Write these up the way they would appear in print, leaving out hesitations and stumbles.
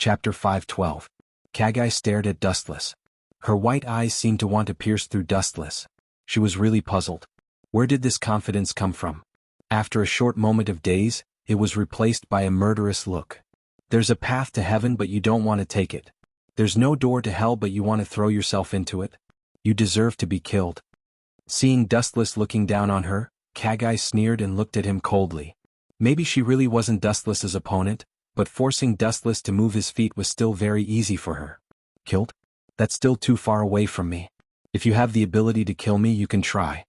Chapter 512. Kagai stared at Dustless. Her white eyes seemed to want to pierce through Dustless. She was really puzzled. Where did this confidence come from? After a short moment of daze, it was replaced by a murderous look. There's a path to heaven but you don't want to take it. There's no door to hell but you want to throw yourself into it. You deserve to be killed. Seeing Dustless looking down on her, Kagai sneered and looked at him coldly. Maybe she really wasn't Dustless's opponent, but forcing Dustless to move his feet was still very easy for her. Killed? That's still too far away from me. If you have the ability to kill me you can try.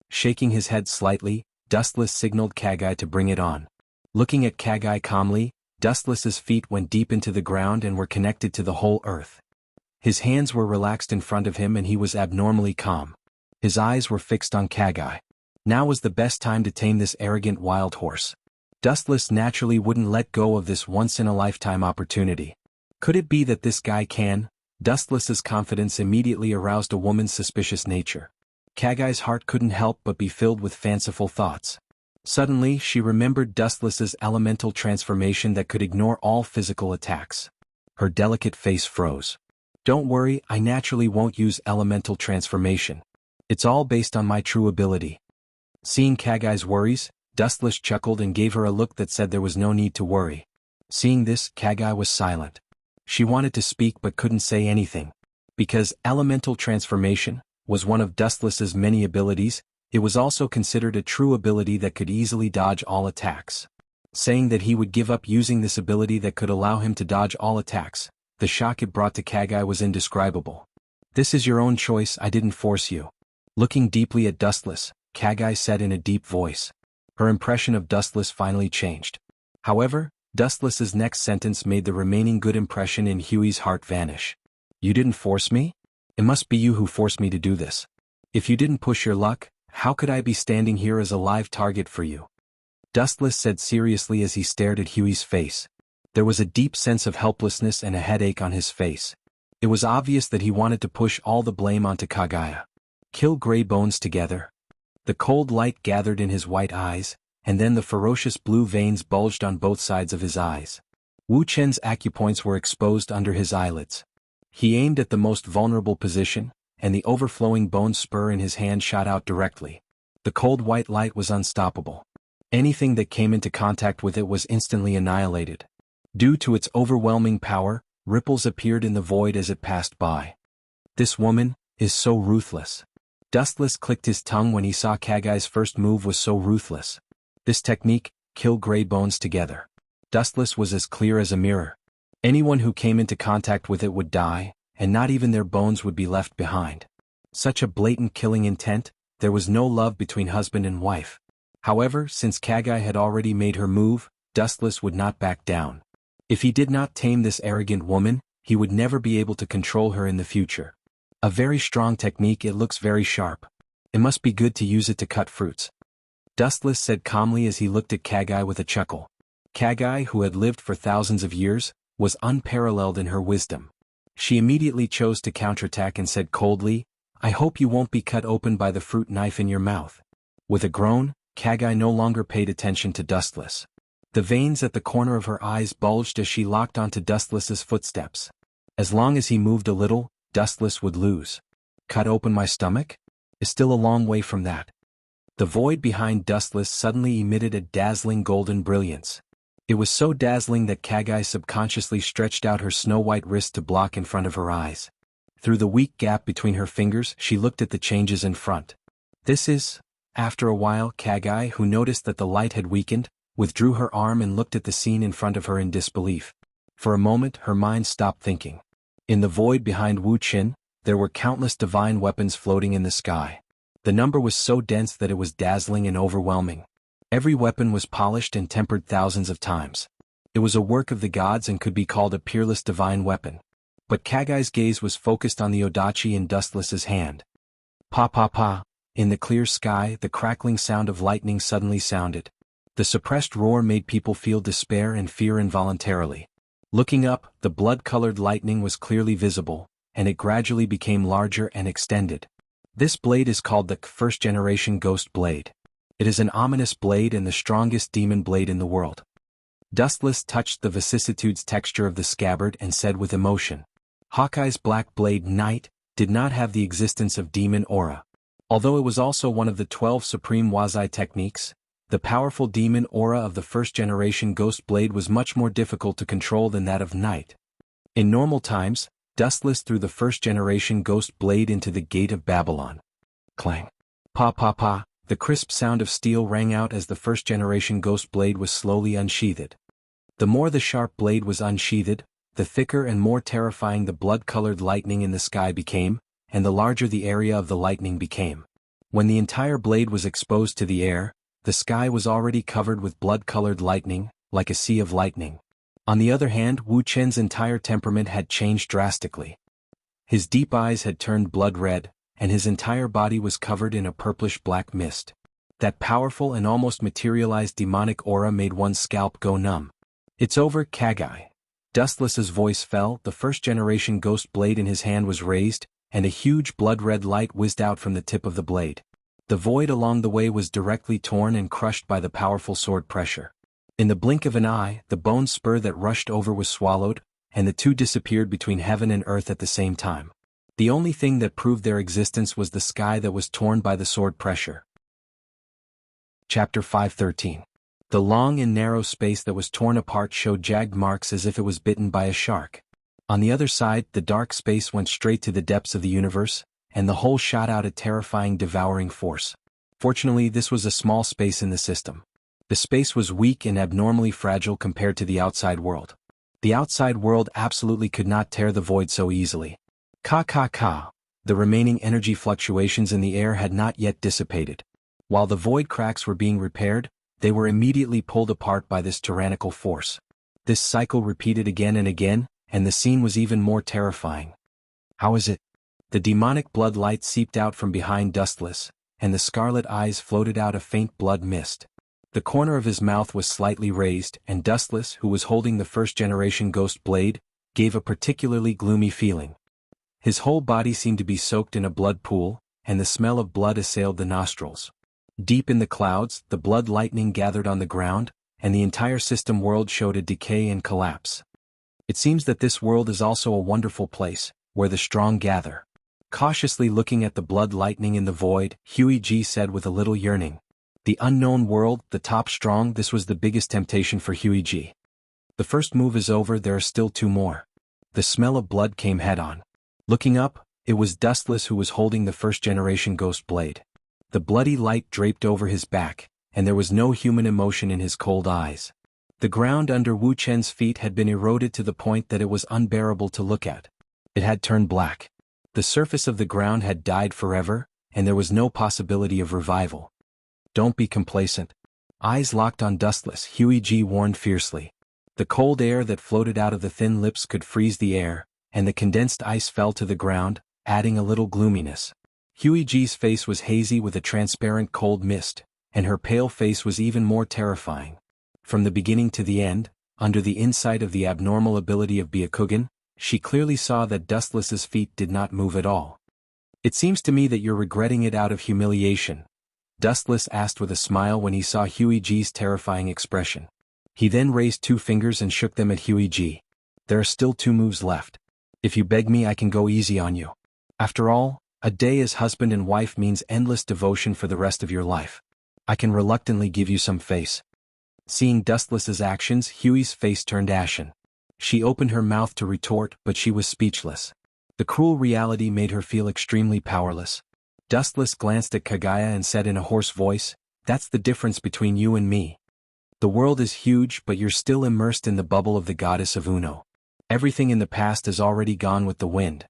Shaking his head slightly, Dustless signaled Kagai to bring it on. Looking at Kagai calmly, Dustless's feet went deep into the ground and were connected to the whole earth. His hands were relaxed in front of him and he was abnormally calm. His eyes were fixed on Kagai. Now was the best time to tame this arrogant wild horse. Dustless naturally wouldn't let go of this once-in-a-lifetime opportunity. Could it be that this guy can? Dustless's confidence immediately aroused a woman's suspicious nature. Kagai's heart couldn't help but be filled with fanciful thoughts. Suddenly, she remembered Dustless's elemental transformation that could ignore all physical attacks. Her delicate face froze. Don't worry, I naturally won't use elemental transformation. It's all based on my true ability. Seeing Kagai's worries, Dustless chuckled and gave her a look that said there was no need to worry. Seeing this, Kagai was silent. She wanted to speak but couldn't say anything. Because elemental transformation was one of Dustless's many abilities, it was also considered a true ability that could easily dodge all attacks. Saying that he would give up using this ability that could allow him to dodge all attacks, the shock it brought to Kagai was indescribable. This is your own choice, I didn't force you. Looking deeply at Dustless, Kagai said in a deep voice. Her impression of Dustless finally changed. However, Dustless's next sentence made the remaining good impression in Huey's heart vanish. You didn't force me? It must be you who forced me to do this. If you didn't push your luck, how could I be standing here as a live target for you? Dustless said seriously as he stared at Huey's face. There was a deep sense of helplessness and a headache on his face. It was obvious that he wanted to push all the blame onto Kagaya. Kill Gray Bones together. The cold light gathered in his white eyes, and then the ferocious blue veins bulged on both sides of his eyes. Wu Chen's acupoints were exposed under his eyelids. He aimed at the most vulnerable position, and the overflowing bone spur in his hand shot out directly. The cold white light was unstoppable. Anything that came into contact with it was instantly annihilated. Due to its overwhelming power, ripples appeared in the void as it passed by. This woman is so ruthless. Dustless clicked his tongue when he saw Kagai's first move was so ruthless. This technique, kill Gray Bones together. Dustless was as clear as a mirror. Anyone who came into contact with it would die, and not even their bones would be left behind. Such a blatant killing intent, there was no love between husband and wife. However, since Kagai had already made her move, Dustless would not back down. If he did not tame this arrogant woman, he would never be able to control her in the future. A very strong technique, it looks very sharp. It must be good to use it to cut fruits. Dustless said calmly as he looked at Kagai with a chuckle. Kagai, who had lived for thousands of years, was unparalleled in her wisdom. She immediately chose to counterattack and said coldly, I hope you won't be cut open by the fruit knife in your mouth. With a groan, Kagai no longer paid attention to Dustless. The veins at the corner of her eyes bulged as she locked onto Dustless's footsteps. As long as he moved a little, Dustless would lose. Cut open my stomach? Is still a long way from that. The void behind Dustless suddenly emitted a dazzling golden brilliance. It was so dazzling that Kagai subconsciously stretched out her snow-white wrist to block in front of her eyes. Through the weak gap between her fingers, she looked at the changes in front. This is... After a while, Kagai, who noticed that the light had weakened, withdrew her arm and looked at the scene in front of her in disbelief. For a moment, her mind stopped thinking. In the void behind Wu Qin, there were countless divine weapons floating in the sky. The number was so dense that it was dazzling and overwhelming. Every weapon was polished and tempered thousands of times. It was a work of the gods and could be called a peerless divine weapon. But Kagai's gaze was focused on the odachi in Dustless's hand. Pa pa pa. In the clear sky, the crackling sound of lightning suddenly sounded. The suppressed roar made people feel despair and fear involuntarily. Looking up, the blood-colored lightning was clearly visible, and it gradually became larger and extended. This blade is called the first-generation Ghost Blade. It is an ominous blade and the strongest demon blade in the world. Dustless touched the vicissitudes texture of the scabbard and said with emotion. Hawkeye's black blade Knight did not have the existence of demon aura. Although it was also one of the 12 supreme Wazai techniques, the powerful demon aura of the first-generation Ghost Blade was much more difficult to control than that of Knight. In normal times, Dustless threw the first-generation Ghost Blade into the gate of Babylon. Clang. Pa pa pa, the crisp sound of steel rang out as the first-generation Ghost Blade was slowly unsheathed. The more the sharp blade was unsheathed, the thicker and more terrifying the blood-colored lightning in the sky became, and the larger the area of the lightning became. When the entire blade was exposed to the air, the sky was already covered with blood-colored lightning, like a sea of lightning. On the other hand, Wu Chen's entire temperament had changed drastically. His deep eyes had turned blood red, and his entire body was covered in a purplish-black mist. That powerful and almost materialized demonic aura made one's scalp go numb. "It's over, Kagai." Dustless's voice fell, the first-generation Ghost Blade in his hand was raised, and a huge blood-red light whizzed out from the tip of the blade. The void along the way was directly torn and crushed by the powerful sword pressure. In the blink of an eye, the bone spur that rushed over was swallowed, and the two disappeared between heaven and earth at the same time. The only thing that proved their existence was the sky that was torn by the sword pressure. Chapter 513. The long and narrow space that was torn apart showed jagged marks as if it was bitten by a shark. On the other side, the dark space went straight to the depths of the universe, and the whole shot out a terrifying devouring force. Fortunately, this was a small space in the system. The space was weak and abnormally fragile compared to the outside world. The outside world absolutely could not tear the void so easily. Ka. The remaining energy fluctuations in the air had not yet dissipated. While the void cracks were being repaired, they were immediately pulled apart by this tyrannical force. This cycle repeated again and again, and the scene was even more terrifying. "How is it?" The demonic blood light seeped out from behind Dustless, and the scarlet eyes floated out a faint blood mist. The corner of his mouth was slightly raised, and Dustless, who was holding the first-generation Ghost Blade, gave a particularly gloomy feeling. His whole body seemed to be soaked in a blood pool, and the smell of blood assailed the nostrils. Deep in the clouds, the blood lightning gathered on the ground, and the entire system world showed a decay and collapse. It seems that this world is also a wonderful place, where the strong gather. Cautiously looking at the blood lightning in the void, Huey G said with a little yearning. The unknown world, the top strong, this was the biggest temptation for Huey G. The first move is over, there are still two more. The smell of blood came head-on. Looking up, it was Dustless who was holding the first-generation Ghost Blade. The bloody light draped over his back, and there was no human emotion in his cold eyes. The ground under Wu Chen's feet had been eroded to the point that it was unbearable to look at. It had turned black. The surface of the ground had died forever, and there was no possibility of revival. "Don't be complacent." Eyes locked on Dustless, Huey G warned fiercely. The cold air that floated out of the thin lips could freeze the air, and the condensed ice fell to the ground, adding a little gloominess. Huey G's face was hazy with a transparent cold mist, and her pale face was even more terrifying. From the beginning to the end, under the insight of the abnormal ability of Byakugan, she clearly saw that Dustless's feet did not move at all. "It seems to me that you're regretting it out of humiliation," Dustless asked with a smile when he saw Huey G's terrifying expression. He then raised two fingers and shook them at Huey G. "There are still two moves left. If you beg me, I can go easy on you. After all, a day as husband and wife means endless devotion for the rest of your life. I can reluctantly give you some face." Seeing Dustless's actions, Huey's face turned ashen. She opened her mouth to retort, but she was speechless. The cruel reality made her feel extremely powerless. Dustless glanced at Kagaya and said in a hoarse voice, "That's the difference between you and me. The world is huge, but you're still immersed in the bubble of the goddess of Uno. Everything in the past is already gone with the wind."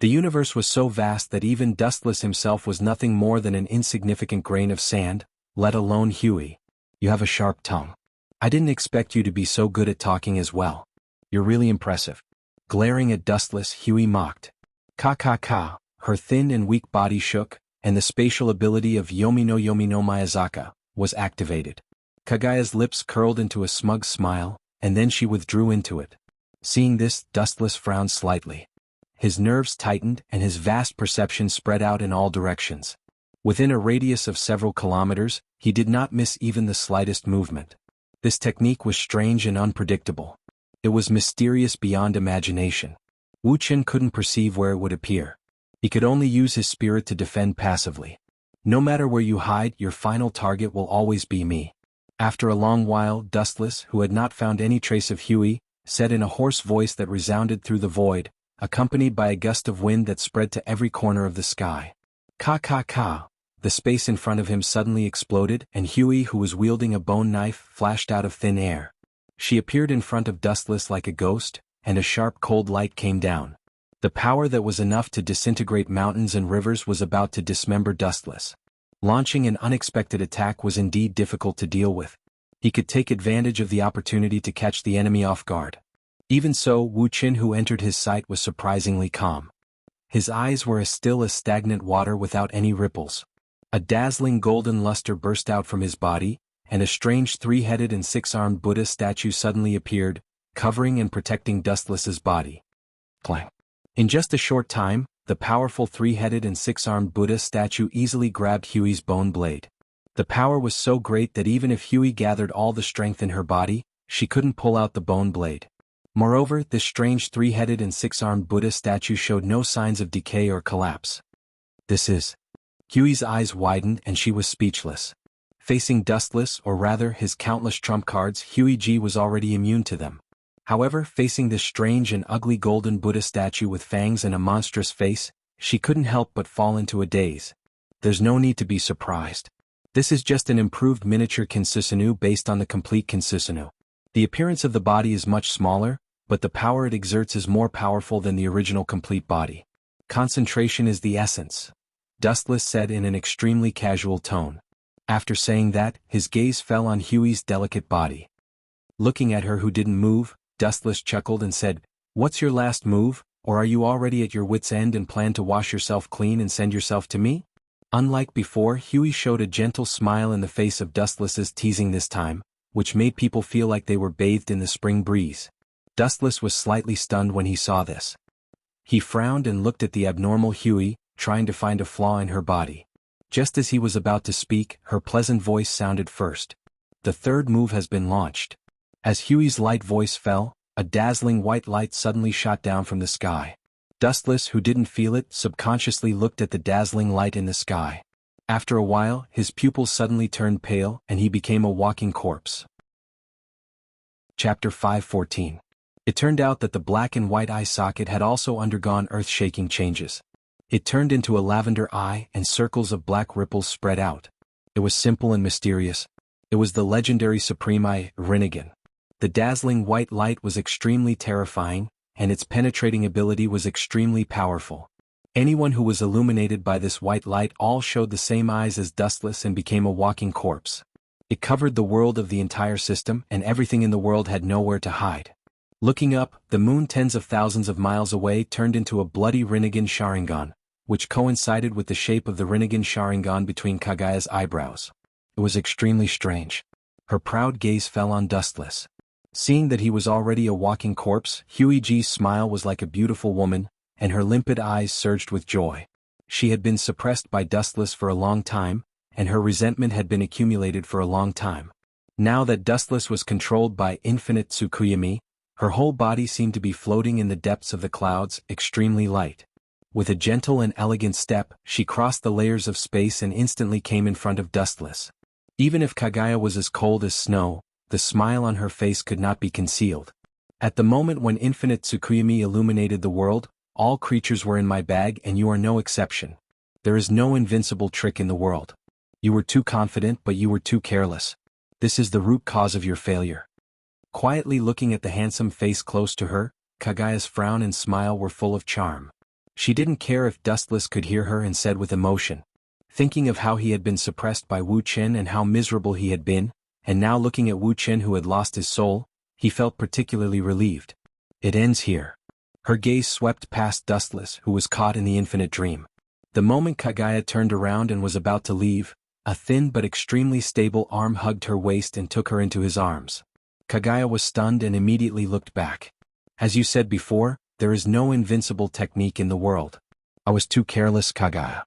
The universe was so vast that even Dustless himself was nothing more than an insignificant grain of sand, let alone Huey. "You have a sharp tongue. I didn't expect you to be so good at talking as well. You're really impressive." Glaring at Dustless, Huey mocked. Ka. Her thin and weak body shook, and the spatial ability of Yomi no Miyazaka was activated. Kagaya's lips curled into a smug smile, and then she withdrew into it. Seeing this, Dustless frowned slightly. His nerves tightened and his vast perception spread out in all directions. Within a radius of several kilometers, he did not miss even the slightest movement. This technique was strange and unpredictable. It was mysterious beyond imagination. Wu Qin couldn't perceive where it would appear. He could only use his spirit to defend passively. No matter where you hide, your final target will always be me. After a long while, Dustless, who had not found any trace of Huey, said in a hoarse voice that resounded through the void, accompanied by a gust of wind that spread to every corner of the sky. Ka ka ka. The space in front of him suddenly exploded, and Huey, who was wielding a bone knife, flashed out of thin air. She appeared in front of Dustless like a ghost, and a sharp cold light came down. The power that was enough to disintegrate mountains and rivers was about to dismember Dustless. Launching an unexpected attack was indeed difficult to deal with. He could take advantage of the opportunity to catch the enemy off guard. Even so, Wu Qin, who entered his sight, was surprisingly calm. His eyes were as still as stagnant water without any ripples. A dazzling golden luster burst out from his body, and a strange three-headed and six-armed Buddha statue suddenly appeared, covering and protecting Dustless's body. Clang. In just a short time, the powerful three-headed and six-armed Buddha statue easily grabbed Huey's bone blade. The power was so great that even if Huey gathered all the strength in her body, she couldn't pull out the bone blade. Moreover, this strange three-headed and six-armed Buddha statue showed no signs of decay or collapse. This is... Huey's eyes widened and she was speechless. Facing Dustless, or rather his countless trump cards, Huey G was already immune to them. However, facing this strange and ugly golden Buddha statue with fangs and a monstrous face, she couldn't help but fall into a daze. There's no need to be surprised. This is just an improved miniature Kinsusanoo based on the complete Kinsusanoo. The appearance of the body is much smaller, but the power it exerts is more powerful than the original complete body. Concentration is the essence, Dustless said in an extremely casual tone. After saying that, his gaze fell on Huey's delicate body. Looking at her who didn't move, Dustless chuckled and said, "What's your last move, or are you already at your wit's end and plan to wash yourself clean and send yourself to me?" Unlike before, Huey showed a gentle smile in the face of Dustless's teasing this time, which made people feel like they were bathed in the spring breeze. Dustless was slightly stunned when he saw this. He frowned and looked at the abnormal Huey, trying to find a flaw in her body. Just as he was about to speak, her pleasant voice sounded first. "The third move has been launched." As Huey's light voice fell, a dazzling white light suddenly shot down from the sky. Dustless, who didn't feel it, subconsciously looked at the dazzling light in the sky. After a while, his pupils suddenly turned pale and he became a walking corpse. Chapter 514. It turned out that the black and white eye socket had also undergone earth-shaking changes. It turned into a lavender eye and circles of black ripples spread out. It was simple and mysterious. It was the legendary Supreme Eye, Rinnegan. The dazzling white light was extremely terrifying, and its penetrating ability was extremely powerful. Anyone who was illuminated by this white light all showed the same eyes as Dustless and became a walking corpse. It covered the world of the entire system, and everything in the world had nowhere to hide. Looking up, the moon tens of thousands of miles away turned into a bloody Rinnegan Sharingan, which coincided with the shape of the Rinnegan Sharingan between Kagaya's eyebrows. It was extremely strange. Her proud gaze fell on Dustless. Seeing that he was already a walking corpse, Huey G's smile was like a beautiful woman, and her limpid eyes surged with joy. She had been suppressed by Dustless for a long time, and her resentment had been accumulated for a long time. Now that Dustless was controlled by infinite Tsukuyami, her whole body seemed to be floating in the depths of the clouds, extremely light. With a gentle and elegant step, she crossed the layers of space and instantly came in front of Dustless. Even if Kagaya was as cold as snow, the smile on her face could not be concealed. "At the moment when infinite Tsukuyami illuminated the world, all creatures were in my bag and you are no exception. There is no invincible trick in the world. You were too confident but you were too careless. This is the root cause of your failure." Quietly looking at the handsome face close to her, Kagaya's frown and smile were full of charm. She didn't care if Dustless could hear her and said with emotion, thinking of how he had been suppressed by Wu Qin and how miserable he had been, and now looking at Wu Qin who had lost his soul, he felt particularly relieved. "It ends here." Her gaze swept past Dustless, who was caught in the infinite dream. The moment Kagaya turned around and was about to leave, a thin but extremely stable arm hugged her waist and took her into his arms. Kagaya was stunned and immediately looked back. "As you said before, there is no invincible technique in the world. I was too careless, Kagaya."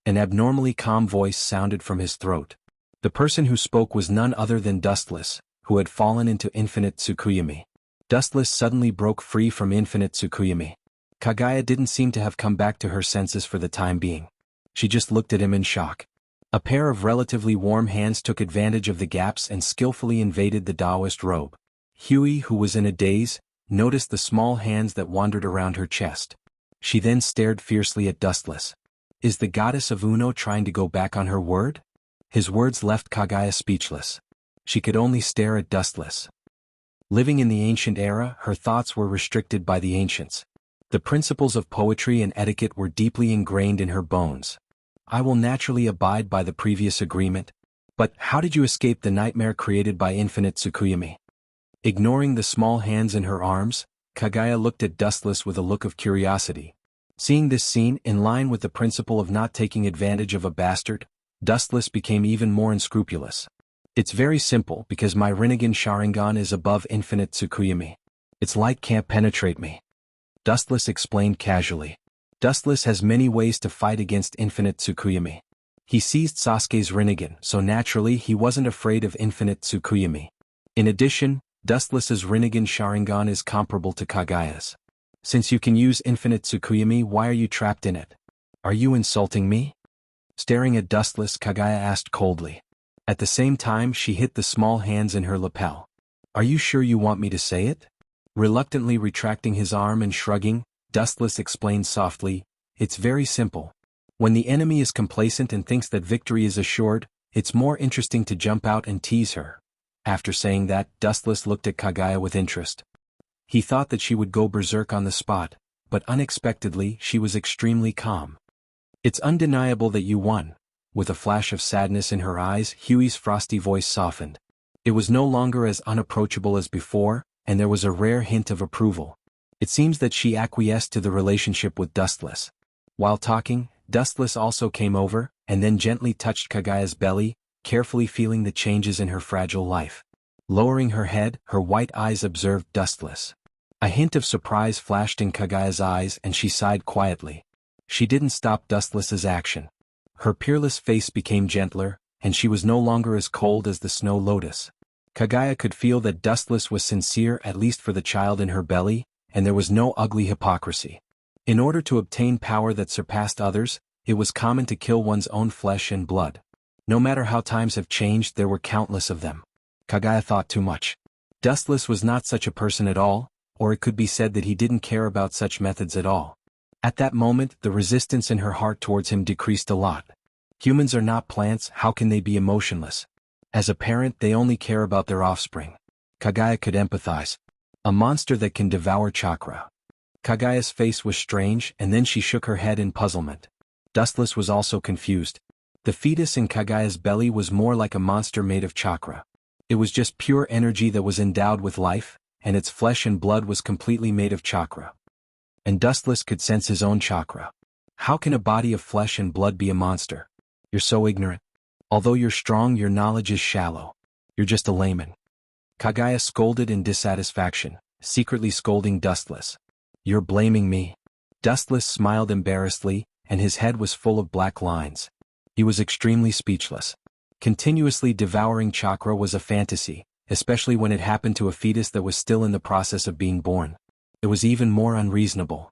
An abnormally calm voice sounded from his throat. The person who spoke was none other than Dustless, who had fallen into infinite Tsukuyami. Dustless suddenly broke free from infinite Tsukuyami. Kagaya didn't seem to have come back to her senses for the time being. She just looked at him in shock. A pair of relatively warm hands took advantage of the gaps and skillfully invaded the Taoist robe. Huey, who was in a daze, noticed the small hands that wandered around her chest. She then stared fiercely at Dustless. Is the goddess of Uno trying to go back on her word? His words left Kagaya speechless. She could only stare at Dustless. Living in the ancient era, her thoughts were restricted by the ancients. The principles of poetry and etiquette were deeply ingrained in her bones. I will naturally abide by the previous agreement. But how did you escape the nightmare created by infinite Tsukuyami? Ignoring the small hands in her arms, Kagaya looked at Dustless with a look of curiosity. Seeing this scene in line with the principle of not taking advantage of a bastard, Dustless became even more unscrupulous. It's very simple because my Rinnegan Sharingan is above infinite Tsukuyami. Its light can't penetrate me. Dustless explained casually. Dustless has many ways to fight against infinite Tsukuyami. He seized Sasuke's Rinnegan, so naturally he wasn't afraid of infinite Tsukuyami. In addition, Dustless's Rinnegan Sharingan is comparable to Kagaya's. Since you can use infinite Tsukuyami, why are you trapped in it? Are you insulting me? Staring at Dustless, Kagaya asked coldly. At the same time she hit the small hands in her lapel. Are you sure you want me to say it? Reluctantly retracting his arm and shrugging, Dustless explained softly, it's very simple. When the enemy is complacent and thinks that victory is assured, it's more interesting to jump out and tease her. After saying that, Dustless looked at Kagaya with interest. He thought that she would go berserk on the spot, but unexpectedly she was extremely calm. It's undeniable that you won. With a flash of sadness in her eyes, Huey's frosty voice softened. It was no longer as unapproachable as before, and there was a rare hint of approval. It seems that she acquiesced to the relationship with Dustless. While talking, Dustless also came over, and then gently touched Kagaya's belly, carefully feeling the changes in her fragile life. Lowering her head, her white eyes observed Dustless. A hint of surprise flashed in Kagaya's eyes and she sighed quietly. She didn't stop Dustless's action. Her peerless face became gentler, and she was no longer as cold as the snow lotus. Kagaya could feel that Dustless was sincere, at least for the child in her belly, and there was no ugly hypocrisy. In order to obtain power that surpassed others, it was common to kill one's own flesh and blood. No matter how times have changed, there were countless of them. Kagaya thought too much. Dustless was not such a person at all, or it could be said that he didn't care about such methods at all. At that moment, the resistance in her heart towards him decreased a lot. Humans are not plants, how can they be emotionless? As a parent, they only care about their offspring. Kagaya could empathize. A monster that can devour chakra. Kagaya's face was strange, and then she shook her head in puzzlement. Dustless was also confused. The fetus in Kagaya's belly was more like a monster made of chakra. It was just pure energy that was endowed with life, and its flesh and blood was completely made of chakra. And Dustless could sense his own chakra. How can a body of flesh and blood be a monster? You're so ignorant. Although you're strong, your knowledge is shallow. You're just a layman. Kagaya scolded in dissatisfaction, secretly scolding Dustless. You're blaming me. Dustless smiled embarrassedly, and his head was full of black lines. He was extremely speechless. Continuously devouring chakra was a fantasy, especially when it happened to a fetus that was still in the process of being born. It was even more unreasonable.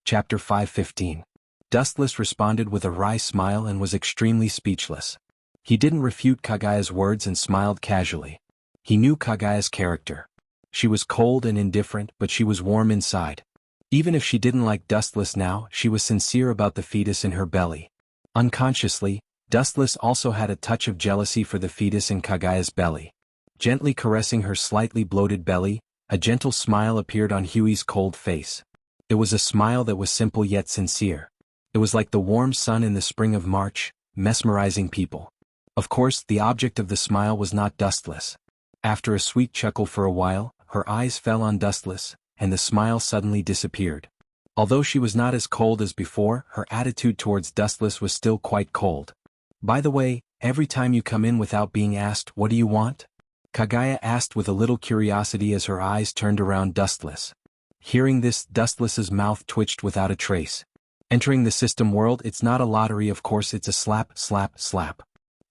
Chapter 5:15. Dustless responded with a wry smile and was extremely speechless. He didn't refute Kagaya's words and smiled casually. He knew Kagaya's character. She was cold and indifferent, but she was warm inside. Even if she didn't like Dustless now, she was sincere about the fetus in her belly. Unconsciously, Dustless also had a touch of jealousy for the fetus in Kagaya's belly. Gently caressing her slightly bloated belly, a gentle smile appeared on Huey's cold face. It was a smile that was simple yet sincere. It was like the warm sun in the spring of March, mesmerizing people. Of course, the object of the smile was not Dustless. After a sweet chuckle for a while, her eyes fell on Dustless, and the smile suddenly disappeared. Although she was not as cold as before, her attitude towards Dustless was still quite cold. By the way, every time you come in without being asked, what do you want? Kagaya asked with a little curiosity as her eyes turned around Dustless. Hearing this, Dustless's mouth twitched without a trace. Entering the system world, it's not a lottery, of course, it's a slap, slap, slap.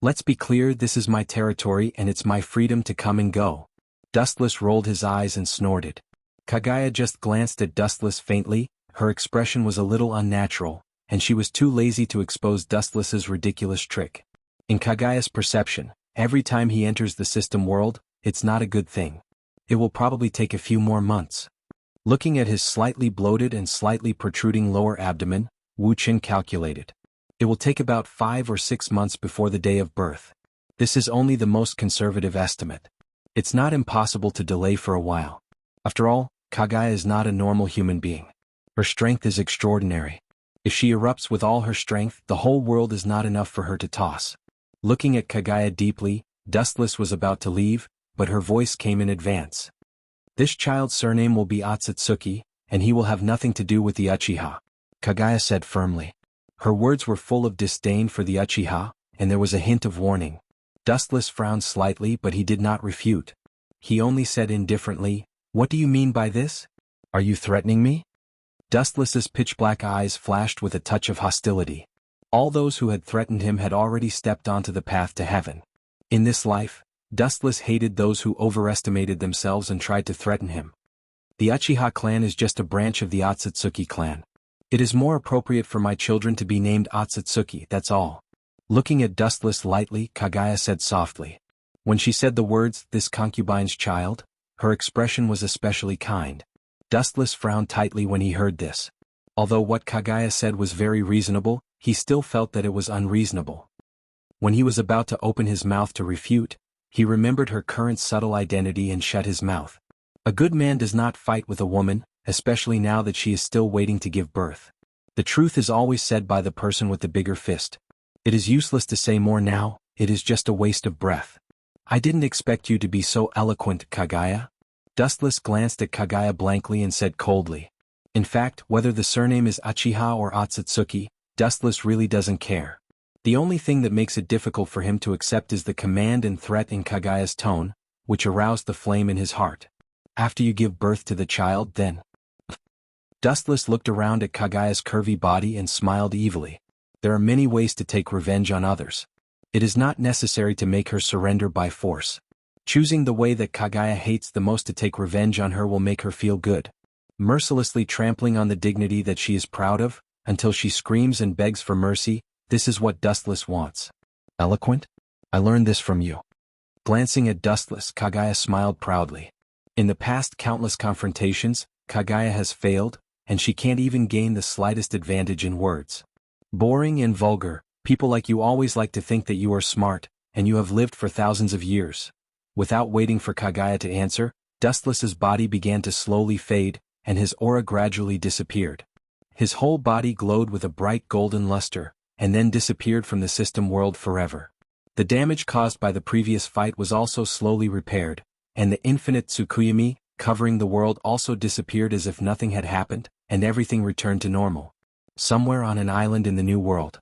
Let's be clear, this is my territory and it's my freedom to come and go. Dustless rolled his eyes and snorted. Kaguya just glanced at Dustless faintly. Her expression was a little unnatural, and she was too lazy to expose Dustless's ridiculous trick. In Kaguya's perception, every time he enters the system world, it's not a good thing. It will probably take a few more months. Looking at his slightly bloated and slightly protruding lower abdomen, Wu Qin calculated. It will take about 5 or 6 months before the day of birth. This is only the most conservative estimate. It's not impossible to delay for a while. After all, Kaguya is not a normal human being. Her strength is extraordinary. If she erupts with all her strength, the whole world is not enough for her to toss. Looking at Kaguya deeply, Dustless was about to leave, but her voice came in advance. This child's surname will be Otsutsuki, and he will have nothing to do with the Uchiha, Kaguya said firmly. Her words were full of disdain for the Uchiha, and there was a hint of warning. Dustless frowned slightly, but he did not refute. He only said indifferently, "What do you mean by this? Are you threatening me?" Dustless's pitch-black eyes flashed with a touch of hostility. All those who had threatened him had already stepped onto the path to heaven. In this life, Dustless hated those who overestimated themselves and tried to threaten him. The Uchiha clan is just a branch of the Otsutsuki clan. It is more appropriate for my children to be named Otsutsuki, that's all. Looking at Dustless lightly, Kaguya said softly. When she said the words, "this concubine's child," her expression was especially kind. Dustless frowned tightly when he heard this. Although what Kaguya said was very reasonable, he still felt that it was unreasonable. When he was about to open his mouth to refute, he remembered her current subtle identity and shut his mouth. A good man does not fight with a woman, especially now that she is still waiting to give birth. The truth is always said by the person with the bigger fist. It is useless to say more now, it is just a waste of breath. I didn't expect you to be so eloquent, Kaguya. Dustless glanced at Kaguya blankly and said coldly. In fact, whether the surname is Uchiha or Otsutsuki, Dustless really doesn't care. The only thing that makes it difficult for him to accept is the command and threat in Kaguya's tone, which aroused the flame in his heart. After you give birth to the child, then. Dustless looked around at Kaguya's curvy body and smiled evilly. There are many ways to take revenge on others. It is not necessary to make her surrender by force. Choosing the way that Kaguya hates the most to take revenge on her will make her feel good. Mercilessly trampling on the dignity that she is proud of, until she screams and begs for mercy, this is what Dustless wants. Eloquent? I learned this from you. Glancing at Dustless, Kaguya smiled proudly. In the past countless confrontations, Kaguya has failed, and she can't even gain the slightest advantage in words. Boring and vulgar, people like you always like to think that you are smart, and you have lived for thousands of years. Without waiting for Kaguya to answer, Dustless's body began to slowly fade, and his aura gradually disappeared. His whole body glowed with a bright golden luster, and then disappeared from the system world forever. The damage caused by the previous fight was also slowly repaired, and the infinite Tsukuyomi, covering the world, also disappeared as if nothing had happened, and everything returned to normal. Somewhere on an island in the new world.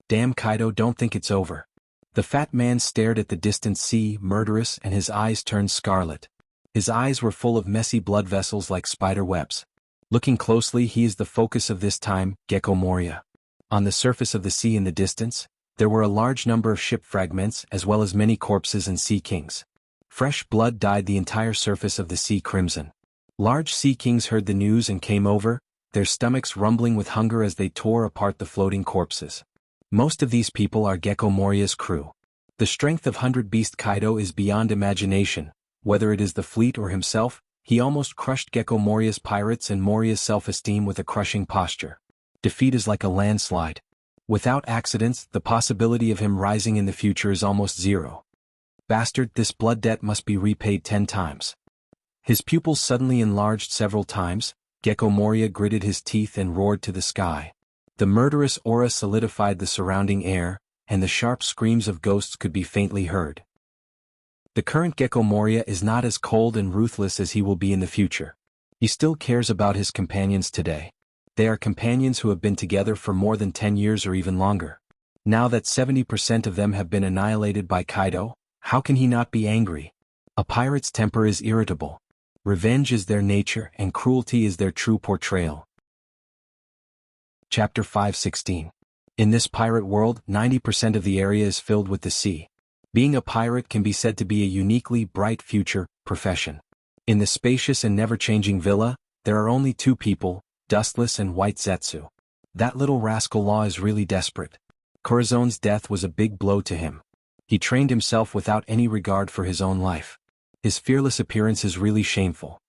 Damn, Kaido, don't think it's over. The fat man stared at the distant sea, murderous, and his eyes turned scarlet. His eyes were full of messy blood vessels like spider webs. Looking closely, he is the focus of this time, Gecko Moria. On the surface of the sea in the distance, there were a large number of ship fragments as well as many corpses and sea kings. Fresh blood dyed the entire surface of the sea crimson. Large sea kings heard the news and came over, their stomachs rumbling with hunger as they tore apart the floating corpses. Most of these people are Gecko Moria's crew. The strength of 100-Beast Kaido is beyond imagination. Whether it is the fleet or himself, he almost crushed Gecko Moria's pirates and Moria's self-esteem with a crushing posture. Defeat is like a landslide. Without accidents, the possibility of him rising in the future is almost zero. Bastard, this blood debt must be repaid 10 times. His pupils suddenly enlarged several times. Gecko Moria gritted his teeth and roared to the sky. The murderous aura solidified the surrounding air, and the sharp screams of ghosts could be faintly heard. The current Gecko Moria is not as cold and ruthless as he will be in the future. He still cares about his companions today. They are companions who have been together for more than 10 years or even longer. Now that 70% of them have been annihilated by Kaido, how can he not be angry? A pirate's temper is irritable. Revenge is their nature and cruelty is their true portrayal. Chapter 5:16. In this pirate world, 90% of the area is filled with the sea. Being a pirate can be said to be a uniquely bright future profession. In the spacious and never-changing villa, there are only two people, Dustless and White Zetsu. That little rascal Law is really desperate. Corazone's death was a big blow to him. He trained himself without any regard for his own life. His fearless appearance is really shameful.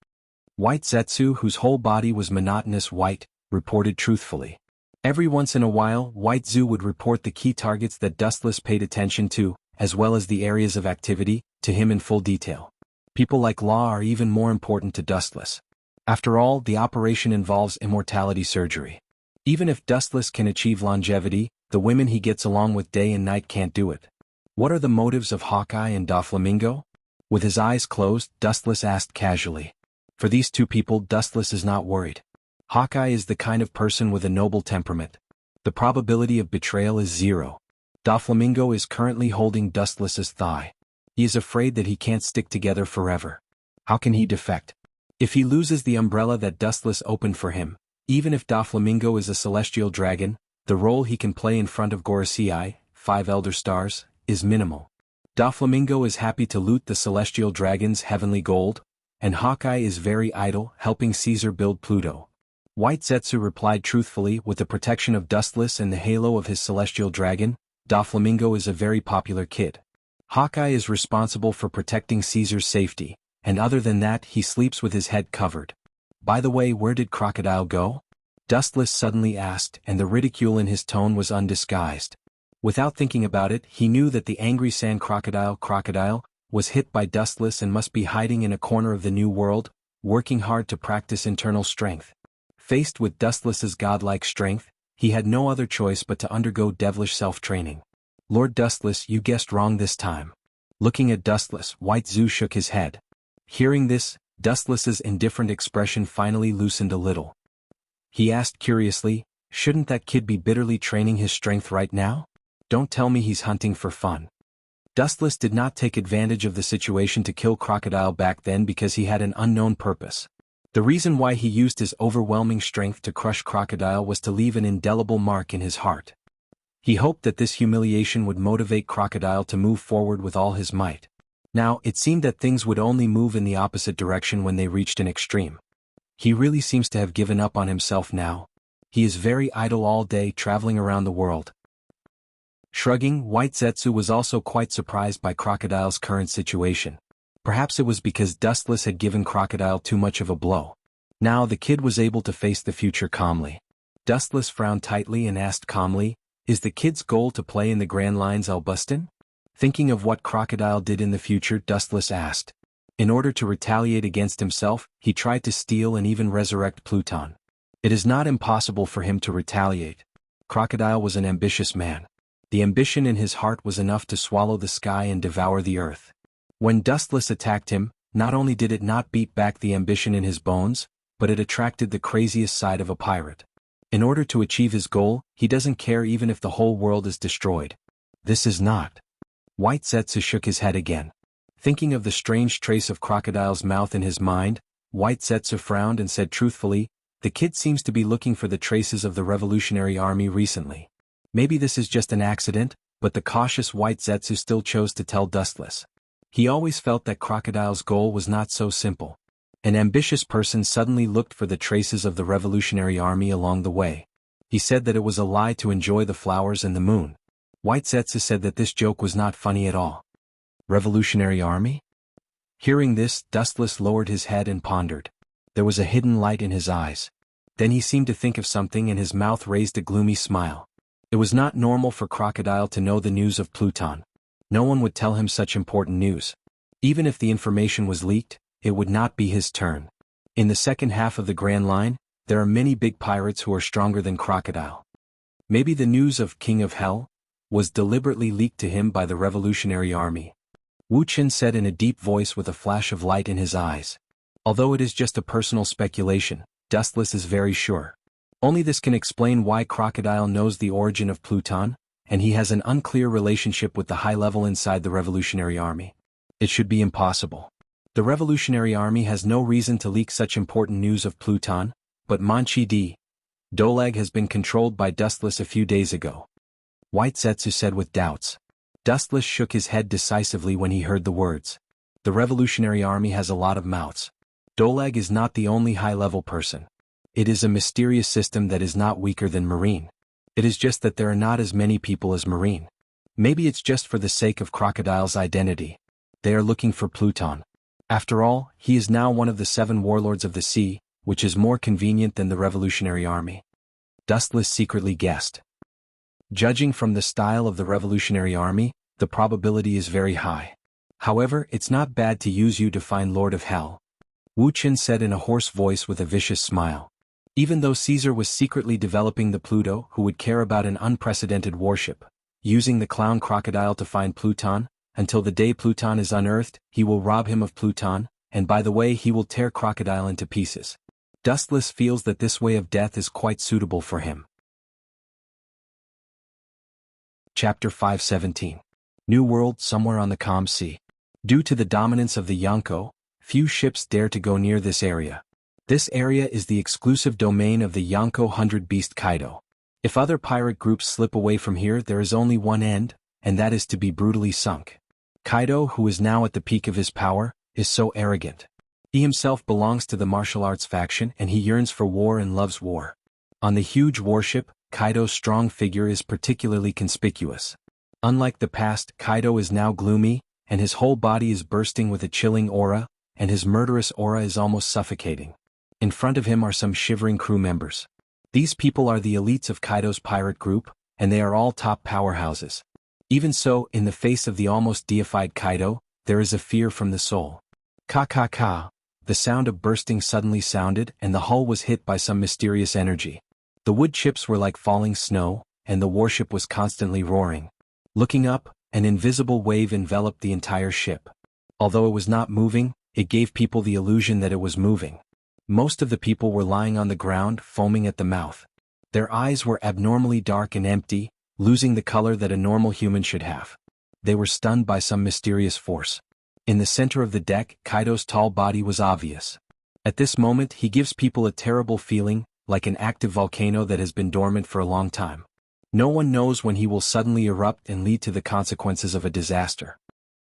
White Zetsu, whose whole body was monotonous white, reported truthfully. Every once in a while, White Zu would report the key targets that Dustless paid attention to, as well as the areas of activity, to him in full detail. People like Law are even more important to Dustless. After all, the operation involves immortality surgery. Even if Dustless can achieve longevity, the women he gets along with day and night can't do it. What are the motives of Hawkeye and Doflamingo? With his eyes closed, Dustless asked casually. For these two people, Dustless is not worried. Hawkeye is the kind of person with a noble temperament. The probability of betrayal is 0. Doflamingo is currently holding Dustless's thigh. He is afraid that he can't stick together forever. How can he defect? If he loses the umbrella that Dustless opened for him, even if Doflamingo is a celestial dragon, the role he can play in front of Gorosei, 5 Elder Stars, is minimal. Doflamingo is happy to loot the celestial dragon's heavenly gold, and Hawkeye is very idle, helping Caesar build Pluto. White Zetsu replied truthfully, with the protection of Dustless and the halo of his celestial dragon, Doflamingo is a very popular kid. Hawkeye is responsible for protecting Caesar's safety, and other than that he sleeps with his head covered. By the way, where did Crocodile go? Dustless suddenly asked, and the ridicule in his tone was undisguised. Without thinking about it, he knew that the angry sand crocodile was hit by Dustless and must be hiding in a corner of the new world, working hard to practice internal strength. Faced with Dustless's godlike strength, he had no other choice but to undergo devilish self-training. Lord Dustless, you guessed wrong this time. Looking at Dustless, White Zu shook his head. Hearing this, Dustless's indifferent expression finally loosened a little. He asked curiously, shouldn't that kid be bitterly training his strength right now? Don't tell me he's hunting for fun. Dustless did not take advantage of the situation to kill Crocodile back then because he had an unknown purpose. The reason why he used his overwhelming strength to crush Crocodile was to leave an indelible mark in his heart. He hoped that this humiliation would motivate Crocodile to move forward with all his might. Now, it seemed that things would only move in the opposite direction when they reached an extreme. He really seems to have given up on himself now. He is very idle all day, traveling around the world. Shrugging, White Zetsu was also quite surprised by Crocodile's current situation. Perhaps it was because Dustless had given Crocodile too much of a blow. Now the kid was able to face the future calmly. Dustless frowned tightly and asked calmly, is the kid's goal to play in the Grand Lines Albuston? Thinking of what Crocodile did in the future, Dustless asked. In order to retaliate against himself, he tried to steal and even resurrect Pluton. It is not impossible for him to retaliate. Crocodile was an ambitious man. The ambition in his heart was enough to swallow the sky and devour the earth. When Dustless attacked him, not only did it not beat back the ambition in his bones, but it attracted the craziest side of a pirate. In order to achieve his goal, he doesn't care even if the whole world is destroyed. This is not. White Zetsu shook his head again. Thinking of the strange trace of Crocodile's mouth in his mind, White Zetsu frowned and said truthfully, the kid seems to be looking for the traces of the Revolutionary Army recently. Maybe this is just an accident, but the cautious White Zetsu still chose to tell Dustless. He always felt that Crocodile's goal was not so simple. An ambitious person suddenly looked for the traces of the Revolutionary Army along the way. He said that it was a lie to enjoy the flowers and the moon. White Zetsu said that this joke was not funny at all. Revolutionary Army? Hearing this, Dustless lowered his head and pondered. There was a hidden light in his eyes. Then he seemed to think of something and his mouth raised a gloomy smile. It was not normal for Crocodile to know the news of Pluton. No one would tell him such important news. Even if the information was leaked, it would not be his turn. In the second half of the Grand Line, there are many big pirates who are stronger than Crocodile. Maybe the news of King of Hell was deliberately leaked to him by the Revolutionary Army. Wu Qin said in a deep voice with a flash of light in his eyes. Although it is just a personal speculation, Dustless is very sure. Only this can explain why Crocodile knows the origin of Pluton, and he has an unclear relationship with the high level inside the Revolutionary Army. It should be impossible. The Revolutionary Army has no reason to leak such important news of Pluton, but Manchi D. Dolag has been controlled by Dustless a few days ago. White Zetsu said with doubts. Dustless shook his head decisively when he heard the words. The Revolutionary Army has a lot of mouths. Dolag is not the only high-level person. It is a mysterious system that is not weaker than Marine. It is just that there are not as many people as Marine. Maybe it's just for the sake of Crocodile's identity. They are looking for Pluton. After all, he is now one of the 7 warlords of the sea, which is more convenient than the Revolutionary Army. Dustless secretly guessed. Judging from the style of the Revolutionary Army, the probability is very high. However, it's not bad to use you to find Lord of Hell. Wu Qin said in a hoarse voice with a vicious smile. Even though Caesar was secretly developing the Pluto, who would care about an unprecedented warship, using the clown crocodile to find Pluton, until the day Pluton is unearthed, he will rob him of Pluton, and by the way he will tear Crocodile into pieces. Dustless feels that this way of death is quite suitable for him. Chapter 517. New World somewhere on the calm sea. Due to the dominance of the Yonko, few ships dare to go near this area. This area is the exclusive domain of the Yonko 100-beast Kaido. If other pirate groups slip away from here, there is only one end, and that is to be brutally sunk. Kaido, who is now at the peak of his power, is so arrogant. He himself belongs to the martial arts faction and he yearns for war and loves war. On the huge warship, Kaido's strong figure is particularly conspicuous. Unlike the past, Kaido is now gloomy, and his whole body is bursting with a chilling aura, and his murderous aura is almost suffocating. In front of him are some shivering crew members. These people are the elites of Kaido's pirate group, and they are all top powerhouses. Even so, in the face of the almost deified Kaido, there is a fear from the soul. Ka. The sound of bursting suddenly sounded, and the hull was hit by some mysterious energy. The wood chips were like falling snow, and the warship was constantly roaring. Looking up, an invisible wave enveloped the entire ship. Although it was not moving, it gave people the illusion that it was moving. Most of the people were lying on the ground, foaming at the mouth. Their eyes were abnormally dark and empty, losing the color that a normal human should have. They were stunned by some mysterious force. In the center of the deck, Kaido's tall body was obvious. At this moment he gives people a terrible feeling, like an active volcano that has been dormant for a long time. No one knows when he will suddenly erupt and lead to the consequences of a disaster.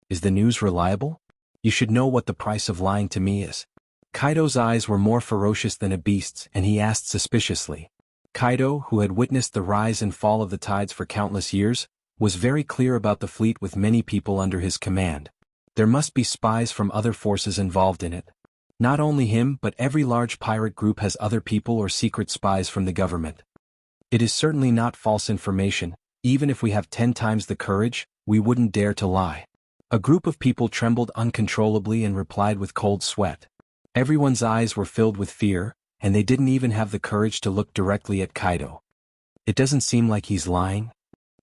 Is the news reliable? You should know what the price of lying to me is. Kaido's eyes were more ferocious than a beast's, and he asked suspiciously. Kaido, who had witnessed the rise and fall of the tides for countless years, was very clear about the fleet with many people under his command. There must be spies from other forces involved in it. Not only him but every large pirate group has other people or secret spies from the government. It is certainly not false information. Even if we have 10 times the courage, we wouldn't dare to lie. A group of people trembled uncontrollably and replied with cold sweat. Everyone's eyes were filled with fear, and they didn't even have the courage to look directly at Kaido. It doesn't seem like he's lying.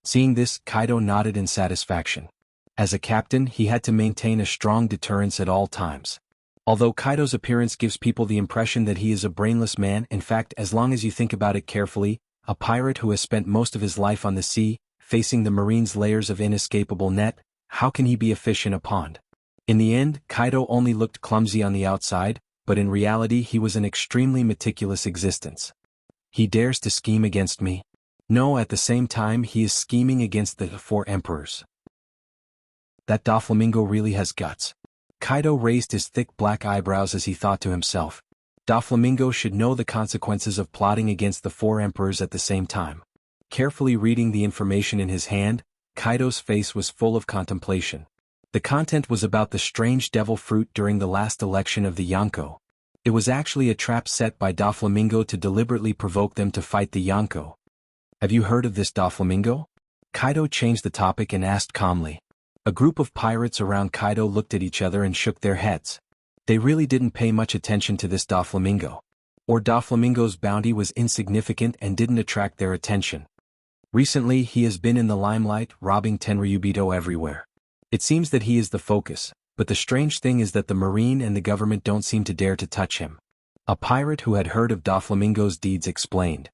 Seeing this, Kaido nodded in satisfaction. As a captain, he had to maintain a strong deterrence at all times. Although Kaido's appearance gives people the impression that he is a brainless man, in fact, as long as you think about it carefully, a pirate who has spent most of his life on the sea, facing the marine's layers of inescapable net, how can he be a fish in a pond? In the end, Kaido only looked clumsy on the outside, but in reality he was an extremely meticulous existence. He dares to scheme against me? No, at the same time he is scheming against the 4 emperors. That Doflamingo really has guts. Kaido raised his thick black eyebrows as he thought to himself. Doflamingo should know the consequences of plotting against the 4 emperors at the same time. Carefully reading the information in his hand, Kaido's face was full of contemplation. The content was about the strange devil fruit during the last election of the Yonko. It was actually a trap set by Doflamingo to deliberately provoke them to fight the Yonko. Have you heard of this Doflamingo? Kaido changed the topic and asked calmly. A group of pirates around Kaido looked at each other and shook their heads. They really didn't pay much attention to this Doflamingo. Or Doflamingo's bounty was insignificant and didn't attract their attention. Recently he has been in the limelight, robbing Tenryubito everywhere. It seems that he is the focus, but the strange thing is that the marine and the government don't seem to dare to touch him. A pirate who had heard of Doflamingo's deeds explained.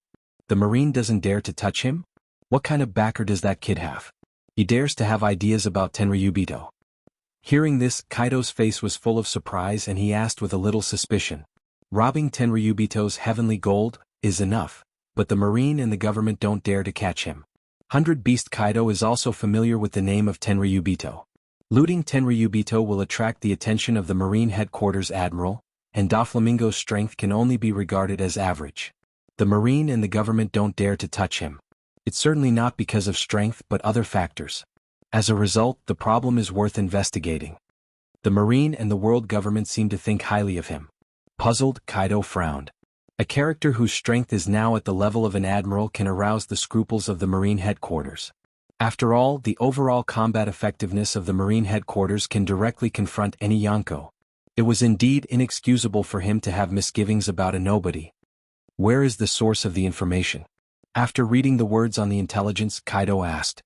The marine doesn't dare to touch him? What kind of backer does that kid have? He dares to have ideas about Tenryubito. Hearing this, Kaido's face was full of surprise and he asked with a little suspicion. Robbing Tenryubito's heavenly gold is enough, but the marine and the government don't dare to catch him. 100 Beast Kaido is also familiar with the name of Tenryubito. Looting Tenryubito will attract the attention of the Marine Headquarters Admiral, and Doflamingo's strength can only be regarded as average. The Marine and the government don't dare to touch him. It's certainly not because of strength but other factors. As a result, the problem is worth investigating. The Marine and the world government seem to think highly of him. Puzzled, Kaido frowned. A character whose strength is now at the level of an admiral can arouse the scruples of the Marine headquarters. After all, the overall combat effectiveness of the Marine headquarters can directly confront any Yonko. It was indeed inexcusable for him to have misgivings about a nobody. Where is the source of the information? After reading the words on the intelligence, Kaido asked.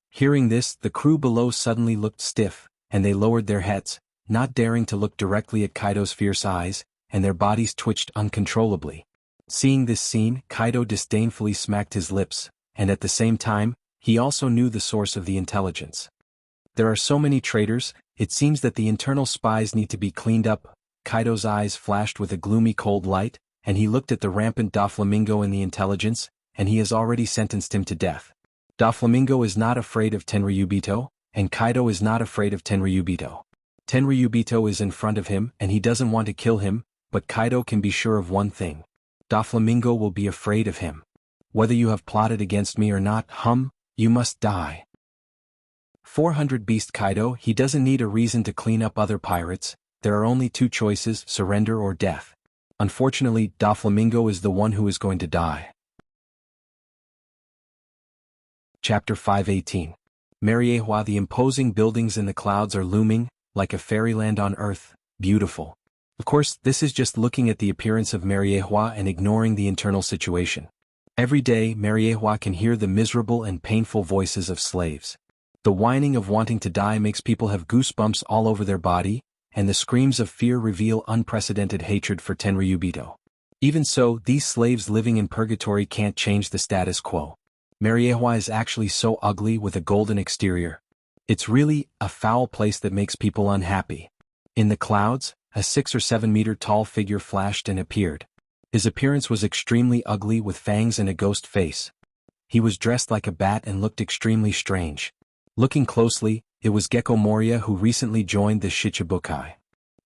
Hearing this, the crew below suddenly looked stiff, and they lowered their heads, not daring to look directly at Kaido's fierce eyes, and their bodies twitched uncontrollably. Seeing this scene, Kaido disdainfully smacked his lips, and at the same time, he also knew the source of the intelligence. There are so many traitors, it seems that the internal spies need to be cleaned up. Kaido's eyes flashed with a gloomy cold light, and he looked at the rampant Doflamingo in the intelligence, and he has already sentenced him to death. Doflamingo is not afraid of Tenryubito, and Kaido is not afraid of Tenryubito. Tenryubito is in front of him and he doesn't want to kill him, but Kaido can be sure of one thing. Doflamingo will be afraid of him. Whether you have plotted against me or not, you must die. 400 Beast Kaido, he doesn't need a reason to clean up other pirates, there are only two choices, surrender or death. Unfortunately, Doflamingo is the one who is going to die. Chapter 518. Mariehua. The imposing buildings in the clouds are looming, like a fairyland on earth, beautiful. Of course, this is just looking at the appearance of Mariehua and ignoring the internal situation. Every day, Mariehua can hear the miserable and painful voices of slaves. The whining of wanting to die makes people have goosebumps all over their body, and the screams of fear reveal unprecedented hatred for Tenryubito. Even so, these slaves living in purgatory can't change the status quo. Mariehua is actually so ugly with a golden exterior. It's really a foul place that makes people unhappy. In the clouds, a 6 or 7 meter tall figure flashed and appeared. His appearance was extremely ugly with fangs and a ghost face. He was dressed like a bat and looked extremely strange. Looking closely, it was Gecko Moria who recently joined the Shichibukai.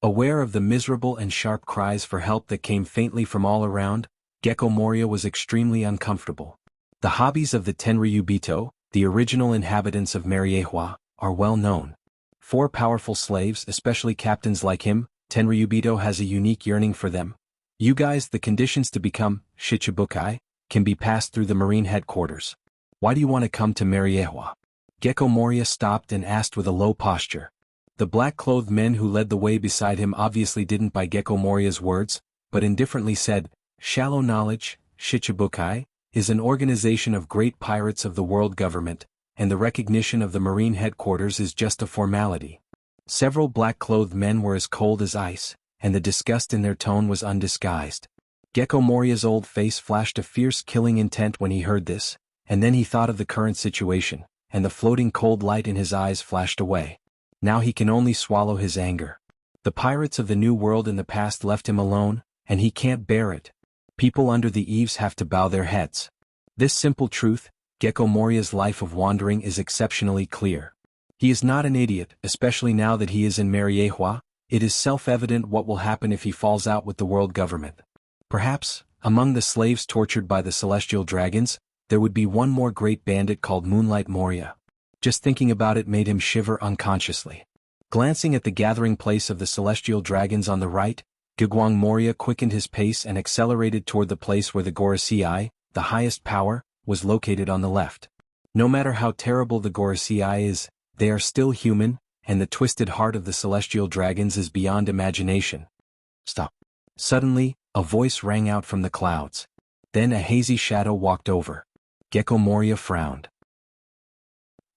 Aware of the miserable and sharp cries for help that came faintly from all around, Gecko Moria was extremely uncomfortable. The hobbies of the Tenryubito, the original inhabitants of Mariehua, are well known. 4 powerful slaves, especially captains like him, Tenryubito has a unique yearning for them. You guys, the conditions to become Shichibukai can be passed through the Marine headquarters. Why do you want to come to Mariehua? Gecko Moria stopped and asked with a low posture. The black-clothed men who led the way beside him obviously didn't buy Gecko Moria's words, but indifferently said, "Shallow knowledge, Shichibukai, is an organization of great pirates of the world government, and the recognition of the Marine headquarters is just a formality." Several black-clothed men were as cold as ice, and the disgust in their tone was undisguised. Gecko Moria's old face flashed a fierce killing intent when he heard this, and then he thought of the current situation, and the floating cold light in his eyes flashed away. Now he can only swallow his anger. The pirates of the New World in the past left him alone, and he can't bear it. People under the eaves have to bow their heads. This simple truth, Gecko Moria's life of wandering is exceptionally clear. He is not an idiot, especially now that he is in Mariehua. It is self-evident what will happen if he falls out with the world government. Perhaps, among the slaves tortured by the celestial dragons, there would be one more great bandit called Moonlight Moria. Just thinking about it made him shiver unconsciously. Glancing at the gathering place of the celestial dragons on the right, Gugwang Moria quickened his pace and accelerated toward the place where the Gorosei, the highest power, was located on the left. No matter how terrible the Gorosei is, they are still human, and the twisted heart of the celestial dragons is beyond imagination. Stop. Suddenly, a voice rang out from the clouds. Then a hazy shadow walked over. Gecko Moria frowned.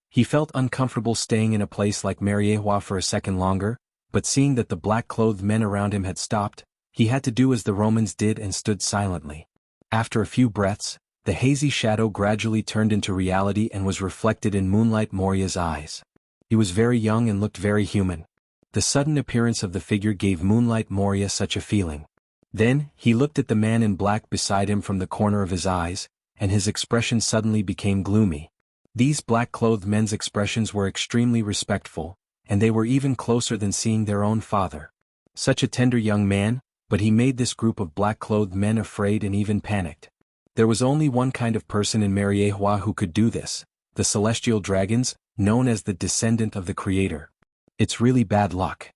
He felt uncomfortable staying in a place like Mariehua for a second longer, but seeing that the black-clothed men around him had stopped, he had to do as the Romans did and stood silently. After a few breaths, the hazy shadow gradually turned into reality and was reflected in Moonlight Moria's eyes. He was very young and looked very human. The sudden appearance of the figure gave Moonlight Moria such a feeling. Then, he looked at the man in black beside him from the corner of his eyes, and his expression suddenly became gloomy. These black-clothed men's expressions were extremely respectful, and they were even closer than seeing their own father. Such a tender young man, but he made this group of black-clothed men afraid and even panicked. There was only one kind of person in Mariehua who could do this, the celestial dragons, known as the descendant of the Creator. It's really bad luck.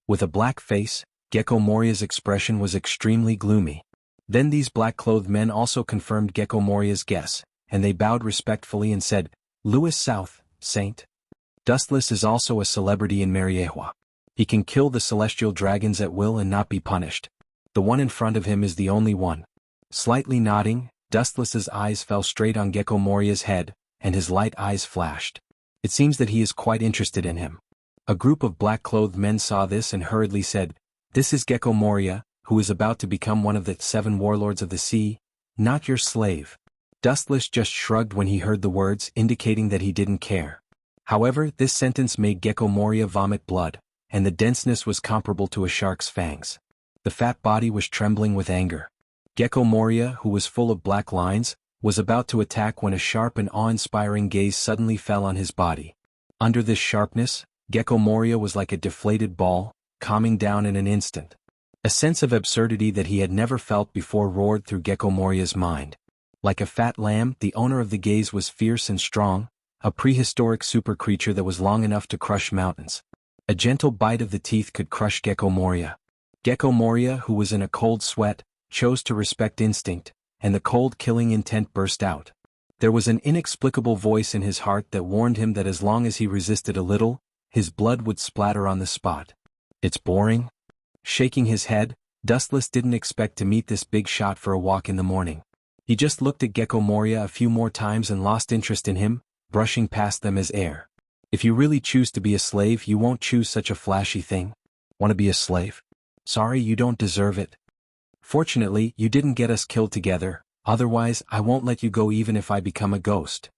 With a black face, Gecko Moria's expression was extremely gloomy. Then these black-clothed men also confirmed Gecko Moria's guess, and they bowed respectfully and said, "Louis South, Saint. Dustless is also a celebrity in Mariehua. He can kill the celestial dragons at will and not be punished. The one in front of him is the only one." Slightly nodding, Dustless's eyes fell straight on Gecko Moria's head, and his light eyes flashed. It seems that he is quite interested in him. A group of black-clothed men saw this and hurriedly said, "This is Gecko Moria, who is about to become one of the 7 warlords of the sea, not your slave." Dustless just shrugged when he heard the words, indicating that he didn't care. However, this sentence made Gecko Moria vomit blood, and the denseness was comparable to a shark's fangs. The fat body was trembling with anger. Gecko Moria, who was full of black lines, was about to attack when a sharp and awe-inspiring gaze suddenly fell on his body. Under this sharpness, Gecko Moria was like a deflated ball, calming down in an instant. A sense of absurdity that he had never felt before roared through Gecko Moria's mind. Like a fat lamb, the owner of the gaze was fierce and strong, a prehistoric super creature that was long enough to crush mountains. A gentle bite of the teeth could crush Gecko Moria. Gecko Moria, who was in a cold sweat, chose to respect instinct, and the cold killing intent burst out. There was an inexplicable voice in his heart that warned him that as long as he resisted a little, his blood would splatter on the spot. "It's boring?" Shaking his head, Dustless didn't expect to meet this big shot for a walk in the morning. He just looked at Gecko Moria a few more times and lost interest in him, brushing past them as air. "If you really choose to be a slave, you won't choose such a flashy thing. Want to be a slave? Sorry, you don't deserve it. Fortunately, you didn't get us killed together, otherwise I won't let you go even if I become a ghost."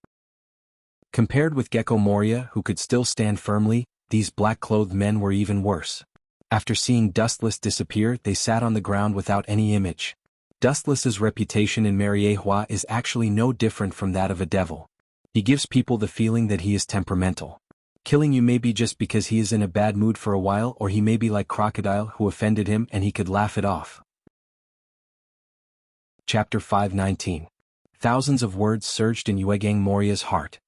Compared with Gecko Moria, who could still stand firmly, these black-clothed men were even worse. After seeing Dustless disappear, they sat on the ground without any image. Dustless's reputation in Mariehua is actually no different from that of a devil. He gives people the feeling that he is temperamental. Killing you may be just because he is in a bad mood for a while, or he may be like Crocodile who offended him and he could laugh it off. Chapter 519. Thousands of words surged in Yuegang Moria's heart.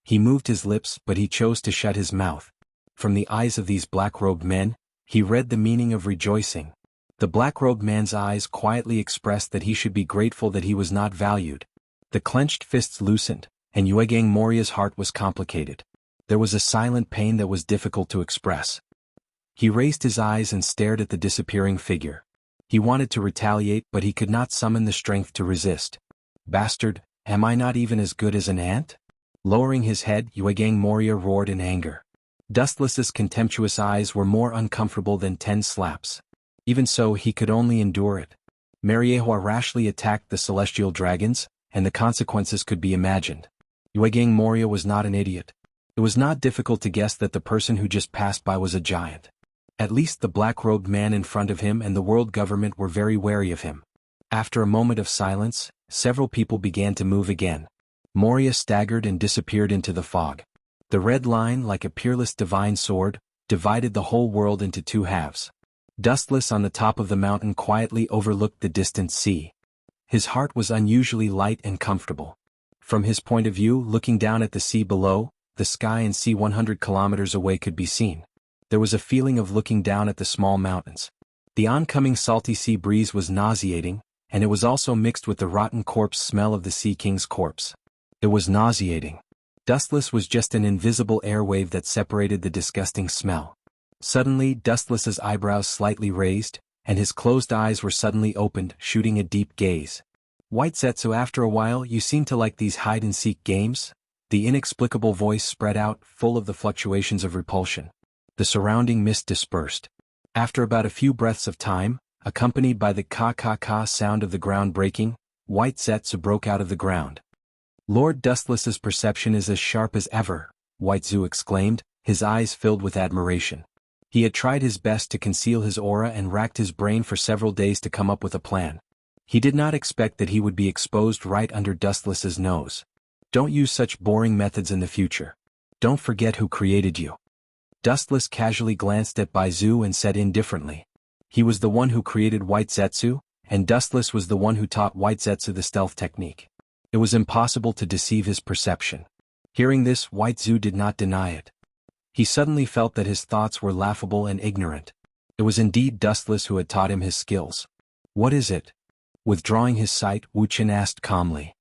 He moved his lips, but he chose to shut his mouth. From the eyes of these black-robed men, he read the meaning of rejoicing. The black-robed man's eyes quietly expressed that he should be grateful that he was not valued. The clenched fists loosened, and Yuegang Moria's heart was complicated. There was a silent pain that was difficult to express. He raised his eyes and stared at the disappearing figure. He wanted to retaliate, but he could not summon the strength to resist. "Bastard, am I not even as good as an ant?" Lowering his head, Yuegang Moria roared in anger. Dustless's contemptuous eyes were more uncomfortable than 10 slaps. Even so, he could only endure it. Mariehua rashly attacked the celestial dragons, and the consequences could be imagined. Yuegang Moria was not an idiot. It was not difficult to guess that the person who just passed by was a giant. At least the black-robed man in front of him and the world government were very wary of him. After a moment of silence, several people began to move again. Moria staggered and disappeared into the fog. The red line, like a peerless divine sword, divided the whole world into 2 halves. Dustless on the top of the mountain quietly overlooked the distant sea. His heart was unusually light and comfortable. From his point of view, looking down at the sea below, the sky and sea 100 kilometers away could be seen. There was a feeling of looking down at the small mountains. The oncoming salty sea breeze was nauseating, and it was also mixed with the rotten corpse smell of the Sea King's corpse. It was nauseating. Dustless was just an invisible airwave that separated the disgusting smell. Suddenly, Dustless's eyebrows slightly raised, and his closed eyes were suddenly opened, shooting a deep gaze. "White Zetsu, after a while you seem to like these hide-and-seek games?" The inexplicable voice spread out, full of the fluctuations of repulsion. The surrounding mist dispersed. After about a few breaths of time, accompanied by the ka-ka-ka sound of the ground breaking, White Zetsu broke out of the ground. "Lord Dustless's perception is as sharp as ever," White Zetsu exclaimed, his eyes filled with admiration. He had tried his best to conceal his aura and racked his brain for several days to come up with a plan. He did not expect that he would be exposed right under Dustless's nose. Don't use such boring methods in the future. Don't forget who created you. Dustless casually glanced at Baizu and said indifferently. He was the one who created White Zetsu, and Dustless was the one who taught White Zetsu the stealth technique. It was impossible to deceive his perception. Hearing this, White Zu did not deny it. He suddenly felt that his thoughts were laughable and ignorant. It was indeed Dustless who had taught him his skills. What is it? Withdrawing his sight, Wuchen asked calmly.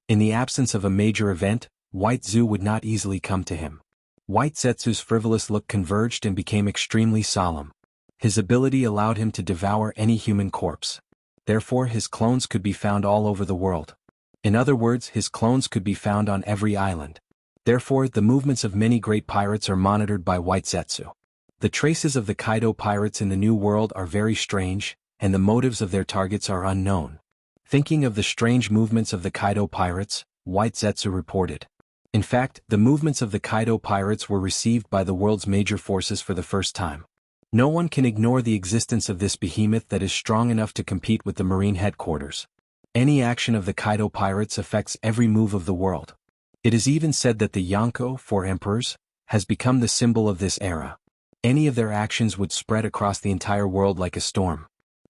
In the absence of a major event, White Zu would not easily come to him. White Zetsu's frivolous look converged and became extremely solemn. His ability allowed him to devour any human corpse. Therefore his clones could be found all over the world. In other words, his clones could be found on every island. Therefore the movements of many great pirates are monitored by White Zetsu. The traces of the Kaido pirates in the New World are very strange, and the motives of their targets are unknown. Thinking of the strange movements of the Kaido pirates, White Zetsu reported. In fact, the movements of the Kaido pirates were received by the world's major forces for the first time. No one can ignore the existence of this behemoth that is strong enough to compete with the Marine headquarters. Any action of the Kaido pirates affects every move of the world. It is even said that the Yonko, 4 emperors, has become the symbol of this era. Any of their actions would spread across the entire world like a storm.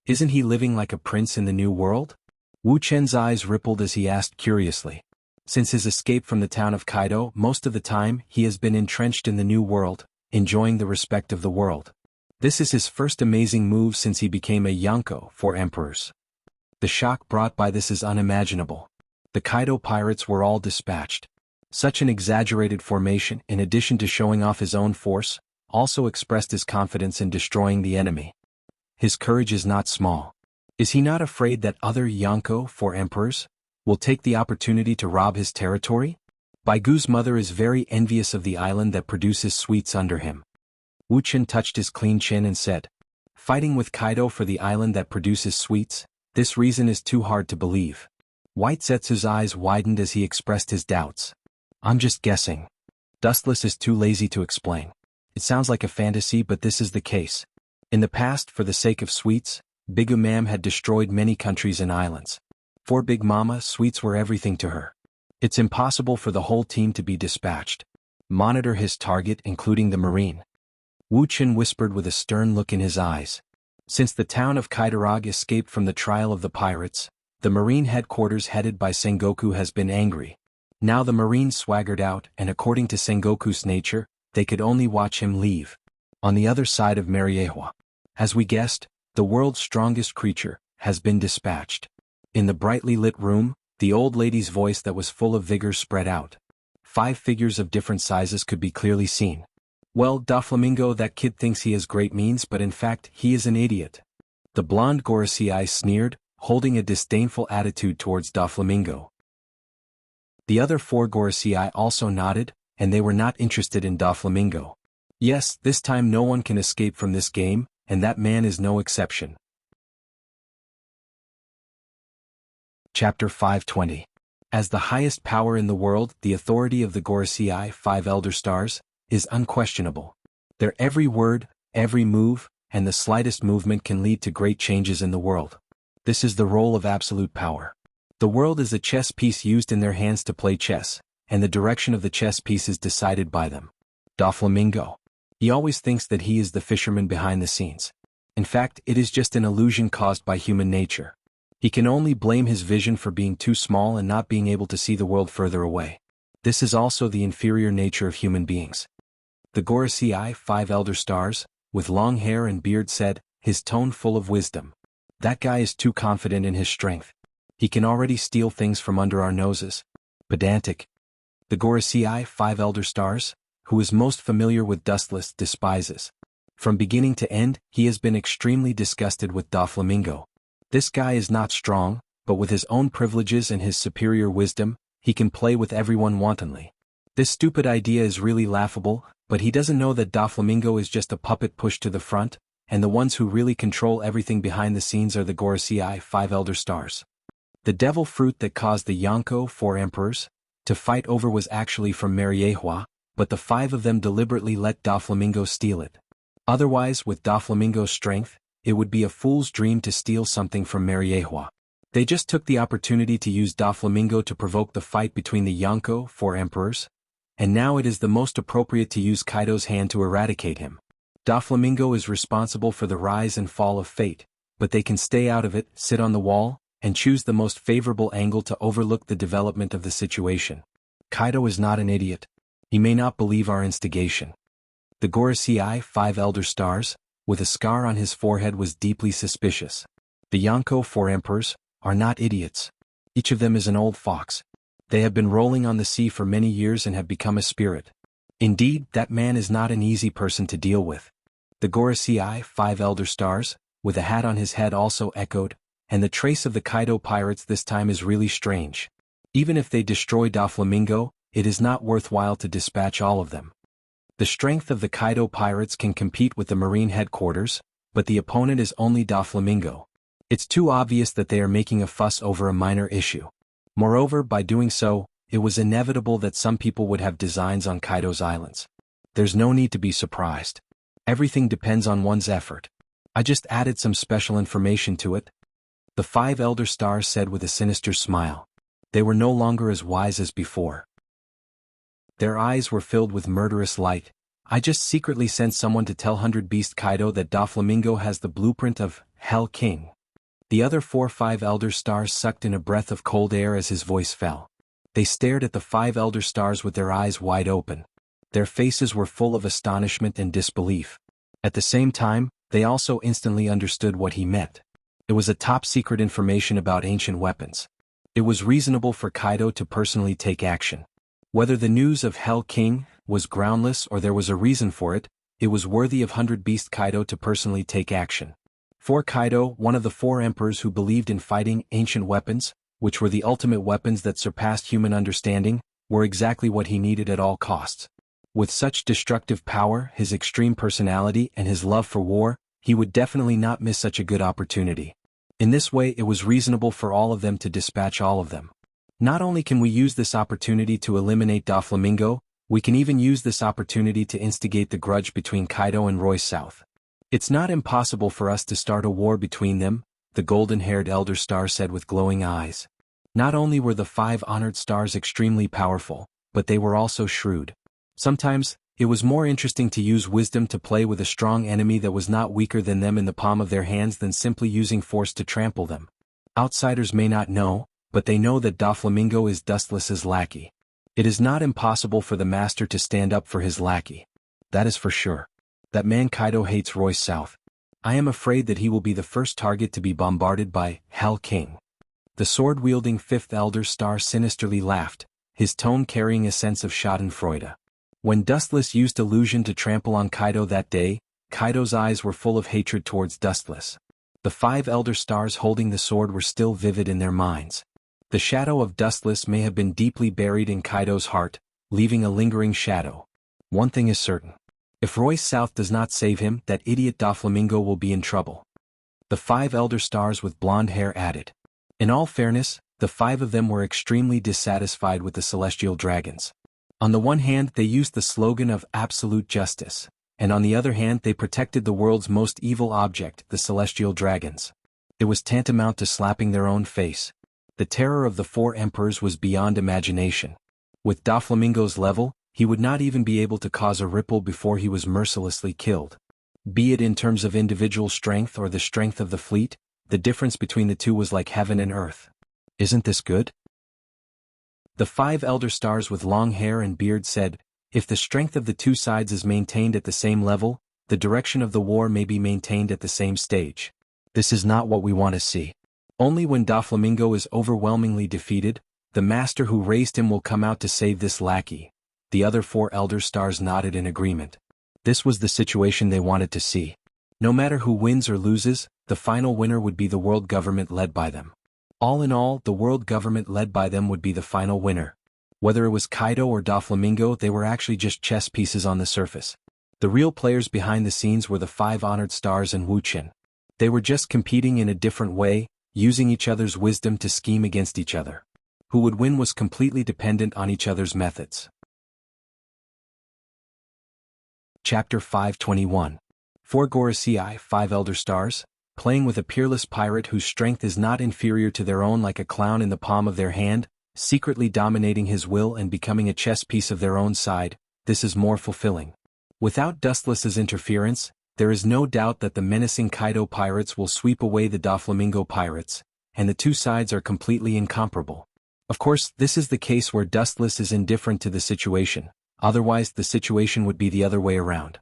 Isn't he living like a prince in the New World? Wu Chen's eyes rippled as he asked curiously. Since his escape from the town of Kaido, most of the time he has been entrenched in the New World, enjoying the respect of the world. This is his first amazing move since he became a Yonko, 4 emperors. The shock brought by this is unimaginable. The Kaido pirates were all dispatched. Such an exaggerated formation, in addition to showing off his own force, also expressed his confidence in destroying the enemy. His courage is not small. Is he not afraid that other Yonko, 4 emperors, will take the opportunity to rob his territory? Baigu's mother is very envious of the island that produces sweets under him. Wu Chen touched his clean chin and said, fighting with Kaido for the island that produces sweets, this reason is too hard to believe. White Zetsu's eyes widened as he expressed his doubts. I'm just guessing. Dustless is too lazy to explain. It sounds like a fantasy, but this is the case. In the past, for the sake of sweets, Big Mam had destroyed many countries and islands. For Big Mama, sweets were everything to her. It's impossible for the whole team to be dispatched. Monitor his target, including the Marine. Wu Chen whispered with a stern look in his eyes. Since the town of Kaidarag escaped from the trial of the pirates, the Marine headquarters headed by Sengoku has been angry. Now the Marines swaggered out, and according to Sengoku's nature, they could only watch him leave. On the other side of Mariehua, as we guessed, the world's strongest creature has been dispatched. In the brightly lit room, the old lady's voice that was full of vigor spread out. 5 figures of different sizes could be clearly seen. Well, Doflamingo, that kid thinks he has great means, but in fact, he is an idiot. The blonde Gorosei sneered, holding a disdainful attitude towards Doflamingo. The other 4 Gorosei also nodded, and they were not interested in Doflamingo. Yes, this time no one can escape from this game, and that man is no exception. Chapter 520. As the highest power in the world, the authority of the Gorosei, 5 Elder Stars, is unquestionable. Their every word, every move, and the slightest movement can lead to great changes in the world. This is the role of absolute power. The world is a chess piece used in their hands to play chess, and the direction of the chess piece is decided by them. Doflamingo. He always thinks that he is the fisherman behind the scenes. In fact, it is just an illusion caused by human nature. He can only blame his vision for being too small and not being able to see the world further away. This is also the inferior nature of human beings. The Gorosei, 5 Elder Stars, with long hair and beard said, his tone full of wisdom. That guy is too confident in his strength. He can already steal things from under our noses. Pedantic. The Gorosei, 5 Elder Stars, who is most familiar with Dustless, despises. From beginning to end, he has been extremely disgusted with Doflamingo. This guy is not strong, but with his own privileges and his superior wisdom, he can play with everyone wantonly. This stupid idea is really laughable, but he doesn't know that Doflamingo is just a puppet pushed to the front, and the ones who really control everything behind the scenes are the Gorosei, 5 Elder Stars. The devil fruit that caused the Yonko, 4 emperors, to fight over was actually from Mariehua, but the 5 of them deliberately let Doflamingo steal it. Otherwise, with Doflamingo's strength, it would be a fool's dream to steal something from Mariehua. They just took the opportunity to use Doflamingo to provoke the fight between the Yonko, 4 emperors, and now it is the most appropriate to use Kaido's hand to eradicate him. Doflamingo is responsible for the rise and fall of fate, but they can stay out of it, sit on the wall, and choose the most favorable angle to overlook the development of the situation. Kaido is not an idiot. He may not believe our instigation. The Gorosei, 5 elder stars, with a scar on his forehead was deeply suspicious. The Yonko, 4 emperors, are not idiots. Each of them is an old fox. They have been rolling on the sea for many years and have become a spirit. Indeed, that man is not an easy person to deal with. The Gorosei, 5 elder stars, with a hat on his head also echoed, and the trace of the Kaido pirates this time is really strange. Even if they destroy Doflamingo, it is not worthwhile to dispatch all of them. The strength of the Kaido pirates can compete with the marine headquarters, but the opponent is only Doflamingo. It's too obvious that they are making a fuss over a minor issue. Moreover, by doing so, it was inevitable that some people would have designs on Kaido's islands. There's no need to be surprised. Everything depends on one's effort. I just added some special information to it. The 5 elder stars said with a sinister smile. They were no longer as wise as before. Their eyes were filled with murderous light. I just secretly sent someone to tell 100 Beast Kaido that Doflamingo has the blueprint of Hell King. The other 5 elder stars sucked in a breath of cold air as his voice fell. They stared at the 5 elder stars with their eyes wide open. Their faces were full of astonishment and disbelief. At the same time, they also instantly understood what he meant. It was a top-secret information about ancient weapons. It was reasonable for Kaido to personally take action. Whether the news of Hell King was groundless or there was a reason for it, it was worthy of 100 Beast Kaido to personally take action. For Kaido, one of the 4 emperors who believed in fighting ancient weapons, which were the ultimate weapons that surpassed human understanding, were exactly what he needed at all costs. With such destructive power, his extreme personality, and his love for war, he would definitely not miss such a good opportunity. In this way, it was reasonable for all of them to dispatch all of them. Not only can we use this opportunity to eliminate Doflamingo, we can even use this opportunity to instigate the grudge between Kaido and Royce South. It's not impossible for us to start a war between them, the golden-haired elder star said with glowing eyes. Not only were the 5 honored stars extremely powerful, but they were also shrewd. Sometimes, it was more interesting to use wisdom to play with a strong enemy that was not weaker than them in the palm of their hands than simply using force to trample them. Outsiders may not know, but they know that Doflamingo is Dustless's lackey. It is not impossible for the master to stand up for his lackey. That is for sure. That man Kaido hates Royce South. I am afraid that he will be the first target to be bombarded by Hell King. The sword-wielding 5th elder star sinisterly laughed, his tone carrying a sense of schadenfreude. When Dustless used illusion to trample on Kaido that day, Kaido's eyes were full of hatred towards Dustless. The 5 elder stars holding the sword were still vivid in their minds. The shadow of Dustless may have been deeply buried in Kaido's heart, leaving a lingering shadow. One thing is certain. If Royce South does not save him, that idiot Doflamingo will be in trouble. The 5 elder stars with blonde hair added. In all fairness, the 5 of them were extremely dissatisfied with the celestial dragons. On the one hand, they used the slogan of absolute justice, and on the other hand they protected the world's most evil object, the celestial dragons. It was tantamount to slapping their own face. The terror of the 4 emperors was beyond imagination. With Doflamingo's level, he would not even be able to cause a ripple before he was mercilessly killed. Be it in terms of individual strength or the strength of the fleet, the difference between the two was like heaven and earth. Isn't this good? The 5 elder stars with long hair and beard said, if the strength of the two sides is maintained at the same level, the direction of the war may be maintained at the same stage. This is not what we want to see. Only when Doflamingo is overwhelmingly defeated, the master who raised him will come out to save this lackey. The other 4 elder stars nodded in agreement. This was the situation they wanted to see. No matter who wins or loses, the final winner would be the world government led by them. All in all, the world government led by them would be the final winner. Whether it was Kaido or Doflamingo, they were actually just chess pieces on the surface. The real players behind the scenes were the 5 honored stars and Wuxia. They were just competing in a different way, using each other's wisdom to scheme against each other. Who would win was completely dependent on each other's methods. Chapter 521. 4 Gorosei, 5 elder stars, playing with a peerless pirate whose strength is not inferior to their own, like a clown in the palm of their hand, secretly dominating his will and becoming a chess piece of their own side. This is more fulfilling. Without Dustless's interference, there is no doubt that the menacing Kaido pirates will sweep away the Doflamingo pirates, and the two sides are completely incomparable. Of course, this is the case where Dustless is indifferent to the situation, otherwise the situation would be the other way around.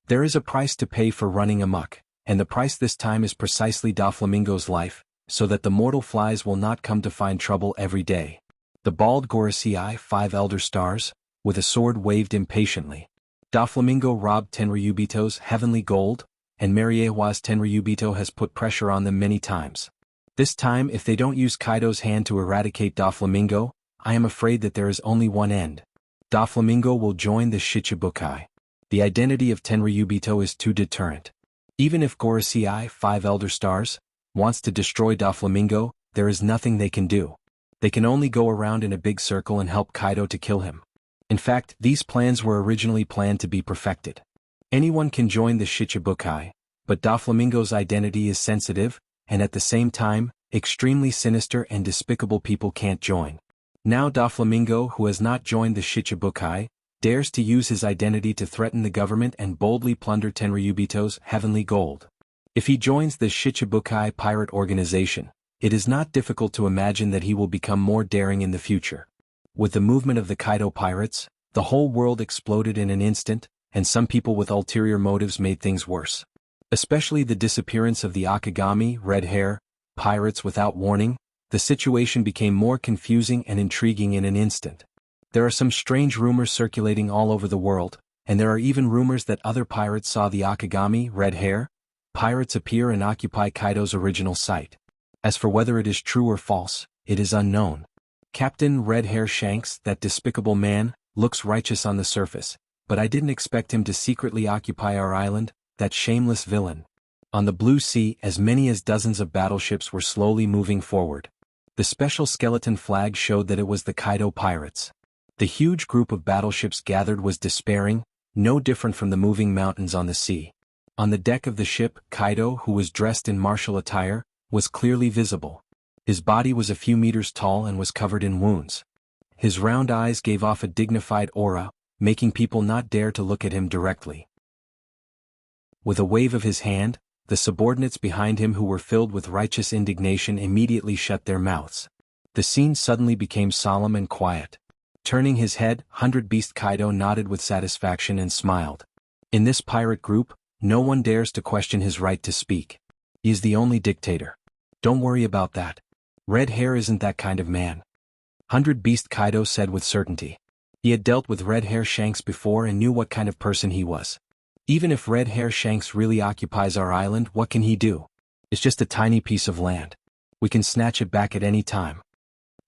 There is a price to pay for running amok, and the price this time is precisely Doflamingo's life, so that the mortal flies will not come to find trouble every day. The bald Gorosei 5 Elder Stars, with a sword waved impatiently. Doflamingo robbed Tenryubito's heavenly gold, and Mariehua's Tenryubito has put pressure on them many times. This time, if they don't use Kaido's hand to eradicate Doflamingo, I am afraid that there is only one end. Doflamingo will join the Shichibukai. The identity of Tenryubito is too deterrent. Even if Gorosei 5 Elder Stars wants to destroy Doflamingo, there is nothing they can do. They can only go around in a big circle and help Kaido to kill him. In fact, these plans were originally planned to be perfected. Anyone can join the Shichibukai, but Doflamingo's identity is sensitive, and at the same time, extremely sinister and despicable people can't join. Now Doflamingo, who has not joined the Shichibukai, dares to use his identity to threaten the government and boldly plunder Tenryubito's heavenly gold. If he joins the Shichibukai pirate organization, it is not difficult to imagine that he will become more daring in the future. With the movement of the Kaido pirates, the whole world exploded in an instant, and some people with ulterior motives made things worse. Especially the disappearance of the Akagami red hair pirates without warning, the situation became more confusing and intriguing in an instant. There are some strange rumors circulating all over the world, and there are even rumors that other pirates saw the Akagami red hair pirates appear and occupy Kaido's original site. As for whether it is true or false, it is unknown. Captain Red Hair Shanks, that despicable man, looks righteous on the surface, but I didn't expect him to secretly occupy our island, that shameless villain. On the blue sea, as many as dozens of battleships were slowly moving forward. The special skeleton flag showed that it was the Kaido pirates. The huge group of battleships gathered was despairing, no different from the moving mountains on the sea. On the deck of the ship, Kaido, who was dressed in martial attire, was clearly visible. His body was a few meters tall and was covered in wounds. His round eyes gave off a dignified aura, making people not dare to look at him directly. With a wave of his hand, the subordinates behind him who were filled with righteous indignation immediately shut their mouths. The scene suddenly became solemn and quiet. Turning his head, 100-Beast Kaido nodded with satisfaction and smiled. In this pirate group, no one dares to question his right to speak. He is the only dictator. Don't worry about that. Red Hair isn't that kind of man. 100-Beast Kaido said with certainty. He had dealt with Red Hair Shanks before and knew what kind of person he was. Even if Red Hair Shanks really occupies our island, what can he do? It's just a tiny piece of land. We can snatch it back at any time.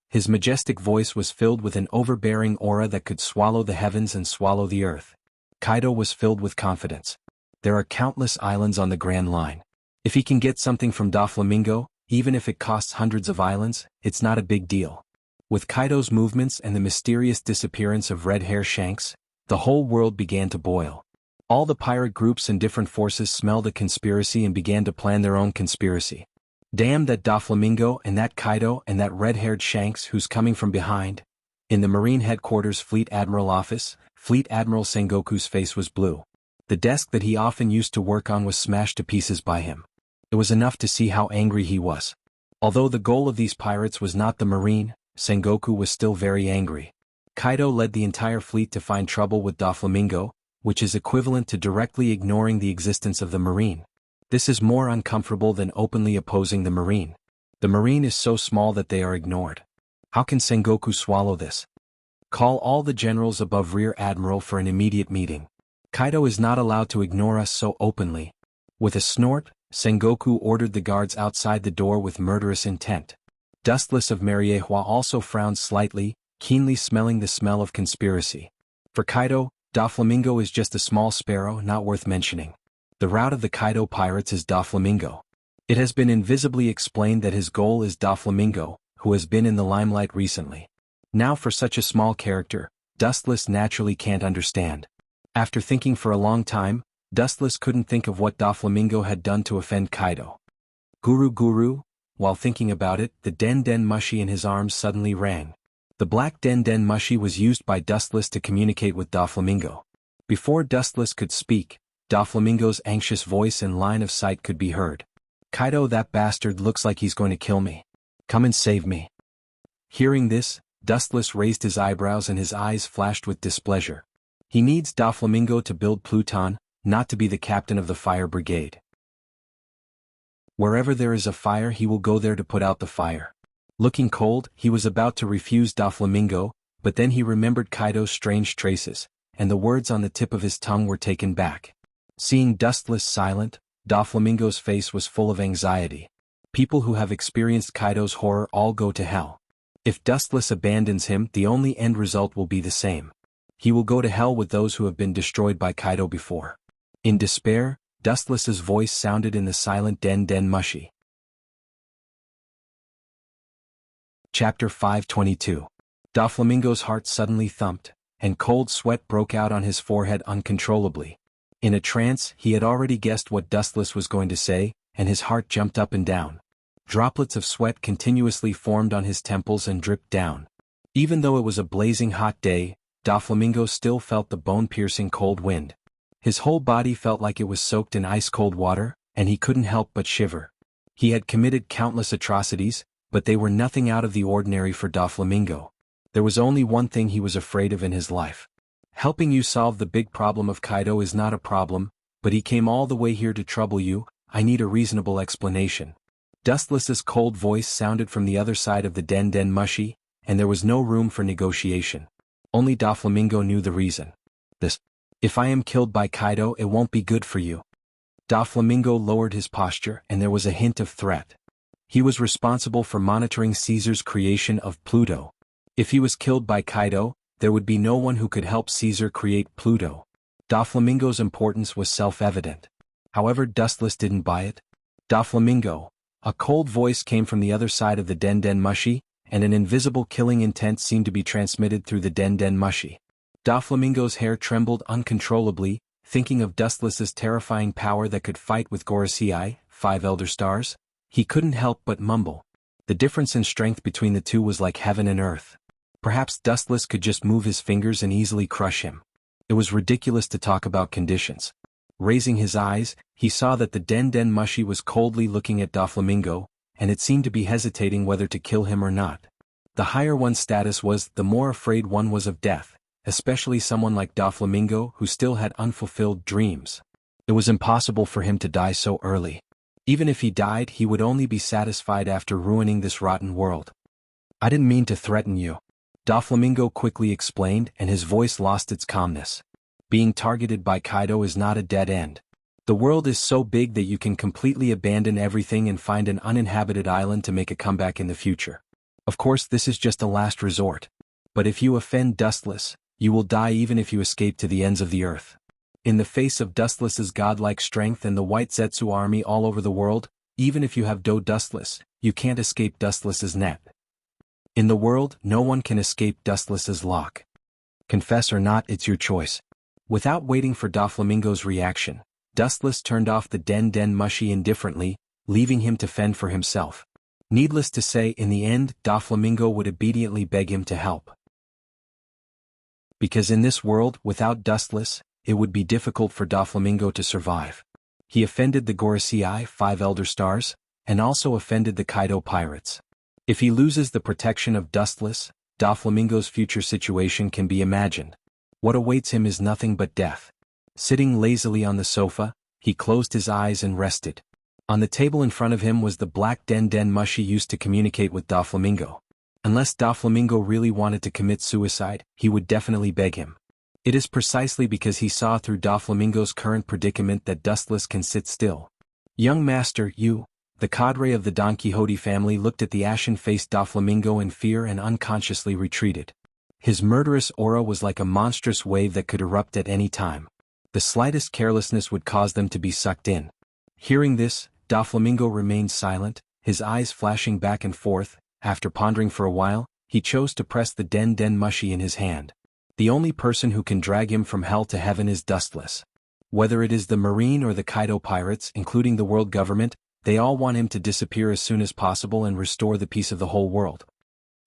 His majestic voice was filled with an overbearing aura that could swallow the heavens and swallow the earth. Kaido was filled with confidence. There are countless islands on the Grand Line. If he can get something from Doflamingo, even if it costs hundreds of islands, it's not a big deal. With Kaido's movements and the mysterious disappearance of Red Hair Shanks, the whole world began to boil. All the pirate groups and different forces smelled a conspiracy and began to plan their own conspiracy. Damn that Doflamingo and that Kaido and that red-haired Shanks who's coming from behind. In the Marine Headquarters Fleet Admiral office, Fleet Admiral Sengoku's face was blue. The desk that he often used to work on was smashed to pieces by him. It was enough to see how angry he was. Although the goal of these pirates was not the Marine, Sengoku was still very angry. Kaido led the entire fleet to find trouble with Doflamingo, which is equivalent to directly ignoring the existence of the Marine. This is more uncomfortable than openly opposing the Marine. The Marine is so small that they are ignored. How can Sengoku swallow this? Call all the generals above Rear Admiral for an immediate meeting. Kaido is not allowed to ignore us so openly. With a snort, Sengoku ordered the guards outside the door with murderous intent. Dustless of Mariehua also frowned slightly, keenly smelling the smell of conspiracy. For Kaido, Doflamingo is just a small sparrow not worth mentioning. The route of the Kaido pirates is Doflamingo. It has been invisibly explained that his goal is Doflamingo, who has been in the limelight recently. Now for such a small character, Dustless naturally can't understand. After thinking for a long time, Dustless couldn't think of what Doflamingo had done to offend Kaido. Guru Guru. While thinking about it, the Den Den Mushi in his arms suddenly rang. The black Den Den Mushi was used by Dustless to communicate with Doflamingo. Before Dustless could speak, Doflamingo's anxious voice and line of sight could be heard. Kaido, that bastard looks like he's going to kill me. Come and save me. Hearing this, Dustless raised his eyebrows and his eyes flashed with displeasure. He needs Doflamingo to build Pluton, not to be the captain of the fire brigade. Wherever there is a fire, he will go there to put out the fire. Looking cold, he was about to refuse Doflamingo, but then he remembered Kaido's strange traces, and the words on the tip of his tongue were taken back. Seeing Dustless silent, Doflamingo's face was full of anxiety. People who have experienced Kaido's horror all go to hell. If Dustless abandons him, the only end result will be the same. He will go to hell with those who have been destroyed by Kaido before. In despair, Dustless's voice sounded in the silent Den Den Mushi. Chapter 522. Doflamingo's heart suddenly thumped, and cold sweat broke out on his forehead uncontrollably. In a trance, he had already guessed what Dustless was going to say, and his heart jumped up and down. Droplets of sweat continuously formed on his temples and dripped down. Even though it was a blazing hot day, Doflamingo still felt the bone-piercing cold wind. His whole body felt like it was soaked in ice-cold water, and he couldn't help but shiver. He had committed countless atrocities, but they were nothing out of the ordinary for Doflamingo. There was only one thing he was afraid of in his life. Helping you solve the big problem of Kaido is not a problem, but he came all the way here to trouble you. I need a reasonable explanation. Dustless's cold voice sounded from the other side of the Den Den Mushi, and there was no room for negotiation. Only Doflamingo knew the reason. If I am killed by Kaido, it won't be good for you. Doflamingo lowered his posture, and there was a hint of threat. He was responsible for monitoring Caesar's creation of Pluto. If he was killed by Kaido, there would be no one who could help Caesar create Pluto. Doflamingo's importance was self-evident. However, Dustless didn't buy it. Doflamingo. A cold voice came from the other side of the Den Den Mushi, and an invisible killing intent seemed to be transmitted through the Den Den Mushi. Doflamingo's hair trembled uncontrollably, thinking of Dustless's terrifying power that could fight with Gorosei, 5 Elder Stars. He couldn't help but mumble. The difference in strength between the two was like heaven and earth. Perhaps Dustless could just move his fingers and easily crush him. It was ridiculous to talk about conditions. Raising his eyes, he saw that the Den Den Mushi was coldly looking at Doflamingo, and it seemed to be hesitating whether to kill him or not. The higher one's status was, the more afraid one was of death, especially someone like Doflamingo who still had unfulfilled dreams. It was impossible for him to die so early. Even if he died, he would only be satisfied after ruining this rotten world. I didn't mean to threaten you. Doflamingo quickly explained, and his voice lost its calmness. Being targeted by Kaido is not a dead end. The world is so big that you can completely abandon everything and find an uninhabited island to make a comeback in the future. Of course, this is just a last resort. But if you offend Dustless, you will die even if you escape to the ends of the earth. In the face of Dustless's godlike strength and the White Zetsu army all over the world, even if you have Dustless, you can't escape Dustless's net. In the world, no one can escape Dustless's lock. Confess or not, it's your choice. Without waiting for Doflamingo's reaction, Dustless turned off the Den Den Mushi indifferently, leaving him to fend for himself. Needless to say, in the end, Doflamingo would obediently beg him to help. Because in this world, without Dustless, it would be difficult for Doflamingo to survive. He offended the Gorosei, 5 Elder Stars, and also offended the Kaido pirates. If he loses the protection of Dustless, Doflamingo's future situation can be imagined. What awaits him is nothing but death. Sitting lazily on the sofa, he closed his eyes and rested. On the table in front of him was the black Den Den Mushi used to communicate with Doflamingo. Unless Doflamingo really wanted to commit suicide, he would definitely beg him. It is precisely because he saw through Doflamingo's current predicament that Dustless can sit still. Young master, you, the cadre of the Don Quixote family, looked at the ashen-faced Doflamingo in fear and unconsciously retreated. His murderous aura was like a monstrous wave that could erupt at any time. The slightest carelessness would cause them to be sucked in. Hearing this, Doflamingo remained silent, his eyes flashing back and forth. After pondering for a while, he chose to press the Den Den Mushi in his hand. The only person who can drag him from hell to heaven is Dustless. Whether it is the Marine or the Kaido pirates, including the world government, They all want him to disappear as soon as possible and restore the peace of the whole world.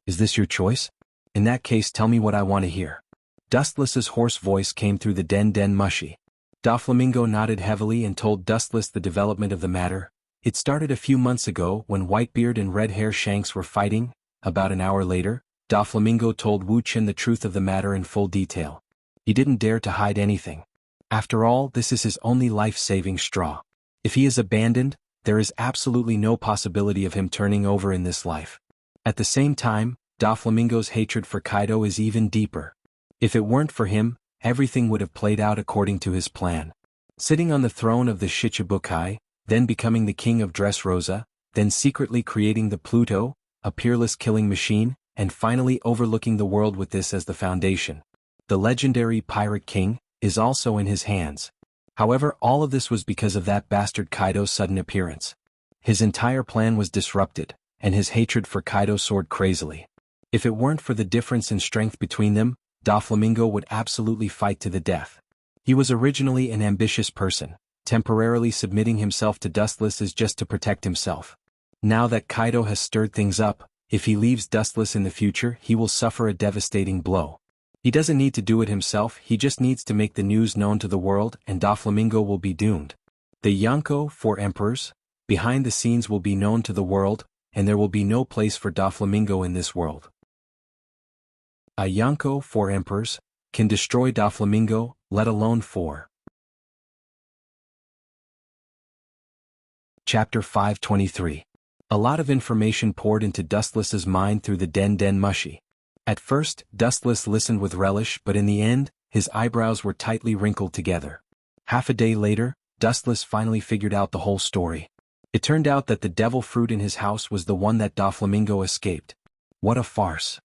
Is this your choice? In that case, tell me what I want to hear. Dustless's hoarse voice came through the den mushy. Doflamingo nodded heavily and told Dustless the development of the matter. It started a few months ago when Whitebeard and Red Hair Shanks were fighting. About an hour later, Doflamingo told Wuchen the truth of the matter in full detail. He didn't dare to hide anything. After all, this is his only life-saving straw. If he is abandoned, there is absolutely no possibility of him turning over in this life. At the same time, Doflamingo's hatred for Kaido is even deeper. If it weren't for him, everything would have played out according to his plan. Sitting on the throne of the Shichibukai, then becoming the king of Dressrosa, then secretly creating the Pluto, a peerless killing machine, and finally overlooking the world with this as the foundation. The legendary Pirate King is also in his hands. However, all of this was because of that bastard Kaido's sudden appearance. His entire plan was disrupted, and his hatred for Kaido soared crazily. If it weren't for the difference in strength between them, Doflamingo would absolutely fight to the death. He was originally an ambitious person, temporarily submitting himself to Dustless is just to protect himself. Now that Kaido has stirred things up, if he leaves Dustless in the future, he will suffer a devastating blow. He doesn't need to do it himself, he just needs to make the news known to the world and Doflamingo will be doomed. The Yonko, 4 emperors, behind the scenes will be known to the world, and there will be no place for Doflamingo in this world. A Yonko, 4 emperors, can destroy Doflamingo, let alone 4. Chapter 523. A lot of information poured into Dustless's mind through the den mushy. At first, Dustless listened with relish, but in the end, his eyebrows were tightly wrinkled together. Half a day later, Dustless finally figured out the whole story. It turned out that the devil fruit in his house was the one that Doflamingo escaped. What a farce.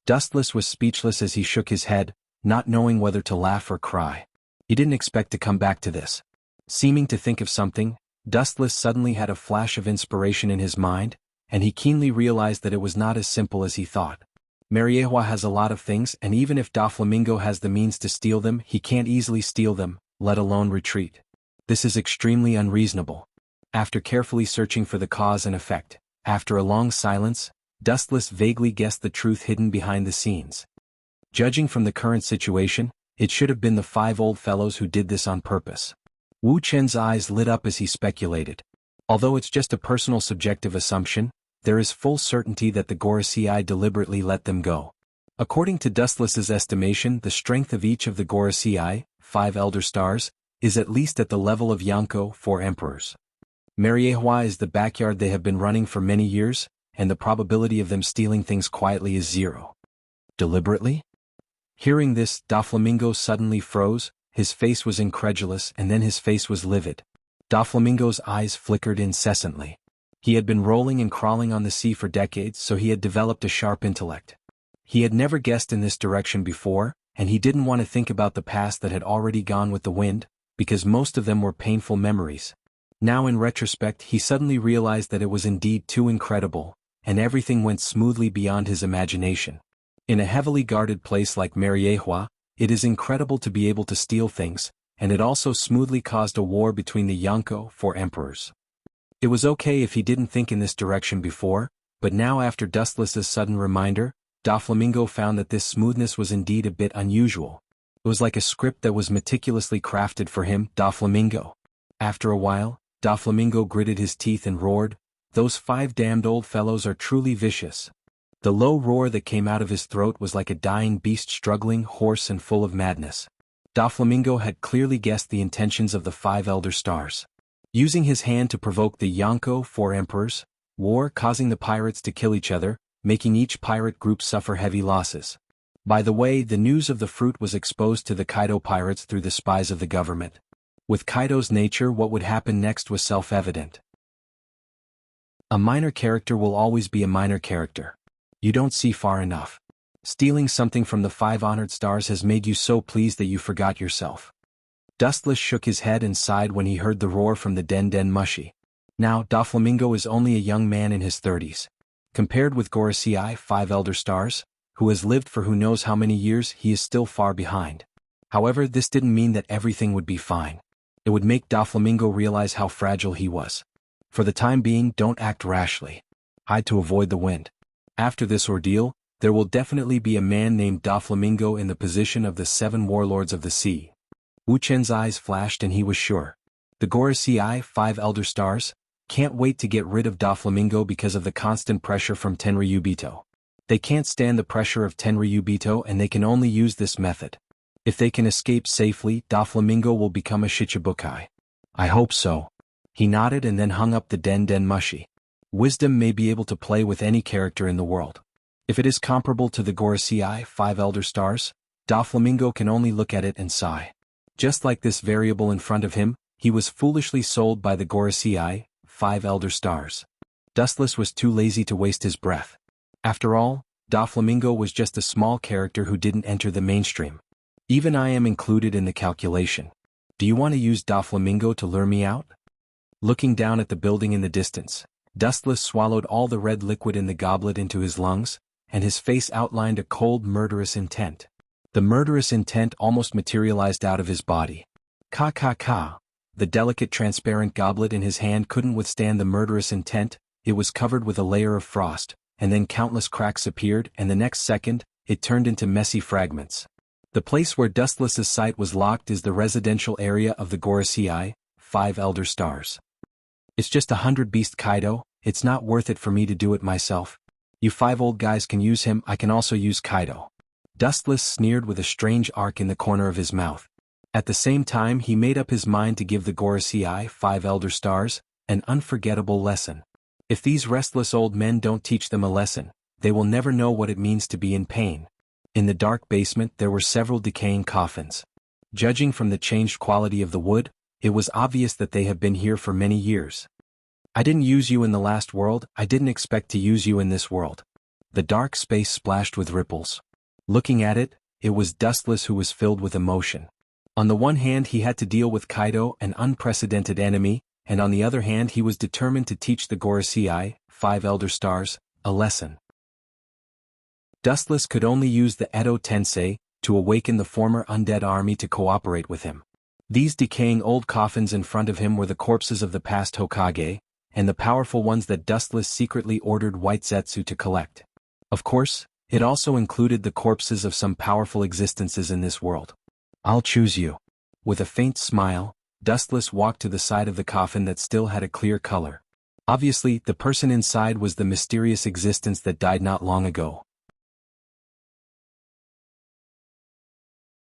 Dustless was speechless as he shook his head, not knowing whether to laugh or cry. He didn't expect to come back to this. Seeming to think of something, Dustless suddenly had a flash of inspiration in his mind, and he keenly realized that it was not as simple as he thought. Mariehua has a lot of things, and even if Doflamingo has the means to steal them, he can't easily steal them, let alone retreat. This is extremely unreasonable. After carefully searching for the cause and effect, after a long silence, Dustless vaguely guessed the truth hidden behind the scenes. Judging from the current situation, it should have been the 5 old fellows who did this on purpose. Wu Chen's eyes lit up as he speculated. Although it's just a personal subjective assumption, there is full certainty that the Gorosei deliberately let them go. According to Dustless's estimation, the strength of each of the Gorosei, 5 elder stars, is at least at the level of Yonko, 4 emperors. Mariehua is the backyard they have been running for many years, and the probability of them stealing things quietly is 0. Deliberately? Hearing this, Doflamingo suddenly froze, his face was incredulous and then his face was livid. Doflamingo's eyes flickered incessantly. He had been rolling and crawling on the sea for decades, so he had developed a sharp intellect. He had never guessed in this direction before, and he didn't want to think about the past that had already gone with the wind, because most of them were painful memories. Now in retrospect he suddenly realized that it was indeed too incredible, and everything went smoothly beyond his imagination. In a heavily guarded place like Mariehua, it is incredible to be able to steal things, and it also smoothly caused a war between the Yonko, 4 emperors. It was okay if he didn't think in this direction before, but now after Dustless's sudden reminder, Doflamingo found that this smoothness was indeed a bit unusual. It was like a script that was meticulously crafted for him, Doflamingo. After a while, Doflamingo gritted his teeth and roared, "Those 5 damned old fellows are truly vicious." The low roar that came out of his throat was like a dying beast struggling, hoarse and full of madness. Doflamingo had clearly guessed the intentions of the 5 elder stars. Using his hand to provoke the Yonko, 4 emperors, war causing the pirates to kill each other, making each pirate group suffer heavy losses. By the way, the news of the fruit was exposed to the Kaido pirates through the spies of the government. With Kaido's nature, what would happen next was self-evident. A minor character will always be a minor character. You don't see far enough. Stealing something from the 5 honored stars has made you so pleased that you forgot yourself. Dustless shook his head and sighed when he heard the roar from the den mushy. Now, Doflamingo is only a young man in his 30s. Compared with Gorosei, 5 elder stars, who has lived for who knows how many years, he is still far behind. However, this didn't mean that everything would be fine. It would make Doflamingo realize how fragile he was. For the time being, don't act rashly. Hide to avoid the wind. After this ordeal, there will definitely be a man named Doflamingo in the position of the 7 warlords of the sea. Wu Chen's eyes flashed and he was sure. The Gorosei, 5 elder stars, can't wait to get rid of Doflamingo because of the constant pressure from Tenryubito. They can't stand the pressure of Tenryubito and they can only use this method. If they can escape safely, Doflamingo will become a Shichibukai. I hope so. He nodded and then hung up the Den Mushi. Wisdom may be able to play with any character in the world. If it is comparable to the Gorosei, 5 elder stars, Doflamingo can only look at it and sigh. Just like this variable in front of him, he was foolishly sold by the Gorosei, 5 elder stars. Dustless was too lazy to waste his breath. After all, Doflamingo was just a small character who didn't enter the mainstream. Even I am included in the calculation. Do you want to use Doflamingo to lure me out? Looking down at the building in the distance, Dustless swallowed all the red liquid in the goblet into his lungs, and his face outlined a cold, murderous intent. The murderous intent almost materialized out of his body. Ka. The delicate transparent goblet in his hand couldn't withstand the murderous intent. It was covered with a layer of frost, and then countless cracks appeared, and the next second, it turned into messy fragments. The place where Dustless's sight was locked is the residential area of the Gorosei, 5 elder stars. It's just 100 beast Kaido, it's not worth it for me to do it myself. You 5 old guys can use him, I can also use Kaido. Dustless sneered with a strange arc in the corner of his mouth. At the same time he made up his mind to give the Gorosei, 5 elder stars, an unforgettable lesson. If these restless old men don't teach them a lesson, they will never know what it means to be in pain. In the dark basement there were several decaying coffins. Judging from the changed quality of the wood, it was obvious that they have been here for many years. I didn't use you in the last world, I didn't expect to use you in this world. The dark space splashed with ripples. Looking at it, it was Dustless who was filled with emotion. On the one hand he had to deal with Kaido, an unprecedented enemy, and on the other hand he was determined to teach the Gorosei, 5 elder stars, a lesson. Dustless could only use the Edo Tensei to awaken the former undead army to cooperate with him. These decaying old coffins in front of him were the corpses of the past Hokage, and the powerful ones that Dustless secretly ordered White Zetsu to collect. Of course, it also included the corpses of some powerful existences in this world. I'll choose you. With a faint smile, Dustless walked to the side of the coffin that still had a clear color. Obviously, the person inside was the mysterious existence that died not long ago.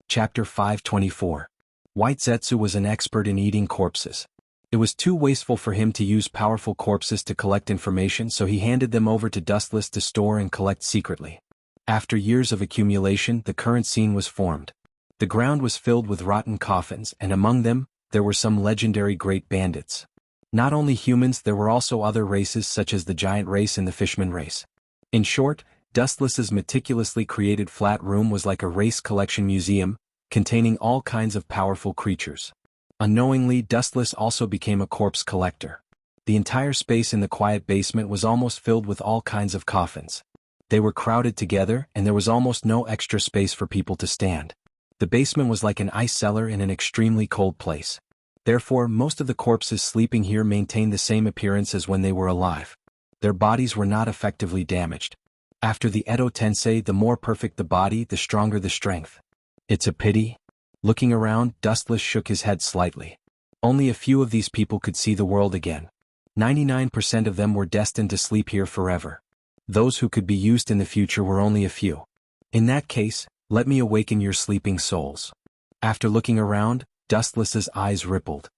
Chapter 524. White Zetsu was an expert in eating corpses. It was too wasteful for him to use powerful corpses to collect information, so he handed them over to Dustless to store and collect secretly. After years of accumulation, the current scene was formed. The ground was filled with rotten coffins, and among them, there were some legendary great bandits. Not only humans, there were also other races such as the giant race and the fishman race. In short, Dustless's meticulously created flat room was like a race collection museum, containing all kinds of powerful creatures. Unknowingly, Dustless also became a corpse collector. The entire space in the quiet basement was almost filled with all kinds of coffins. They were crowded together, and there was almost no extra space for people to stand. The basement was like an ice cellar in an extremely cold place. Therefore, most of the corpses sleeping here maintained the same appearance as when they were alive. Their bodies were not effectively damaged. After the Edo Tensei, the more perfect the body, the stronger the strength. It's a pity. Looking around, Dustless shook his head slightly. Only a few of these people could see the world again. 99% of them were destined to sleep here forever. Those who could be used in the future were only a few. In that case, let me awaken your sleeping souls. After looking around, Dustless's eyes rippled.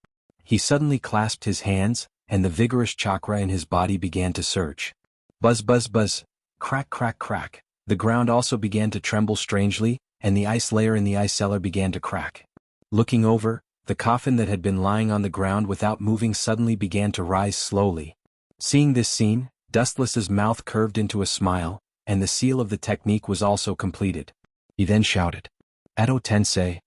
He suddenly clasped his hands, and the vigorous chakra in his body began to surge. Buzz buzz buzz, crack crack crack. The ground also began to tremble strangely, and the ice layer in the ice cellar began to crack. Looking over, the coffin that had been lying on the ground without moving suddenly began to rise slowly. Seeing this scene, Dustless's mouth curved into a smile, and the seal of the technique was also completed. He then shouted, "Edo Tensei."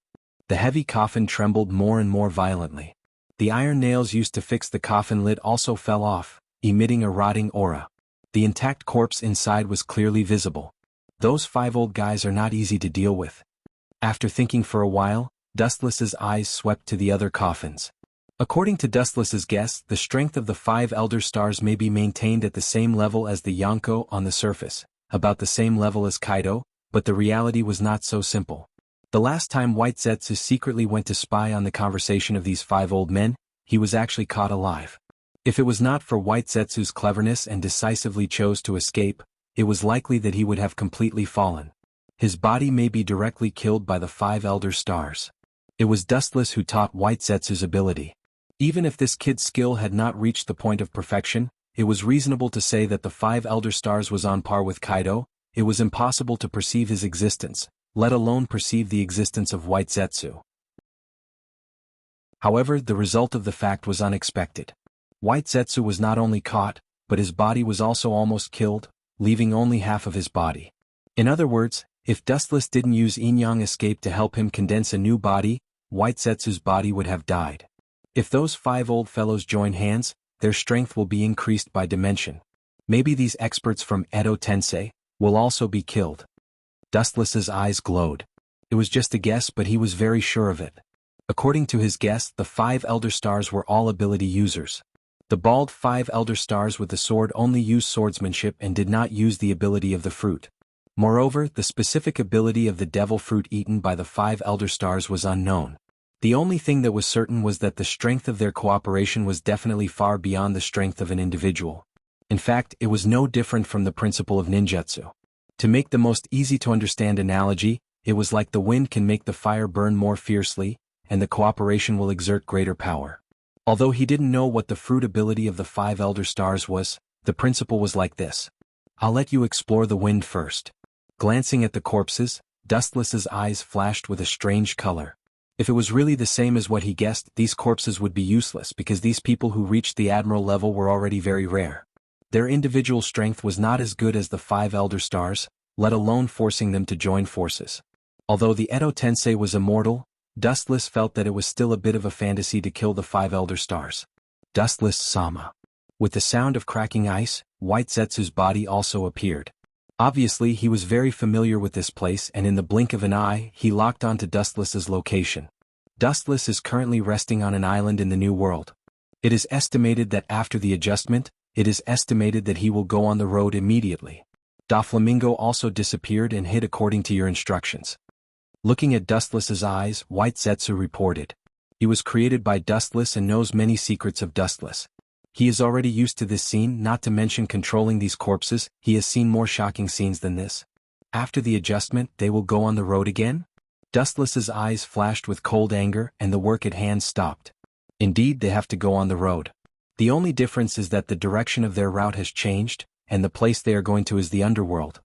The heavy coffin trembled more and more violently. The iron nails used to fix the coffin lid also fell off, emitting a rotting aura. The intact corpse inside was clearly visible. Those 5 old guys are not easy to deal with. After thinking for a while, Dustless's eyes swept to the other coffins. According to Dustless's guess, the strength of the 5 elder stars may be maintained at the same level as the Yonko on the surface, about the same level as Kaido, but the reality was not so simple. The last time White Zetsu secretly went to spy on the conversation of these 5 old men, he was actually caught alive. If it was not for White Zetsu's cleverness and decisively chose to escape, it was likely that he would have completely fallen. His body may be directly killed by the 5 elder stars. It was Dustless who taught White Zetsu's ability. Even if this kid's skill had not reached the point of perfection, it was reasonable to say that the 5 elder stars was on par with Kaido. It was impossible to perceive his existence, let alone perceive the existence of White Zetsu. However, the result of the fact was unexpected. White Zetsu was not only caught, but his body was also almost killed, leaving only half of his body. In other words, if Dustless didn't use Yin-Yang escape to help him condense a new body, White Zetsu's body would have died. If those 5 old fellows join hands, their strength will be increased by dimension. Maybe these experts from Edo Tensei will also be killed. Dustless's eyes glowed. It was just a guess, but he was very sure of it. According to his guess, the 5 elder stars were all ability users. The bald 5 elder stars with the sword only used swordsmanship and did not use the ability of the fruit. Moreover, the specific ability of the devil fruit eaten by the 5 elder stars was unknown. The only thing that was certain was that the strength of their cooperation was definitely far beyond the strength of an individual. In fact, it was no different from the principle of ninjutsu. To make the most easy-to-understand analogy, it was like the wind can make the fire burn more fiercely, and the cooperation will exert greater power. Although he didn't know what the fruit ability of the 5 elder stars was, the principle was like this. I'll let you explore the wind first. Glancing at the corpses, Dustless's eyes flashed with a strange color. If it was really the same as what he guessed, these corpses would be useless because these people who reached the admiral level were already very rare. Their individual strength was not as good as the 5 elder stars, let alone forcing them to join forces. Although the Edo Tensei was immortal, Dustless felt that it was still a bit of a fantasy to kill the 5 elder stars. Dustless-sama. With the sound of cracking ice, White Zetsu's body also appeared. Obviously, he was very familiar with this place, and in the blink of an eye, he locked onto Dustless's location. Dustless is currently resting on an island in the New World. It is estimated that after the adjustment, it is estimated that he will go on the road immediately. Doflamingo also disappeared and hid according to your instructions. Looking at Dustless's eyes, White Zetsu reported. He was created by Dustless and knows many secrets of Dustless. He is already used to this scene, not to mention controlling these corpses. He has seen more shocking scenes than this. After the adjustment, they will go on the road again? Dustless's eyes flashed with cold anger, and the work at hand stopped. Indeed, they have to go on the road. The only difference is that the direction of their route has changed, and the place they are going to is the underworld.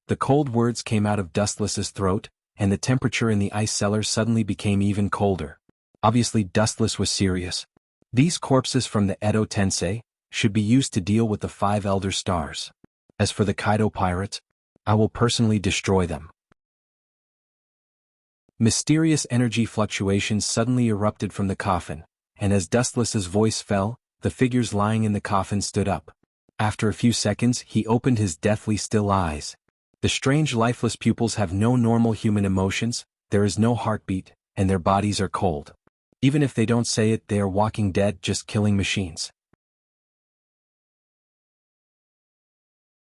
The cold words came out of Dustless's throat, and the temperature in the ice cellar suddenly became even colder. Obviously, Dustless was serious. These corpses from the Edo Tensei should be used to deal with the 5 elder stars. As for the Kaido pirates, I will personally destroy them. Mysterious energy fluctuations suddenly erupted from the coffin, and as Dustless's voice fell, the figures lying in the coffin stood up. After a few seconds, he opened his deathly still eyes. The strange lifeless pupils have no normal human emotions, there is no heartbeat, and their bodies are cold. Even if they don't say it, they are walking dead, just killing machines.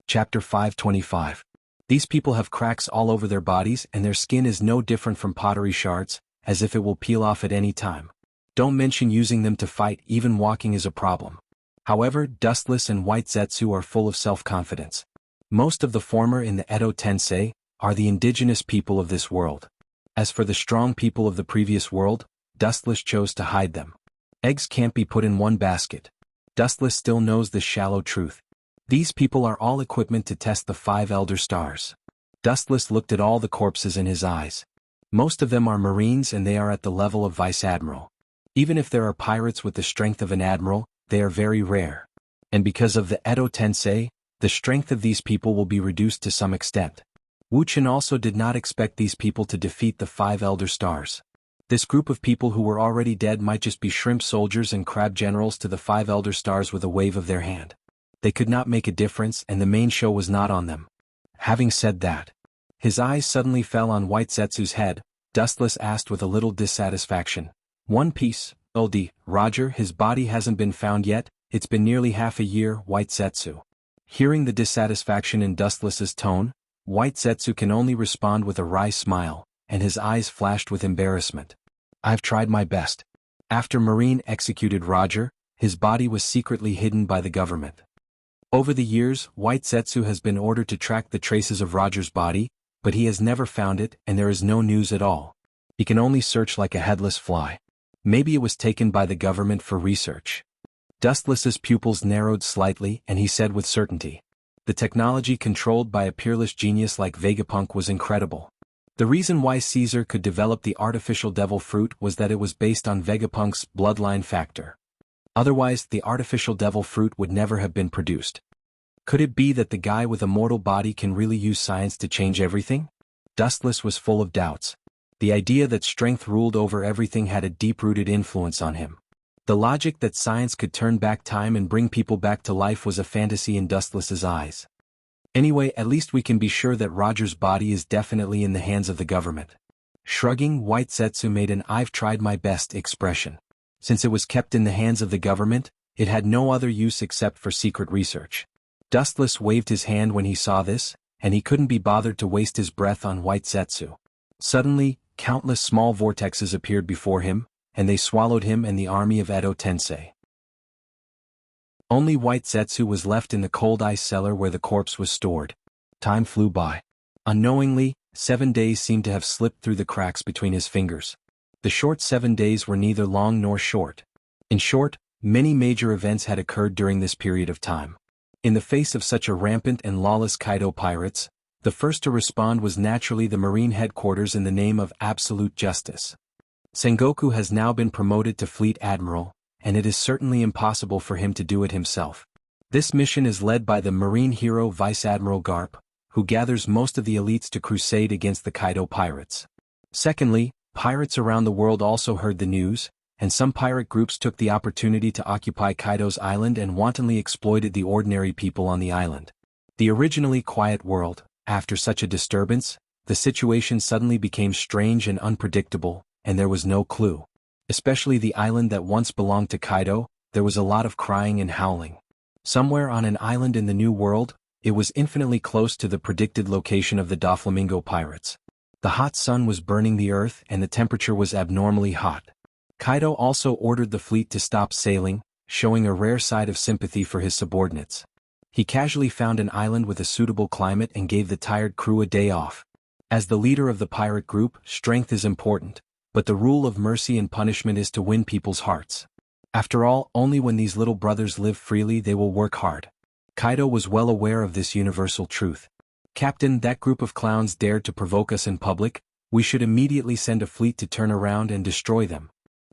Chapter 525. These people have cracks all over their bodies and their skin is no different from pottery shards, as if it will peel off at any time. Don't mention using them to fight, even walking is a problem. However, Dustless and White Zetsu are full of self-confidence. Most of the former in the Edo Tensei are the indigenous people of this world. As for the strong people of the previous world, Dustless chose to hide them. Eggs can't be put in one basket. Dustless still knows this shallow truth. These people are all equipment to test the 5 elder stars. Dustless looked at all the corpses in his eyes. Most of them are Marines and they are at the level of Vice Admiral. Even if there are pirates with the strength of an admiral, they are very rare. And because of the Edo Tensei, the strength of these people will be reduced to some extent. Wuxia also did not expect these people to defeat the 5 elder stars. This group of people who were already dead might just be shrimp soldiers and crab generals to the 5 elder stars with a wave of their hand. They could not make a difference and the main show was not on them. Having said that, his eyes suddenly fell on White Zetsu's head. Dustless asked with a little dissatisfaction. One piece, Roger, his body hasn't been found yet, it's been nearly half a year, White Zetsu. Hearing the dissatisfaction in Dustless's tone, White Zetsu can only respond with a wry smile, and his eyes flashed with embarrassment. I've tried my best. After Marine executed Roger, his body was secretly hidden by the government. Over the years, White Zetsu has been ordered to track the traces of Roger's body, but he has never found it and there is no news at all. He can only search like a headless fly. Maybe it was taken by the government for research. Dustless's pupils narrowed slightly and he said with certainty. The technology controlled by a peerless genius like Vegapunk was incredible. The reason why Caesar could develop the artificial devil fruit was that it was based on Vegapunk's bloodline factor. Otherwise, the artificial devil fruit would never have been produced. Could it be that the guy with a mortal body can really use science to change everything? Dustless was full of doubts. The idea that strength ruled over everything had a deep-rooted influence on him. The logic that science could turn back time and bring people back to life was a fantasy in Dustless's eyes. Anyway, at least we can be sure that Roger's body is definitely in the hands of the government. Shrugging, White Zetsu made an "I've tried my best" expression. Since it was kept in the hands of the government, it had no other use except for secret research. Dustless waved his hand when he saw this, and he couldn't be bothered to waste his breath on White Zetsu. Suddenly, countless small vortexes appeared before him, and they swallowed him and the army of Edo Tensei. Only White Zetsu was left in the cold ice cellar where the corpse was stored. Time flew by. Unknowingly, 7 days seemed to have slipped through the cracks between his fingers. The short 7 days were neither long nor short. In short, many major events had occurred during this period of time. In the face of such a rampant and lawless Kaido pirates, the first to respond was naturally the Marine headquarters in the name of absolute justice. Sengoku has now been promoted to Fleet Admiral, and it is certainly impossible for him to do it himself. This mission is led by the Marine hero Vice Admiral Garp, who gathers most of the elites to crusade against the Kaido pirates. Secondly, pirates around the world also heard the news, and some pirate groups took the opportunity to occupy Kaido's island and wantonly exploited the ordinary people on the island. The originally quiet world, after such a disturbance, the situation suddenly became strange and unpredictable, and there was no clue. Especially the island that once belonged to Kaido, there was a lot of crying and howling. Somewhere on an island in the New World, it was infinitely close to the predicted location of the Doflamingo pirates. The hot sun was burning the earth and the temperature was abnormally hot. Kaido also ordered the fleet to stop sailing, showing a rare side of sympathy for his subordinates. He casually found an island with a suitable climate and gave the tired crew a day off. As the leader of the pirate group, strength is important, but the rule of mercy and punishment is to win people's hearts. After all, only when these little brothers live freely they will work hard. Kaido was well aware of this universal truth. Captain, that group of clowns dared to provoke us in public, we should immediately send a fleet to turn around and destroy them.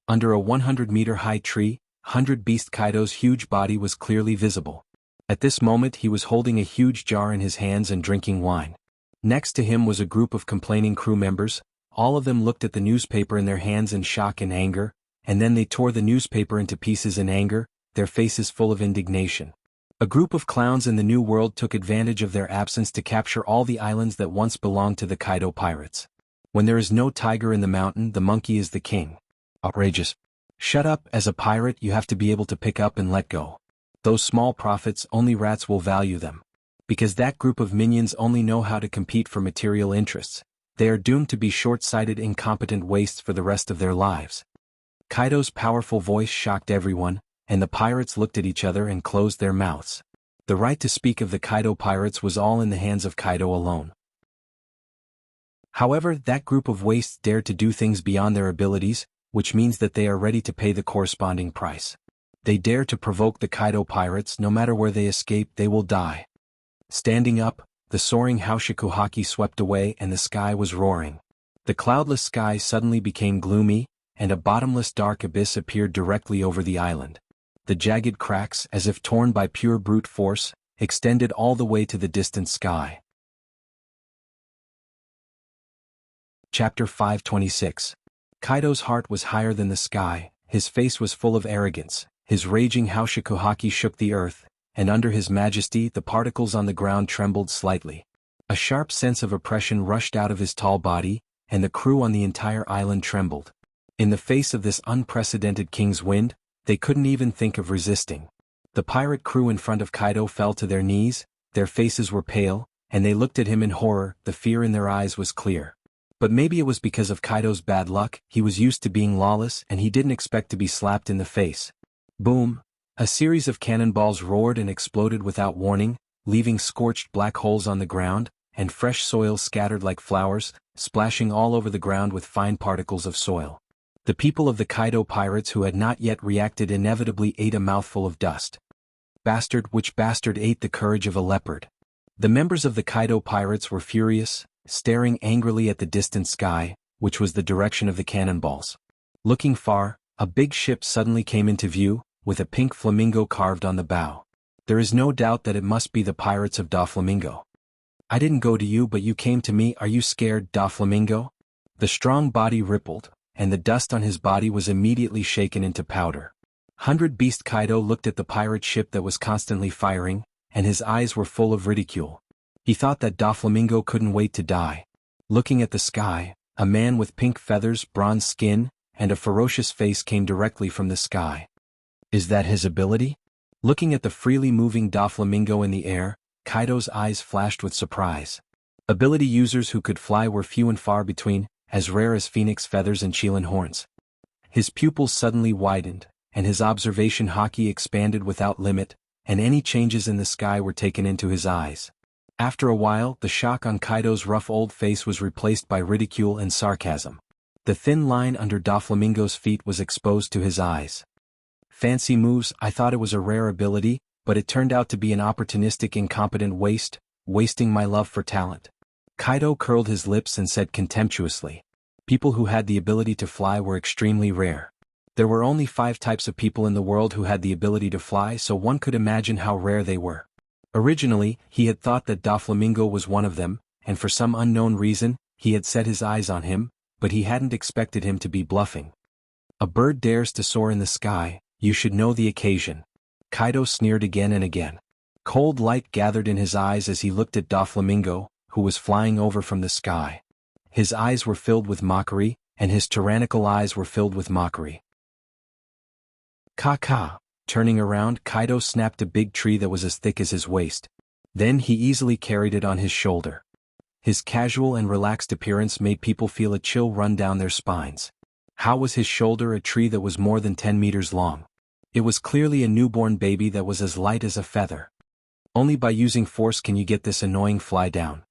Under a 100-meter-high tree, 100 Beast Kaido's huge body was clearly visible. At this moment he was holding a huge jar in his hands and drinking wine. Next to him was a group of complaining crew members. All of them looked at the newspaper in their hands in shock and anger, and then they tore the newspaper into pieces in anger, their faces full of indignation. A group of clowns in the New World took advantage of their absence to capture all the islands that once belonged to the Kaido pirates. When there is no tiger in the mountain, the monkey is the king. Outrageous. Shut up, as a pirate you have to be able to pick up and let go. Those small profits, only rats will value them. Because that group of minions only know how to compete for material interests. They are doomed to be short-sighted, incompetent wastes for the rest of their lives. Kaido's powerful voice shocked everyone, and the pirates looked at each other and closed their mouths. The right to speak of the Kaido pirates was all in the hands of Kaido alone. However, that group of wastes dared to do things beyond their abilities, which means that they are ready to pay the corresponding price. They dare to provoke the Kaido pirates. No matter where they escape, they will die. Standing up, the soaring Haushikuhaki swept away and the sky was roaring. The cloudless sky suddenly became gloomy, and a bottomless dark abyss appeared directly over the island. The jagged cracks, as if torn by pure brute force, extended all the way to the distant sky. Chapter 526. Kaido's heart was higher than the sky, his face was full of arrogance, his raging Haushikuhaki shook the earth, and under his majesty the particles on the ground trembled slightly. A sharp sense of oppression rushed out of his tall body, and the crew on the entire island trembled. In the face of this unprecedented king's wind, they couldn't even think of resisting. The pirate crew in front of Kaido fell to their knees, their faces were pale, and they looked at him in horror. The fear in their eyes was clear. But maybe it was because of Kaido's bad luck. He was used to being lawless and he didn't expect to be slapped in the face. Boom! A series of cannonballs roared and exploded without warning, leaving scorched black holes on the ground, and fresh soil scattered like flowers, splashing all over the ground with fine particles of soil. The people of the Kaido pirates who had not yet reacted inevitably ate a mouthful of dust. Bastard, which bastard ate the courage of a leopard? The members of the Kaido pirates were furious, staring angrily at the distant sky, which was the direction of the cannonballs. Looking far, a big ship suddenly came into view, with a pink flamingo carved on the bow. There is no doubt that it must be the pirates of Doflamingo. I didn't go to you but you came to me. Are you scared, Doflamingo? The strong body rippled, and the dust on his body was immediately shaken into powder. 100 Beast Kaido looked at the pirate ship that was constantly firing, and his eyes were full of ridicule. He thought that Doflamingo couldn't wait to die. Looking at the sky, a man with pink feathers, bronze skin, and a ferocious face came directly from the sky. Is that his ability? Looking at the freely moving Doflamingo in the air, Kaido's eyes flashed with surprise. Ability users who could fly were few and far between, as rare as phoenix feathers and Chilan horns. His pupils suddenly widened, and his observation haki expanded without limit, and any changes in the sky were taken into his eyes. After a while, the shock on Kaido's rough old face was replaced by ridicule and sarcasm. The thin line under Doflamingo's feet was exposed to his eyes. Fancy moves. I thought it was a rare ability, but it turned out to be an opportunistic, incompetent waste, wasting my love for talent. Kaido curled his lips and said contemptuously. People who had the ability to fly were extremely rare. There were only 5 types of people in the world who had the ability to fly, so one could imagine how rare they were. Originally, he had thought that Doflamingo was one of them, and for some unknown reason, he had set his eyes on him, but he hadn't expected him to be bluffing. A bird dares to soar in the sky, you should know the occasion. Kaido sneered again and again. Cold light gathered in his eyes as he looked at Doflamingo, who was flying over from the sky. His eyes were filled with mockery, and his tyrannical eyes were filled with mockery. Ka. Turning around, Kaido snapped a big tree that was as thick as his waist. Then he easily carried it on his shoulder. His casual and relaxed appearance made people feel a chill run down their spines. How was his shoulder a tree that was more than 10 meters long? It was clearly a newborn baby that was as light as a feather. Only by using force can you get this annoying fly down.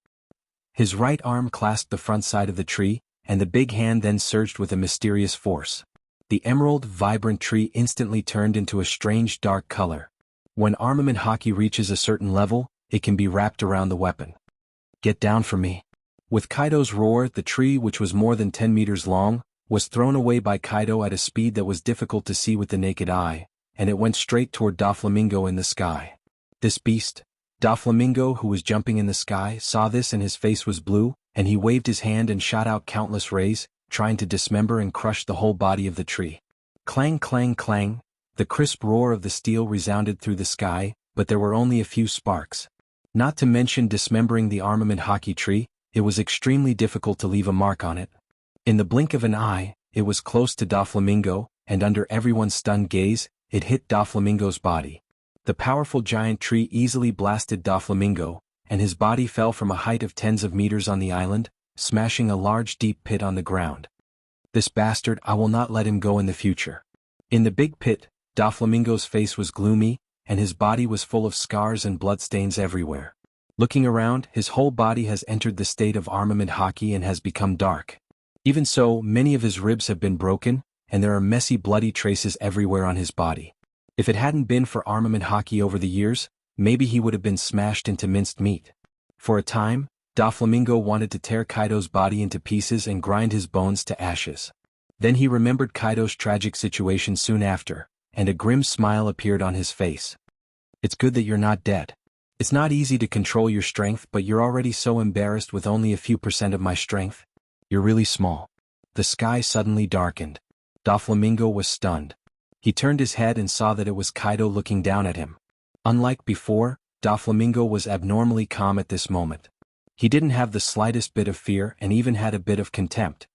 His right arm clasped the front side of the tree, and the big hand then surged with a mysterious force. The emerald, vibrant tree instantly turned into a strange dark color. When armament haki reaches a certain level, it can be wrapped around the weapon. Get down from me. With Kaido's roar, the tree, which was more than 10 meters long, was thrown away by Kaido at a speed that was difficult to see with the naked eye, and it went straight toward Doflamingo in the sky. This beast, Doflamingo, who was jumping in the sky, saw this and his face was blue, and he waved his hand and shot out countless rays, trying to dismember and crush the whole body of the tree. Clang, clang, clang, the crisp roar of the steel resounded through the sky, but there were only a few sparks. Not to mention dismembering the armament haki tree, it was extremely difficult to leave a mark on it. In the blink of an eye, it was close to Doflamingo, and under everyone's stunned gaze, it hit Doflamingo's body. The powerful giant tree easily blasted Doflamingo, and his body fell from a height of tens of meters on the island, smashing a large deep pit on the ground. This bastard, I will not let him go in the future. In the big pit, Doflamingo's face was gloomy, and his body was full of scars and bloodstains everywhere. Looking around, his whole body has entered the state of armament haki and has become dark. Even so, many of his ribs have been broken, and there are messy bloody traces everywhere on his body. If it hadn't been for armament haki over the years, maybe he would have been smashed into minced meat. For a time, Doflamingo wanted to tear Kaido's body into pieces and grind his bones to ashes. Then he remembered Kaido's tragic situation soon after, and a grim smile appeared on his face. It's good that you're not dead. It's not easy to control your strength, but you're already so embarrassed with only a few % of my strength. You're really small. The sky suddenly darkened. Doflamingo was stunned. He turned his head and saw that it was Kaido looking down at him. Unlike before, Doflamingo was abnormally calm at this moment. He didn't have the slightest bit of fear and even had a bit of contempt.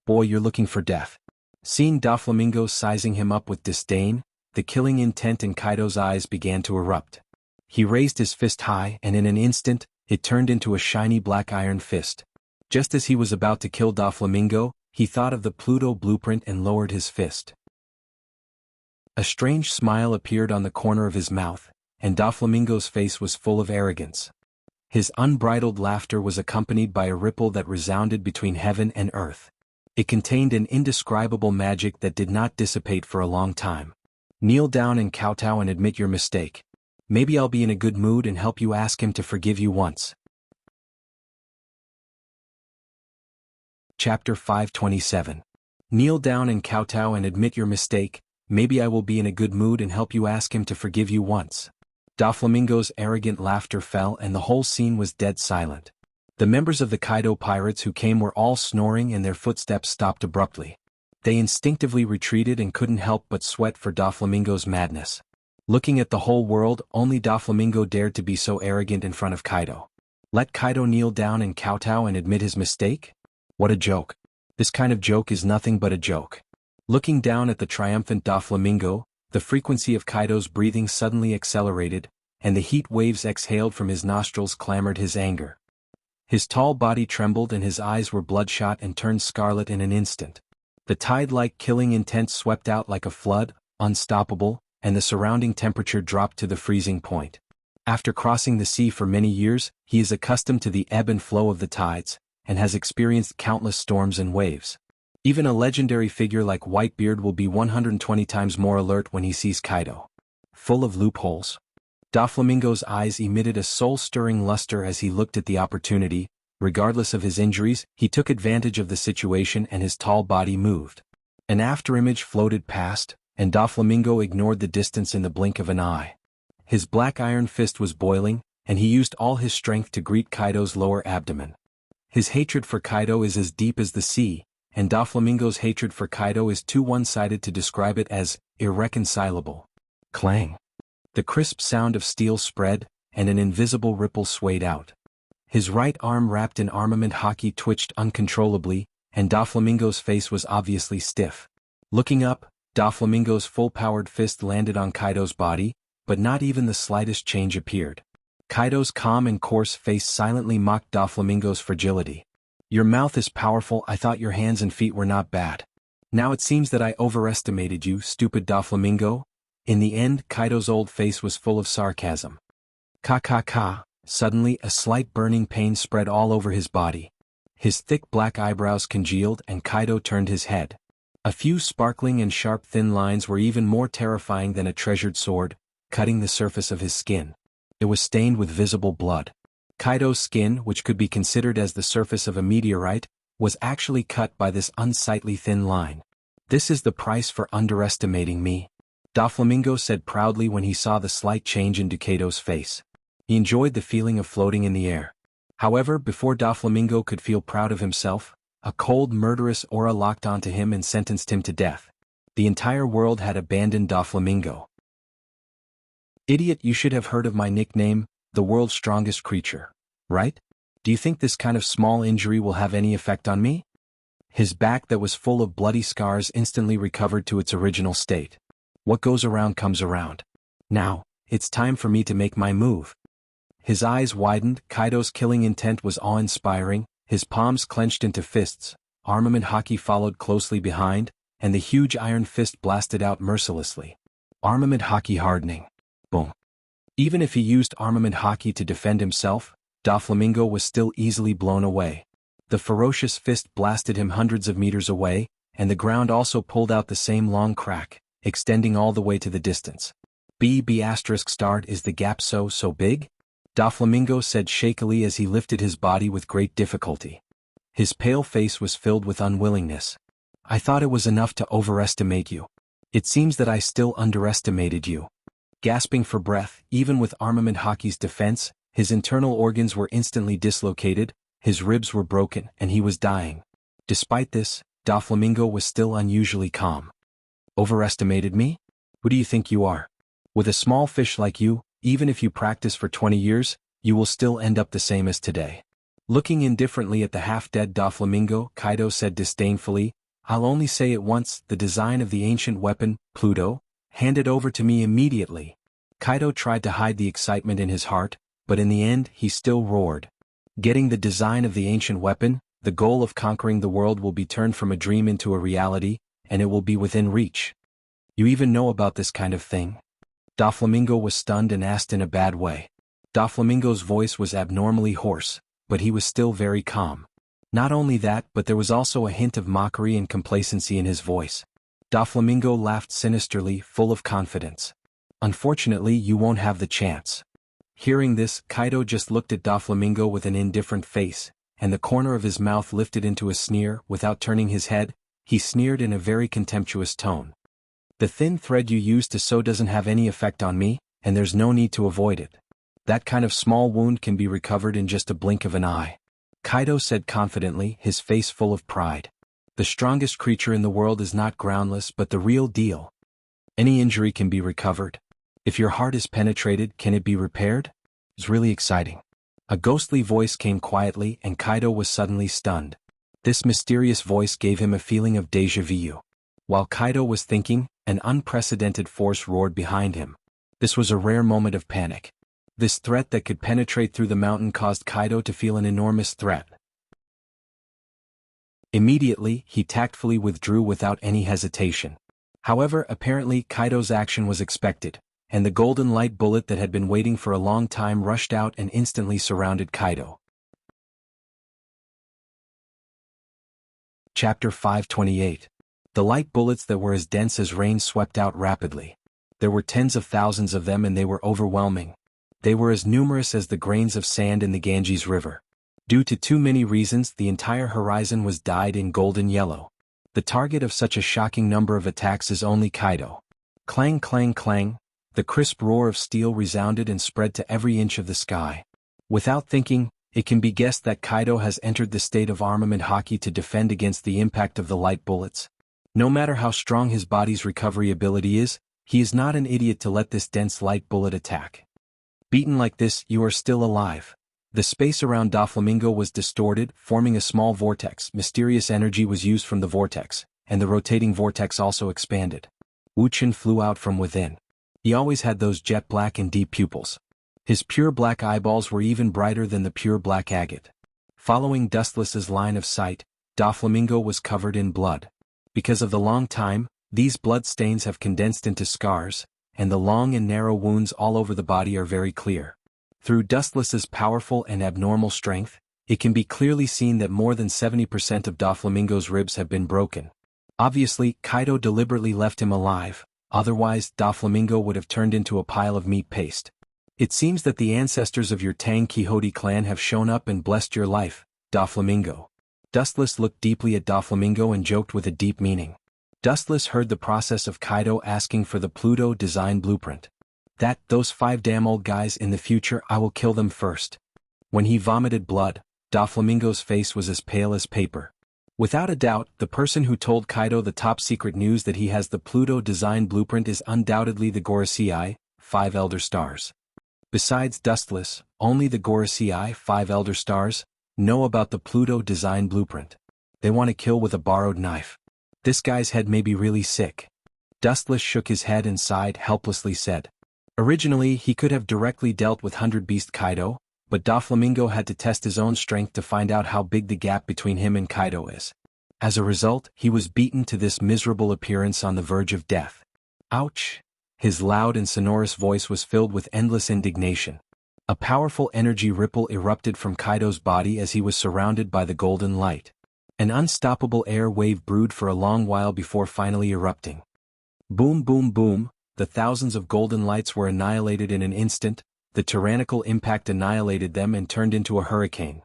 Boy, you're looking for death. Seeing Doflamingo sizing him up with disdain, the killing intent in Kaido's eyes began to erupt. He raised his fist high and in an instant, it turned into a shiny black iron fist. Just as he was about to kill Doflamingo, he thought of the Pluto blueprint and lowered his fist. A strange smile appeared on the corner of his mouth, and Doflamingo's face was full of arrogance. His unbridled laughter was accompanied by a ripple that resounded between heaven and earth. It contained an indescribable magic that did not dissipate for a long time. Kneel down and kowtow and admit your mistake. Maybe I'll be in a good mood and help you ask him to forgive you once. Chapter 527. Kneel down and kowtow and admit your mistake. Maybe I will be in a good mood and help you ask him to forgive you once. Doflamingo's arrogant laughter fell and the whole scene was dead silent. The members of the Kaido pirates who came were all snoring and their footsteps stopped abruptly. They instinctively retreated and couldn't help but sweat for Doflamingo's madness. Looking at the whole world, only Doflamingo dared to be so arrogant in front of Kaido. Let Kaido kneel down and kowtow and admit his mistake? What a joke. This kind of joke is nothing but a joke. Looking down at the triumphant Doflamingo, the frequency of Kaido's breathing suddenly accelerated, and the heat waves exhaled from his nostrils clamored his anger. His tall body trembled and his eyes were bloodshot and turned scarlet in an instant. The tide-like killing intent swept out like a flood, unstoppable, and the surrounding temperature dropped to the freezing point. After crossing the sea for many years, he is accustomed to the ebb and flow of the tides, and has experienced countless storms and waves. Even a legendary figure like Whitebeard will be 120 times more alert when he sees Kaido. Full of loopholes. Doflamingo's eyes emitted a soul-stirring luster as he looked at the opportunity. Regardless of his injuries, he took advantage of the situation and his tall body moved. An afterimage floated past, and Doflamingo ignored the distance in the blink of an eye. His black iron fist was boiling, and he used all his strength to greet Kaido's lower abdomen. His hatred for Kaido is as deep as the sea, and Doflamingo's hatred for Kaido is too one-sided to describe it as irreconcilable. Clang! The crisp sound of steel spread, and an invisible ripple swayed out. His right arm wrapped in armament haki twitched uncontrollably, and Doflamingo's face was obviously stiff. Looking up, Doflamingo's full-powered fist landed on Kaido's body, but not even the slightest change appeared. Kaido's calm and coarse face silently mocked Doflamingo's fragility. Your mouth is powerful. I thought your hands and feet were not bad. Now it seems that I overestimated you, stupid Doflamingo. In the end, Kaido's old face was full of sarcasm. Ka. Suddenly, a slight burning pain spread all over his body. His thick black eyebrows congealed and Kaido turned his head. A few sparkling and sharp thin lines were even more terrifying than a treasured sword, cutting the surface of his skin. It was stained with visible blood. Kaido's skin, which could be considered as the surface of a meteorite, was actually cut by this unsightly thin line. This is the price for underestimating me, Doflamingo said proudly when he saw the slight change in Kaido's face. He enjoyed the feeling of floating in the air. However, before Doflamingo could feel proud of himself, a cold, murderous aura locked onto him and sentenced him to death. The entire world had abandoned Doflamingo. Idiot, you should have heard of my nickname, the world's strongest creature. Right? Do you think this kind of small injury will have any effect on me? His back that was full of bloody scars instantly recovered to its original state. What goes around comes around. Now, it's time for me to make my move. His eyes widened. Kaido's killing intent was awe-inspiring, his palms clenched into fists, armament haki followed closely behind, and the huge iron fist blasted out mercilessly. Armament haki hardening. Boom. Even if he used armament haki to defend himself, Doflamingo was still easily blown away. The ferocious fist blasted him hundreds of meters away, and the ground also pulled out the same long crack, extending all the way to the distance. Start is the gap so big? Doflamingo said shakily as he lifted his body with great difficulty. His pale face was filled with unwillingness. I thought it was enough to overestimate you. It seems that I still underestimated you. Gasping for breath, even with armament haki's defense, his internal organs were instantly dislocated, his ribs were broken, and he was dying. Despite this, Doflamingo was still unusually calm. Overestimated me? Who do you think you are? With a small fish like you, even if you practice for 20 years, you will still end up the same as today. Looking indifferently at the half-dead Doflamingo, Kaido said disdainfully, I'll only say it once, the design of the ancient weapon, Pluto, hand it over to me immediately. Kaido tried to hide the excitement in his heart, but in the end he still roared. Getting the design of the ancient weapon, the goal of conquering the world will be turned from a dream into a reality, and it will be within reach. You even know about this kind of thing? Doflamingo was stunned and asked in a bad way. Doflamingo's voice was abnormally hoarse, but he was still very calm. Not only that, but there was also a hint of mockery and complacency in his voice. Doflamingo laughed sinisterly, full of confidence. Unfortunately, you won't have the chance. Hearing this, Kaido just looked at Doflamingo with an indifferent face, and the corner of his mouth lifted into a sneer. Without turning his head, he sneered in a very contemptuous tone. The thin thread you used to sew doesn't have any effect on me, and there's no need to avoid it. That kind of small wound can be recovered in just a blink of an eye. Kaido said confidently, his face full of pride. The strongest creature in the world is not groundless but the real deal. Any injury can be recovered. If your heart is penetrated, can it be repaired? It's really exciting. A ghostly voice came quietly and Kaido was suddenly stunned. This mysterious voice gave him a feeling of déjà vu. While Kaido was thinking, an unprecedented force roared behind him. This was a rare moment of panic. This threat that could penetrate through the mountain caused Kaido to feel an enormous threat. Immediately, he tactfully withdrew without any hesitation. However, apparently Kaido's action was expected, and the golden light bullet that had been waiting for a long time rushed out and instantly surrounded Kaido. Chapter 528. The light bullets that were as dense as rain swept out rapidly. There were tens of thousands of them and they were overwhelming. They were as numerous as the grains of sand in the Ganges River. Due to too many reasons, the entire horizon was dyed in golden yellow. The target of such a shocking number of attacks is only Kaido. Clang clang clang, the crisp roar of steel resounded and spread to every inch of the sky. Without thinking, it can be guessed that Kaido has entered the state of armament hockey to defend against the impact of the light bullets. No matter how strong his body's recovery ability is, he is not an idiot to let this dense light bullet attack. Beaten like this, you are still alive. The space around Doflamingo was distorted, forming a small vortex. Mysterious energy was used from the vortex, and the rotating vortex also expanded. Wuxia flew out from within. He always had those jet black and deep pupils. His pure black eyeballs were even brighter than the pure black agate. Following Dustless's line of sight, Doflamingo was covered in blood. Because of the long time, these blood stains have condensed into scars, and the long and narrow wounds all over the body are very clear. Through Dustless's powerful and abnormal strength, it can be clearly seen that more than 70% of Doflamingo's ribs have been broken. Obviously, Kaido deliberately left him alive, otherwise Doflamingo would have turned into a pile of meat paste. It seems that the ancestors of your Tang Quixote clan have shown up and blessed your life, Doflamingo. Dustless looked deeply at Doflamingo and joked with a deep meaning. Dustless heard the process of Kaido asking for the Pluto design blueprint. Those 5 damn old guys in the future, I will kill them first. When he vomited blood, Doflamingo's face was as pale as paper. Without a doubt, the person who told Kaido the top secret news that he has the Pluto design blueprint is undoubtedly the Gorosei, 5 Elder Stars. Besides Dustless, only the Gorosei, 5 Elder Stars, know about the Pluto design blueprint. They want to kill with a borrowed knife. This guy's head may be really sick. Dustless shook his head and sighed helplessly said. Originally, he could have directly dealt with 100 Beast Kaido, but Doflamingo had to test his own strength to find out how big the gap between him and Kaido is. As a result, he was beaten to this miserable appearance on the verge of death. Ouch! His loud and sonorous voice was filled with endless indignation. A powerful energy ripple erupted from Kaido's body as he was surrounded by the golden light. An unstoppable air wave brewed for a long while before finally erupting. Boom boom boom, the thousands of golden lights were annihilated in an instant. The tyrannical impact annihilated them and turned into a hurricane.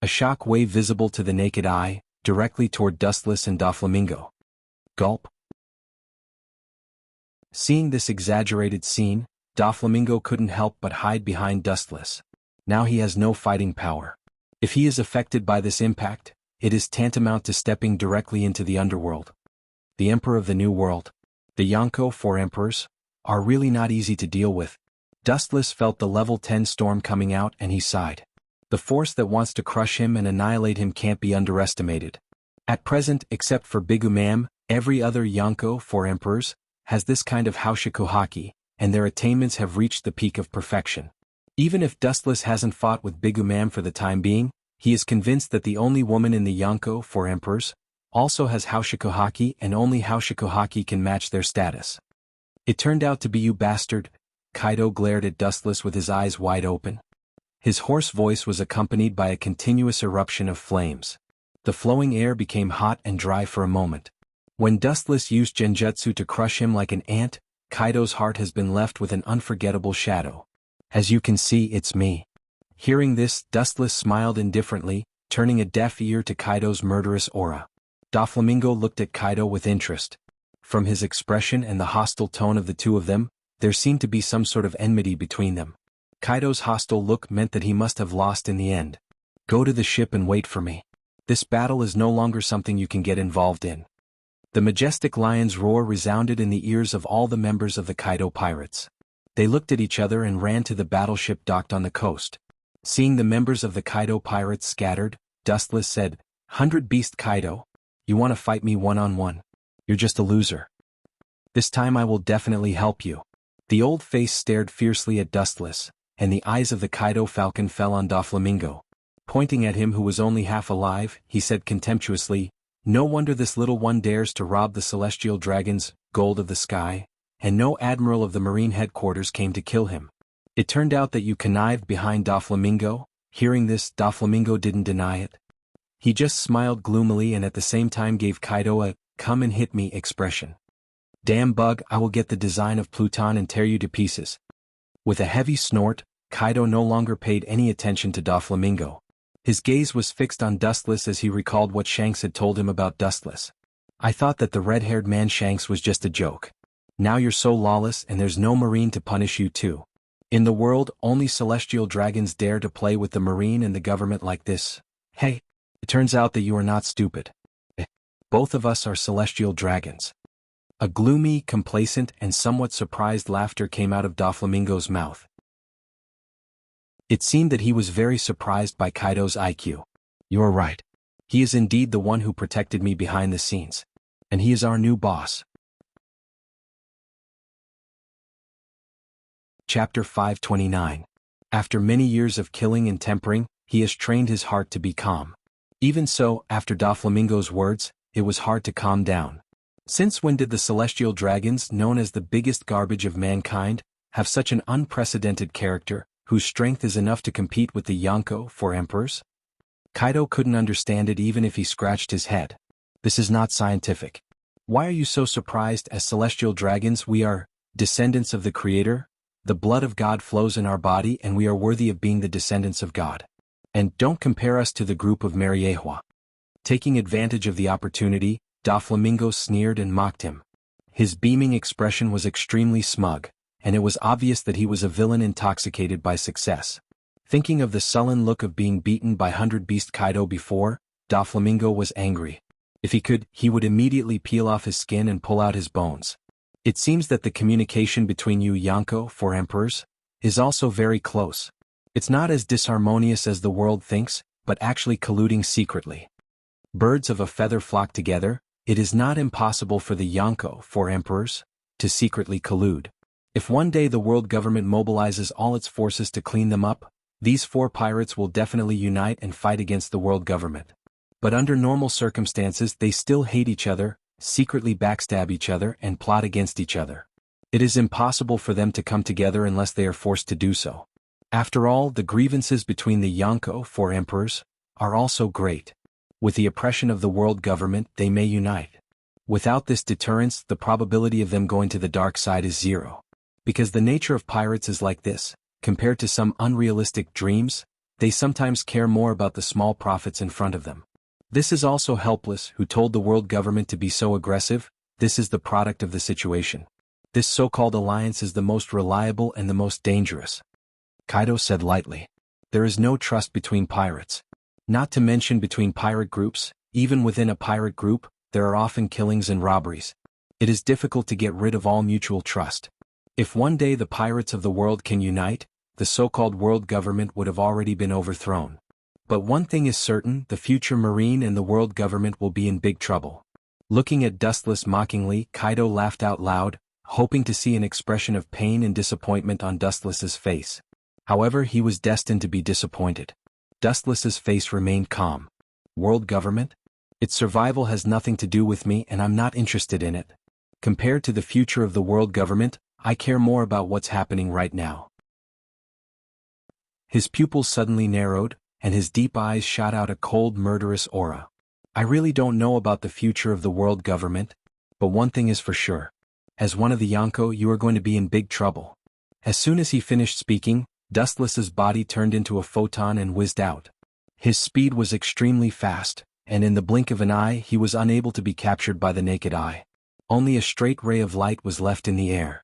A shock wave visible to the naked eye, directly toward Dustless and Doflamingo. Gulp. Seeing this exaggerated scene, Doflamingo couldn't help but hide behind Dustless. Now he has no fighting power. If he is affected by this impact, it is tantamount to stepping directly into the underworld. The Emperor of the New World, the Yonko 4 Emperors, are really not easy to deal with. Dustless felt the level 10 storm coming out and he sighed. The force that wants to crush him and annihilate him can't be underestimated. At present, except for Bigumam, every other Yonko, 4 emperors, has this kind of Haushikuhaki, and their attainments have reached the peak of perfection. Even if Dustless hasn't fought with Bigumam for the time being, he is convinced that the only woman in the Yonko, 4 emperors, also has Haushikuhaki, and only Haushikuhaki can match their status. It turned out to be you, bastard. Kaido glared at Dustless with his eyes wide open. His hoarse voice was accompanied by a continuous eruption of flames. The flowing air became hot and dry for a moment. When Dustless used Genjutsu to crush him like an ant, Kaido's heart has been left with an unforgettable shadow. As you can see, it's me. Hearing this, Dustless smiled indifferently, turning a deaf ear to Kaido's murderous aura. Doflamingo looked at Kaido with interest. From his expression and the hostile tone of the two of them, there seemed to be some sort of enmity between them. Kaido's hostile look meant that he must have lost in the end. Go to the ship and wait for me. This battle is no longer something you can get involved in. The majestic lion's roar resounded in the ears of all the members of the Kaido pirates. They looked at each other and ran to the battleship docked on the coast. Seeing the members of the Kaido pirates scattered, Dustless said, "100 Beast Kaido, you want to fight me one-on-one? You're just a loser. This time I will definitely help you." The old face stared fiercely at Dustless, and the eyes of the Kaido falcon fell on Doflamingo. Pointing at him who was only half alive, he said contemptuously, "No wonder this little one dares to rob the celestial dragon's gold of the sky, and no admiral of the marine headquarters came to kill him. It turned out that you connived behind Doflamingo." Hearing this, Doflamingo didn't deny it. He just smiled gloomily and at the same time gave Kaido a "come and hit me" expression. "Damn bug, I will get the design of Pluton and tear you to pieces." With a heavy snort, Kaido no longer paid any attention to Doflamingo. His gaze was fixed on Dustless as he recalled what Shanks had told him about Dustless. "I thought that the red-haired man Shanks was just a joke. Now you're so lawless and there's no marine to punish you too. In the world, only celestial dragons dare to play with the marine and the government like this. Hey, it turns out that you are not stupid. Both of us are celestial dragons." A gloomy, complacent, and somewhat surprised laughter came out of Doflamingo's mouth. It seemed that he was very surprised by Kaido's IQ. "You're right. He is indeed the one who protected me behind the scenes. And he is our new boss." Chapter 529. After many years of killing and tempering, he has trained his heart to be calm. Even so, after Doflamingo's words, it was hard to calm down. Since when did the celestial dragons, known as the biggest garbage of mankind, have such an unprecedented character, whose strength is enough to compete with the Yonko, 4 emperors? Kaido couldn't understand it even if he scratched his head. "This is not scientific. Why are you so surprised? As celestial dragons, we are descendants of the Creator. The blood of God flows in our body and we are worthy of being the descendants of God. And don't compare us to the group of Mariehua." Taking advantage of the opportunity, Doflamingo sneered and mocked him. His beaming expression was extremely smug, and it was obvious that he was a villain intoxicated by success. Thinking of the sullen look of being beaten by 100 Beast Kaido before, Doflamingo was angry. If he could, he would immediately peel off his skin and pull out his bones. It seems that the communication between you Yonko, 4 emperors, is also very close. It's not as disharmonious as the world thinks, but actually colluding secretly. Birds of a feather flock together. It is not impossible for the Yonko, 4 emperors, to secretly collude. If one day the world government mobilizes all its forces to clean them up, these 4 pirates will definitely unite and fight against the world government. But under normal circumstances they still hate each other, secretly backstab each other and plot against each other. It is impossible for them to come together unless they are forced to do so. After all, the grievances between the Yonko, 4 emperors, are also great. With the oppression of the world government, they may unite. Without this deterrence, the probability of them going to the dark side is 0. Because the nature of pirates is like this, compared to some unrealistic dreams, they sometimes care more about the small profits in front of them. This is also Helpless, who told the world government to be so aggressive. This is the product of the situation. This so-called alliance is the most reliable and the most dangerous. Kaido said lightly. There is no trust between pirates. Not to mention between pirate groups. Even within a pirate group, there are often killings and robberies. It is difficult to get rid of all mutual trust. If one day the pirates of the world can unite, the so-called world government would have already been overthrown. But one thing is certain, the future Marine and the world government will be in big trouble. Looking at Dustless mockingly, Kaido laughed out loud, hoping to see an expression of pain and disappointment on Dustless's face. However, he was destined to be disappointed. Dustless's face remained calm. World government? Its survival has nothing to do with me and I'm not interested in it. Compared to the future of the world government, I care more about what's happening right now. His pupils suddenly narrowed, and his deep eyes shot out a cold, murderous aura. I really don't know about the future of the world government, but one thing is for sure. As one of the Yonko, you are going to be in big trouble. As soon as he finished speaking, Dustless's body turned into a photon and whizzed out. His speed was extremely fast, and in the blink of an eye he was unable to be captured by the naked eye. Only a straight ray of light was left in the air.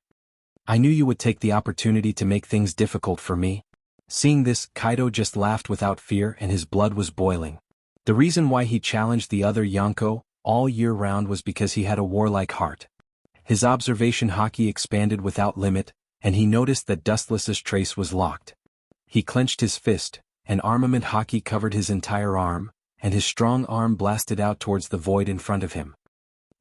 I knew you would take the opportunity to make things difficult for me. Seeing this, Kaido just laughed without fear and his blood was boiling. The reason why he challenged the other Yonko all year round was because he had a warlike heart. His observation haki expanded without limit, and he noticed that Dustless's trace was locked. He clenched his fist, and armament haki covered his entire arm, and his strong arm blasted out towards the void in front of him.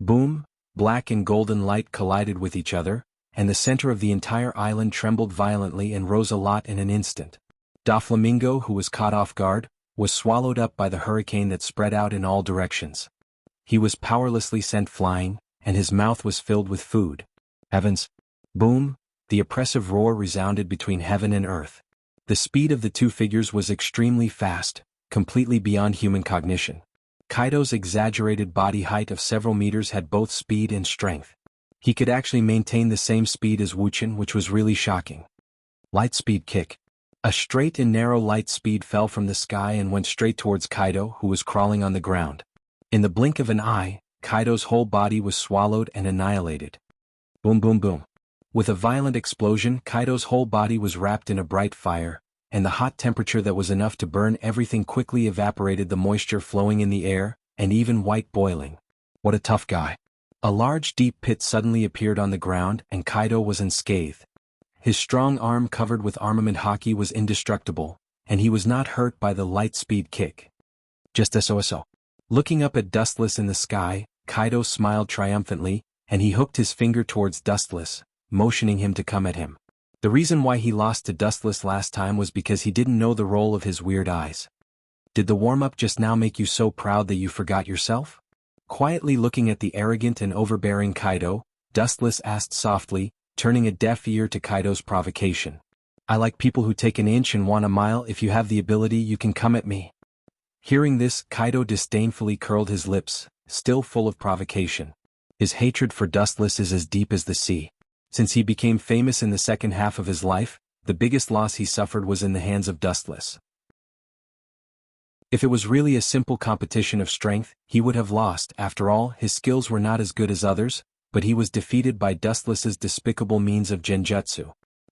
Boom! Black and golden light collided with each other, and the center of the entire island trembled violently and rose a lot in an instant. Doflamingo, who was caught off guard, was swallowed up by the hurricane that spread out in all directions. He was powerlessly sent flying, and his mouth was filled with food. Heavens! Boom! The oppressive roar resounded between heaven and earth. The speed of the two figures was extremely fast, completely beyond human cognition. Kaido's exaggerated body height of several meters had both speed and strength. He could actually maintain the same speed as Wuxia, which was really shocking. Light speed kick. A straight and narrow light speed fell from the sky and went straight towards Kaido, who was crawling on the ground. In the blink of an eye, Kaido's whole body was swallowed and annihilated. Boom boom boom. With a violent explosion, Kaido's whole body was wrapped in a bright fire, and the hot temperature that was enough to burn everything quickly evaporated the moisture flowing in the air, and even white boiling. What a tough guy. A large deep pit suddenly appeared on the ground and Kaido was unscathed. His strong arm covered with armament haki was indestructible, and he was not hurt by the light speed kick. Just so. Looking up at Dustless in the sky, Kaido smiled triumphantly, and he hooked his finger towards Dustless, motioning him to come at him. The reason why he lost to Dustless last time was because he didn't know the role of his weird eyes. Did the warm-up just now make you so proud that you forgot yourself? Quietly looking at the arrogant and overbearing Kaido, Dustless asked softly, turning a deaf ear to Kaido's provocation. I like people who take an inch and want a mile. If you have the ability, you can come at me. Hearing this, Kaido disdainfully curled his lips, still full of provocation. His hatred for Dustless is as deep as the sea. Since he became famous in the second half of his life, the biggest loss he suffered was in the hands of Dustless. If it was really a simple competition of strength, he would have lost. After all, his skills were not as good as others, but he was defeated by Dustless's despicable means of genjutsu.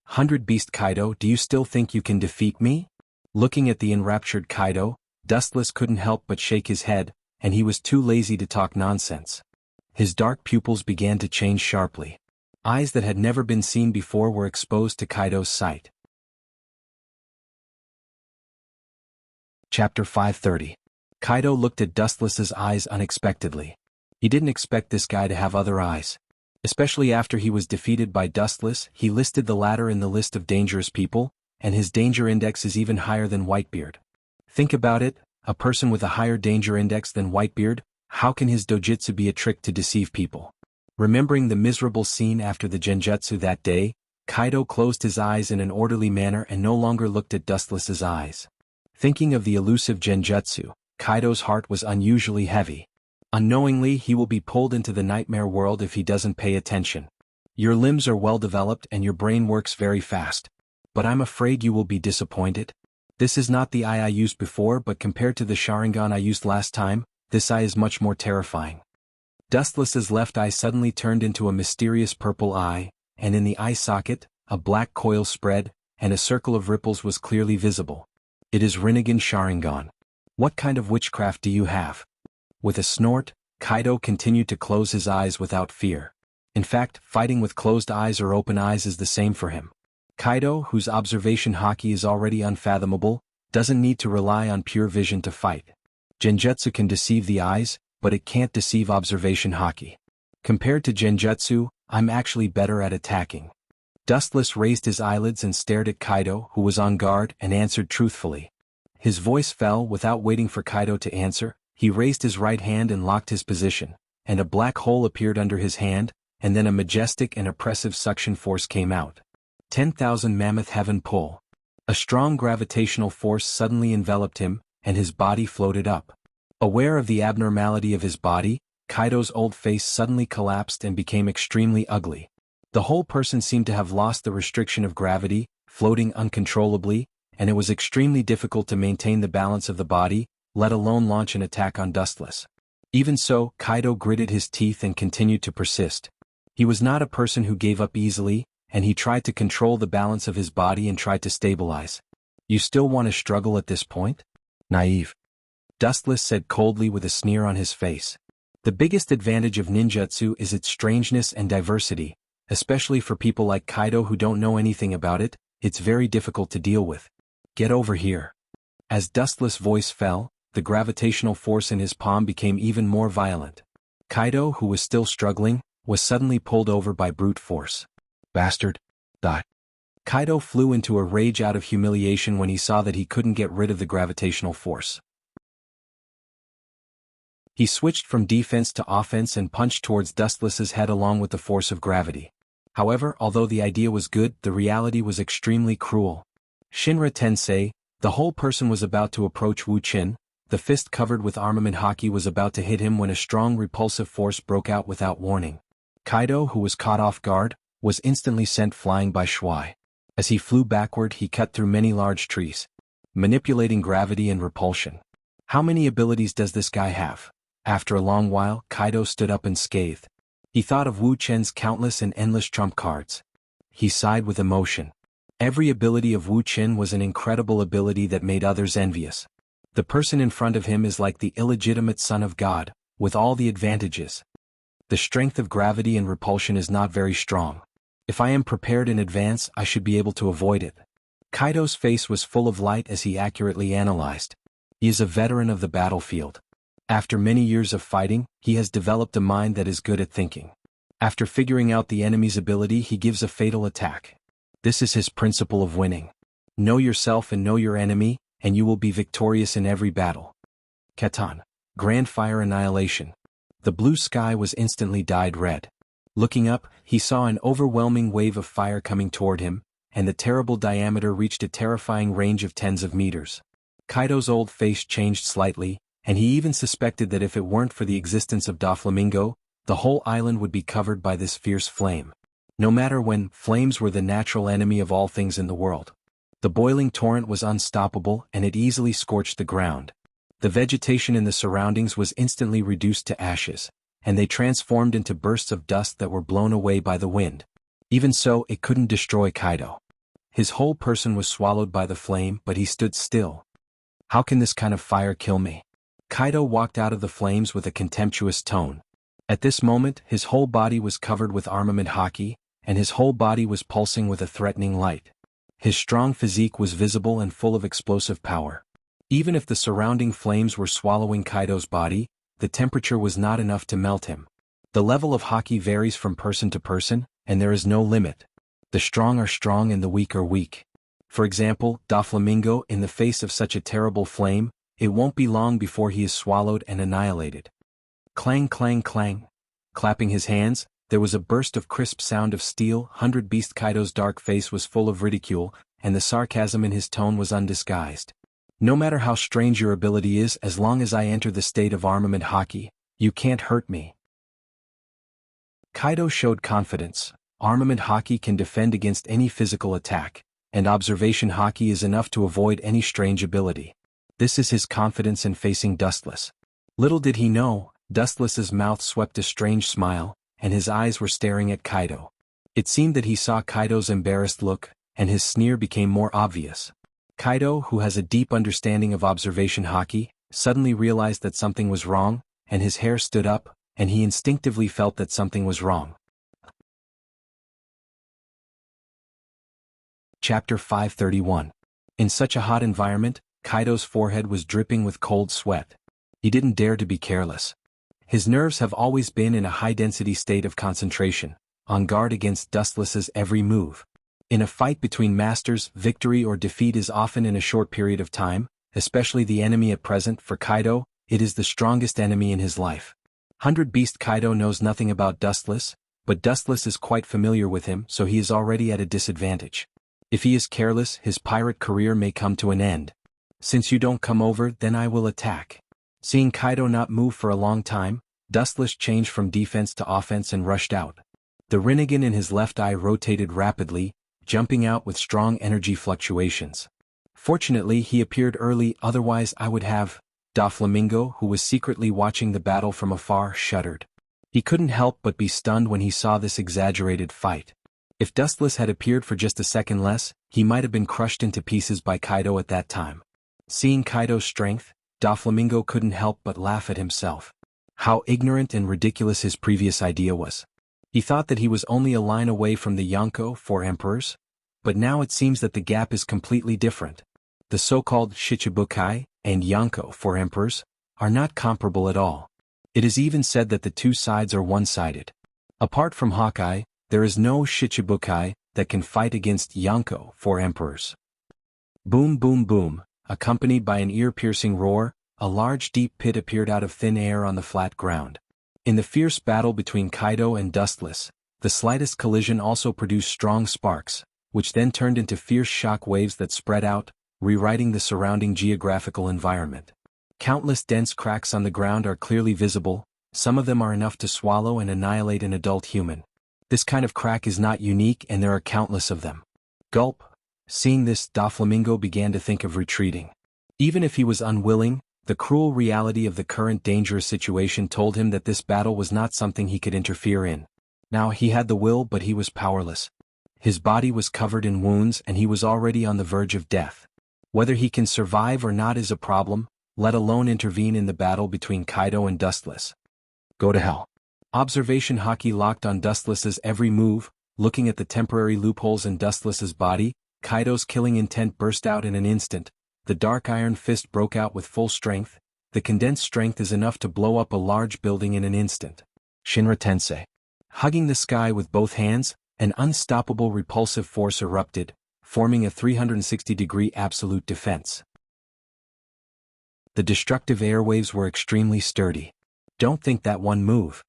100 Beast Kaido, do you still think you can defeat me? Looking at the enraptured Kaido, Dustless couldn't help but shake his head, and he was too lazy to talk nonsense. His dark pupils began to change sharply. Eyes that had never been seen before were exposed to Kaido's sight. Chapter 530. Kaido looked at Dustless's eyes unexpectedly. He didn't expect this guy to have other eyes. Especially after he was defeated by Dustless, he listed the latter in the list of dangerous people, and his danger index is even higher than Whitebeard. Think about it, a person with a higher danger index than Whitebeard, how can his dojutsu be a trick to deceive people? Remembering the miserable scene after the genjutsu that day, Kaido closed his eyes in an orderly manner and no longer looked at Dustless's eyes. Thinking of the elusive genjutsu, Kaido's heart was unusually heavy. Unknowingly, he will be pulled into the nightmare world if he doesn't pay attention. Your limbs are well developed and your brain works very fast. But I'm afraid you will be disappointed. This is not the eye I used before, but compared to the Sharingan I used last time, this eye is much more terrifying. Dustless's left eye suddenly turned into a mysterious purple eye, and in the eye socket, a black coil spread, and a circle of ripples was clearly visible. It is Rinnegan Sharingan. What kind of witchcraft do you have? With a snort, Kaido continued to close his eyes without fear. In fact, fighting with closed eyes or open eyes is the same for him. Kaido, whose observation haki is already unfathomable, doesn't need to rely on pure vision to fight. Genjutsu can deceive the eyes, but it can't deceive observation haki. Compared to Genjutsu, I'm actually better at attacking. Dustless raised his eyelids and stared at Kaido, who was on guard, and answered truthfully. His voice fell without waiting for Kaido to answer. He raised his right hand and locked his position, and a black hole appeared under his hand, and then a majestic and oppressive suction force came out. 10,000 mammoth heaven pull. A strong gravitational force suddenly enveloped him, and his body floated up. Aware of the abnormality of his body, Kaido's old face suddenly collapsed and became extremely ugly. The whole person seemed to have lost the restriction of gravity, floating uncontrollably, and it was extremely difficult to maintain the balance of the body, let alone launch an attack on Dustless. Even so, Kaido gritted his teeth and continued to persist. He was not a person who gave up easily, and he tried to control the balance of his body and tried to stabilize. You still want to struggle at this point? Naive. Dustless said coldly with a sneer on his face. The biggest advantage of ninjutsu is its strangeness and diversity, especially for people like Kaido who don't know anything about it. It's very difficult to deal with. Get over here. As Dustless' voice fell, the gravitational force in his palm became even more violent. Kaido, who was still struggling, was suddenly pulled over by brute force. Bastard. Kaido flew into a rage out of humiliation when he saw that he couldn't get rid of the gravitational force. He switched from defense to offense and punched towards Dustless's head along with the force of gravity. However, although the idea was good, the reality was extremely cruel. Shinra Tensei, the whole person was about to approach Wu Qin. The fist covered with armament haki was about to hit him when a strong repulsive force broke out without warning. Kaido, who was caught off guard, was instantly sent flying by Shuai. As he flew backward, he cut through many large trees, manipulating gravity and repulsion. How many abilities does this guy have? After a long while, Kaido stood up and scathed. He thought of Wu Chen's countless and endless trump cards. He sighed with emotion. Every ability of Wu Chen was an incredible ability that made others envious. The person in front of him is like the illegitimate son of God, with all the advantages. The strength of gravity and repulsion is not very strong. If I am prepared in advance, I should be able to avoid it. Kaido's face was full of light as he accurately analyzed. He is a veteran of the battlefield. After many years of fighting, he has developed a mind that is good at thinking. After figuring out the enemy's ability, he gives a fatal attack. This is his principle of winning. Know yourself and know your enemy, and you will be victorious in every battle. Ketan. Grand Fire Annihilation. The blue sky was instantly dyed red. Looking up, he saw an overwhelming wave of fire coming toward him, and the terrible diameter reached a terrifying range of tens of meters. Kaido's old face changed slightly, and he even suspected that if it weren't for the existence of Doflamingo, the whole island would be covered by this fierce flame. No matter when, flames were the natural enemy of all things in the world. The boiling torrent was unstoppable and it easily scorched the ground. The vegetation in the surroundings was instantly reduced to ashes, and they transformed into bursts of dust that were blown away by the wind. Even so, it couldn't destroy Kaido. His whole person was swallowed by the flame, but he stood still. How can this kind of fire kill me? Kaido walked out of the flames with a contemptuous tone. At this moment, his whole body was covered with armament haki, and his whole body was pulsing with a threatening light. His strong physique was visible and full of explosive power. Even if the surrounding flames were swallowing Kaido's body, the temperature was not enough to melt him. The level of haki varies from person to person, and there is no limit. The strong are strong and the weak are weak. For example, Doflamingo, in the face of such a terrible flame, it won't be long before he is swallowed and annihilated. Clang clang clang. Clapping his hands, there was a burst of crisp sound of steel. 100 Beast Kaido's dark face was full of ridicule, and the sarcasm in his tone was undisguised. No matter how strange your ability is, as long as I enter the state of armament haki, you can't hurt me. Kaido showed confidence. Armament haki can defend against any physical attack, and observation haki is enough to avoid any strange ability. This is his confidence in facing Dustless. Little did he know, Dustless's mouth swept a strange smile, and his eyes were staring at Kaido. It seemed that he saw Kaido's embarrassed look, and his sneer became more obvious. Kaido, who has a deep understanding of observation haki, suddenly realized that something was wrong, and his hair stood up, and he instinctively felt that something was wrong. Chapter 531. In such a hot environment, Kaido's forehead was dripping with cold sweat. He didn't dare to be careless. His nerves have always been in a high-density state of concentration, on guard against Dustless's every move. In a fight between masters, victory or defeat is often in a short period of time, especially the enemy at present. For Kaido, it is the strongest enemy in his life. 100 Beast Kaido knows nothing about Dustless, but Dustless is quite familiar with him, so he is already at a disadvantage. If he is careless, his pirate career may come to an end. Since you don't come over, then I will attack. Seeing Kaido not move for a long time, Dustless changed from defense to offense and rushed out. The Rinnegan in his left eye rotated rapidly, jumping out with strong energy fluctuations. Fortunately, he appeared early, otherwise I would have. Doflamingo, who was secretly watching the battle from afar, shuddered. He couldn't help but be stunned when he saw this exaggerated fight. If Dustless had appeared for just a second less, he might have been crushed into pieces by Kaido at that time. Seeing Kaido's strength, Doflamingo couldn't help but laugh at himself. How ignorant and ridiculous his previous idea was. He thought that he was only a line away from the Yonko, 4 emperors, but now it seems that the gap is completely different. The so-called Shichibukai and Yonko, 4 emperors, are not comparable at all. It is even said that the two sides are one-sided. Apart from Hawkeye, there is no Shichibukai that can fight against Yonko, 4 emperors. Boom boom boom, accompanied by an ear-piercing roar, a large deep pit appeared out of thin air on the flat ground. In the fierce battle between Kaido and Dustless, the slightest collision also produced strong sparks, which then turned into fierce shock waves that spread out, rewriting the surrounding geographical environment. Countless dense cracks on the ground are clearly visible, some of them are enough to swallow and annihilate an adult human. This kind of crack is not unique and there are countless of them. Gulp. Seeing this, Doflamingo began to think of retreating. Even if he was unwilling, the cruel reality of the current dangerous situation told him that this battle was not something he could interfere in. Now he had the will, but he was powerless. His body was covered in wounds and he was already on the verge of death. Whether he can survive or not is a problem, let alone intervene in the battle between Kaido and Dustless. Go to hell. Observation Haki locked on Dustless's every move, looking at the temporary loopholes in Dustless's body. Kaido's killing intent burst out in an instant. The dark iron fist broke out with full strength. The condensed strength is enough to blow up a large building in an instant. Shinra Tensei. Hugging the sky with both hands, an unstoppable repulsive force erupted, forming a 360-degree absolute defense. The destructive airwaves were extremely sturdy. Don't think that one move.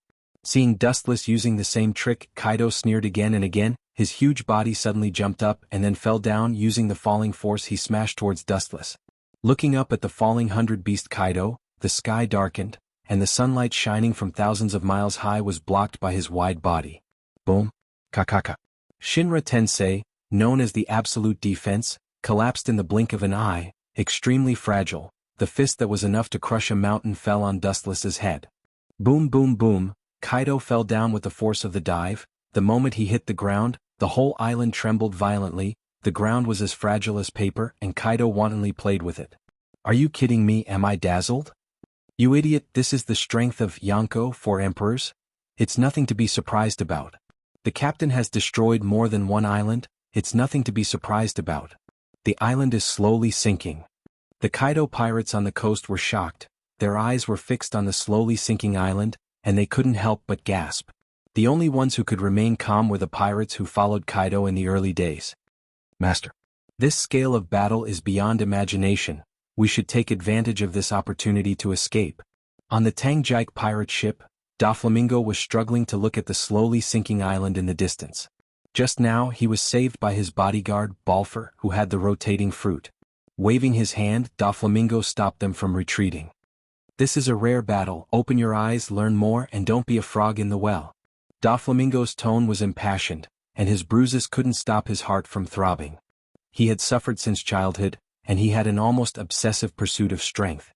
Seeing Dustless using the same trick, Kaido sneered again and again. His huge body suddenly jumped up and then fell down. Using the falling force, he smashed towards Dustless. Looking up at the falling 100 Beast Kaido, the sky darkened, and the sunlight shining from thousands of miles high was blocked by his wide body. Boom. Kakaka. Shinra Tensei, known as the Absolute Defense, collapsed in the blink of an eye, extremely fragile. The fist that was enough to crush a mountain fell on Dustless's head. Boom boom boom, Kaido fell down with the force of the dive. The moment he hit the ground, the whole island trembled violently. The ground was as fragile as paper and Kaido wantonly played with it. Are you kidding me? Am I dazzled? You idiot, this is the strength of Yonko, 4 emperors? It's nothing to be surprised about. The captain has destroyed more than one island, it's nothing to be surprised about. The island is slowly sinking. The Kaido pirates on the coast were shocked, their eyes were fixed on the slowly sinking island, and they couldn't help but gasp. The only ones who could remain calm were the pirates who followed Kaido in the early days. Master. This scale of battle is beyond imagination, we should take advantage of this opportunity to escape. On the Tangjike pirate ship, Doflamingo was struggling to look at the slowly sinking island in the distance. Just now he was saved by his bodyguard, Balfour, who had the rotating fruit. Waving his hand, Doflamingo stopped them from retreating. This is a rare battle, open your eyes, learn more, and don't be a frog in the well. Doflamingo's tone was impassioned, and his bruises couldn't stop his heart from throbbing. He had suffered since childhood, and he had an almost obsessive pursuit of strength.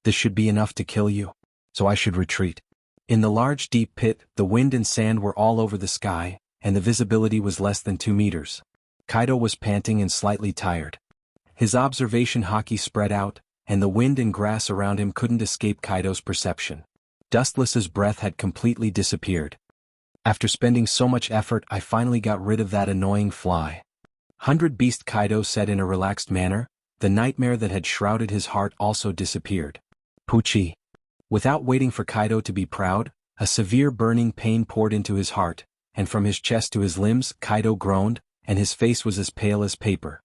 This should be enough to kill you, so I should retreat. In the large deep pit, the wind and sand were all over the sky, and the visibility was less than 2 meters. Kaido was panting and slightly tired. His observation haki spread out, and the wind and grass around him couldn't escape Kaido's perception. Dustless's breath had completely disappeared. After spending so much effort, I finally got rid of that annoying fly. 100 Beast Kaido said in a relaxed manner, the nightmare that had shrouded his heart also disappeared. Pucci. Without waiting for Kaido to be proud, a severe burning pain poured into his heart, and from his chest to his limbs Kaido groaned, and his face was as pale as paper.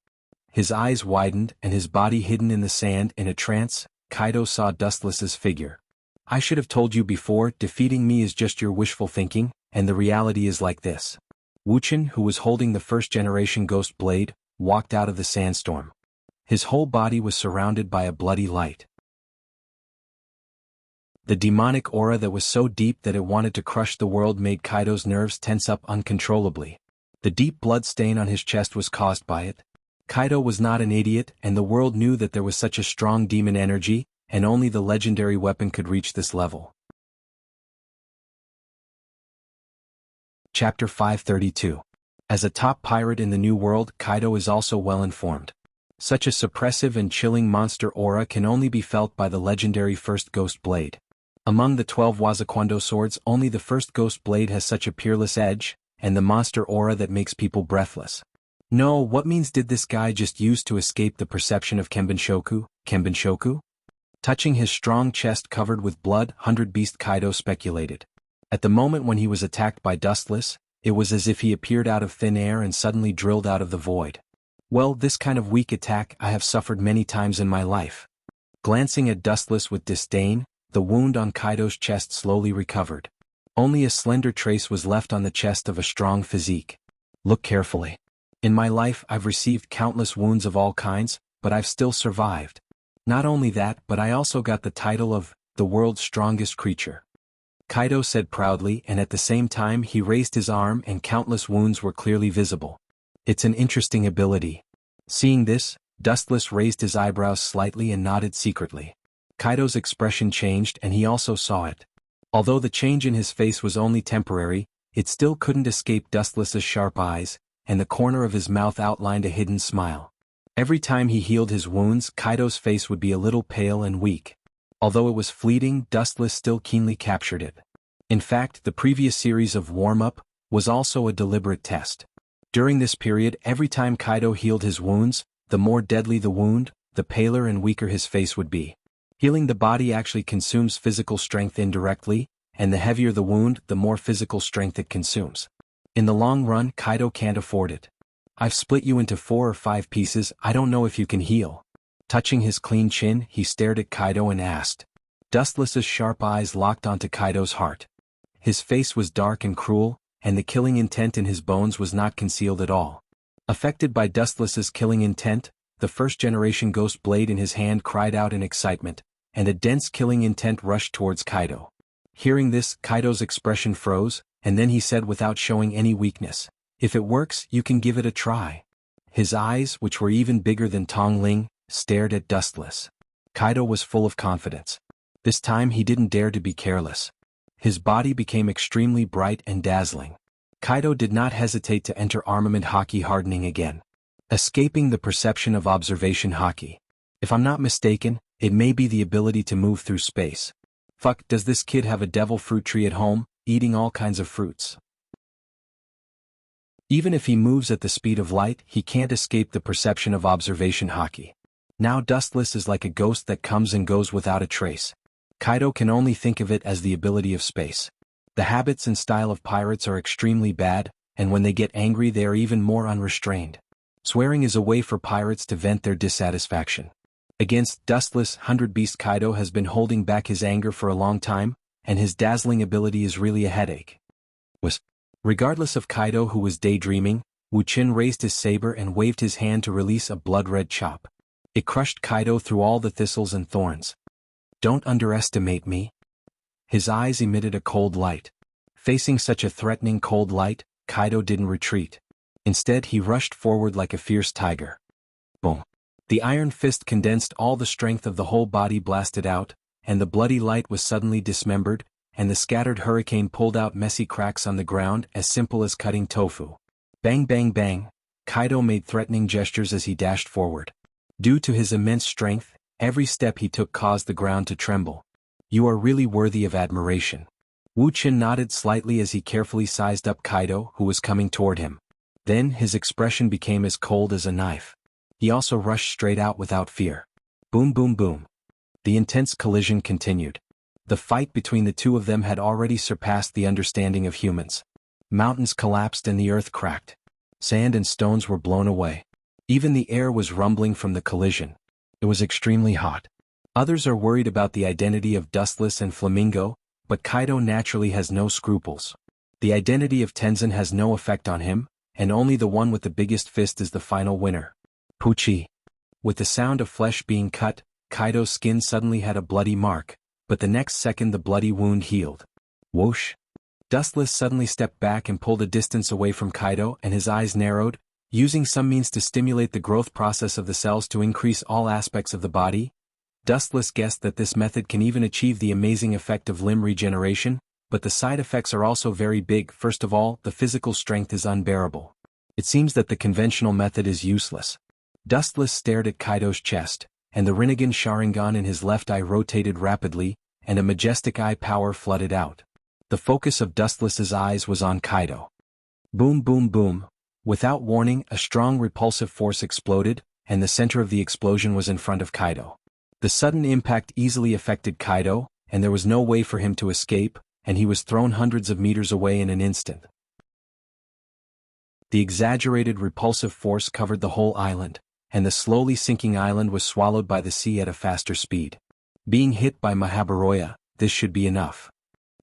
His eyes widened and his body hidden in the sand in a trance. Kaido saw Dustless's figure. I should have told you before, defeating me is just your wishful thinking, and the reality is like this. Wuchen, who was holding the first-generation ghost blade, walked out of the sandstorm. His whole body was surrounded by a bloody light. The demonic aura that was so deep that it wanted to crush the world made Kaido's nerves tense up uncontrollably. The deep blood stain on his chest was caused by it. Kaido was not an idiot, and the world knew that there was such a strong demon energy, and only the legendary weapon could reach this level. Chapter 532. As a top pirate in the New World, Kaido is also well informed. Such a suppressive and chilling monster aura can only be felt by the legendary first ghost blade. Among the 12 Wazakwando swords, only the first ghost blade has such a peerless edge, and the monster aura that makes people breathless. No, what means did this guy just use to escape the perception of Kenbenshoku? Touching his strong chest covered with blood, 100 Beast Kaido speculated. At the moment when he was attacked by Dustless, it was as if he appeared out of thin air and suddenly drilled out of the void. Well, this kind of weak attack I have suffered many times in my life. Glancing at Dustless with disdain, the wound on Kaido's chest slowly recovered. Only a slender trace was left on the chest of a strong physique. Look carefully. In my life I've received countless wounds of all kinds, but I've still survived. Not only that, but I also got the title of the world's strongest creature. Kaido said proudly, and at the same time he raised his arm and countless wounds were clearly visible. It's an interesting ability. Seeing this, Dustless raised his eyebrows slightly and nodded secretly. Kaido's expression changed and he also saw it. Although the change in his face was only temporary, it still couldn't escape Dustless's sharp eyes, and the corner of his mouth outlined a hidden smile. Every time he healed his wounds, Kaido's face would be a little pale and weak. Although it was fleeting, Dustless still keenly captured it. In fact, the previous series of warm-up was also a deliberate test. During this period, every time Kaido healed his wounds, the more deadly the wound, the paler and weaker his face would be. Healing the body actually consumes physical strength indirectly, and the heavier the wound, the more physical strength it consumes. In the long run, Kaido can't afford it. I've split you into 4 or 5 pieces, I don't know if you can heal. Touching his clean chin, he stared at Kaido and asked. Dustless's sharp eyes locked onto Kaido's heart. His face was dark and cruel, and the killing intent in his bones was not concealed at all. Affected by Dustless's killing intent, the first-generation ghost blade in his hand cried out in excitement, and a dense killing intent rushed towards Kaido. Hearing this, Kaido's expression froze, and then he said without showing any weakness, if it works, you can give it a try. His eyes, which were even bigger than Tong Ling, stared at Dustless. Kaido was full of confidence. This time he didn't dare to be careless. His body became extremely bright and dazzling. Kaido did not hesitate to enter armament haki hardening again. Escaping the perception of observation haki. If I'm not mistaken, it may be the ability to move through space. Fuck, does this kid have a devil fruit tree at home, eating all kinds of fruits? Even if he moves at the speed of light, he can't escape the perception of observation haki. Now Dustless is like a ghost that comes and goes without a trace. Kaido can only think of it as the ability of space. The habits and style of pirates are extremely bad, and when they get angry they are even more unrestrained. Swearing is a way for pirates to vent their dissatisfaction. Against Dustless, 100 Beast Kaido has been holding back his anger for a long time, and his dazzling ability is really a headache. Regardless of Kaido, who was daydreaming, Wuchen raised his saber and waved his hand to release a blood-red chop. It crushed Kaido through all the thistles and thorns. Don't underestimate me. His eyes emitted a cold light. Facing such a threatening cold light, Kaido didn't retreat. Instead, he rushed forward like a fierce tiger. Boom. The iron fist condensed all the strength of the whole body blasted out, and the bloody light was suddenly dismembered, and the scattered hurricane pulled out messy cracks on the ground as simple as cutting tofu. Bang bang bang, Kaido made threatening gestures as he dashed forward. Due to his immense strength, every step he took caused the ground to tremble. You are really worthy of admiration. Wuchen nodded slightly as he carefully sized up Kaido, who was coming toward him. Then his expression became as cold as a knife. He also rushed straight out without fear. Boom boom boom. The intense collision continued. The fight between the two of them had already surpassed the understanding of humans. Mountains collapsed and the earth cracked. Sand and stones were blown away. Even the air was rumbling from the collision. It was extremely hot. Others are worried about the identity of Dustless and Flamingo, but Kaido naturally has no scruples. The identity of Tenzin has no effect on him, and only the one with the biggest fist is the final winner. Pucci. With the sound of flesh being cut, Kaido's skin suddenly had a bloody mark, but the next second the bloody wound healed. Whoosh. Dustless suddenly stepped back and pulled a distance away from Kaido, and his eyes narrowed, using some means to stimulate the growth process of the cells to increase all aspects of the body. Dustless guessed that this method can even achieve the amazing effect of limb regeneration, but the side effects are also very big. First of all, the physical strength is unbearable. It seems that the conventional method is useless. Dustless stared at Kaido's chest, and the Rinnegan Sharingan in his left eye rotated rapidly, and a majestic eye power flooded out. The focus of Dustless's eyes was on Kaido. Boom boom boom. Without warning, a strong repulsive force exploded, and the center of the explosion was in front of Kaido. The sudden impact easily affected Kaido, and there was no way for him to escape, and he was thrown hundreds of meters away in an instant. The exaggerated repulsive force covered the whole island, and the slowly sinking island was swallowed by the sea at a faster speed. Being hit by Mahabharata, this should be enough.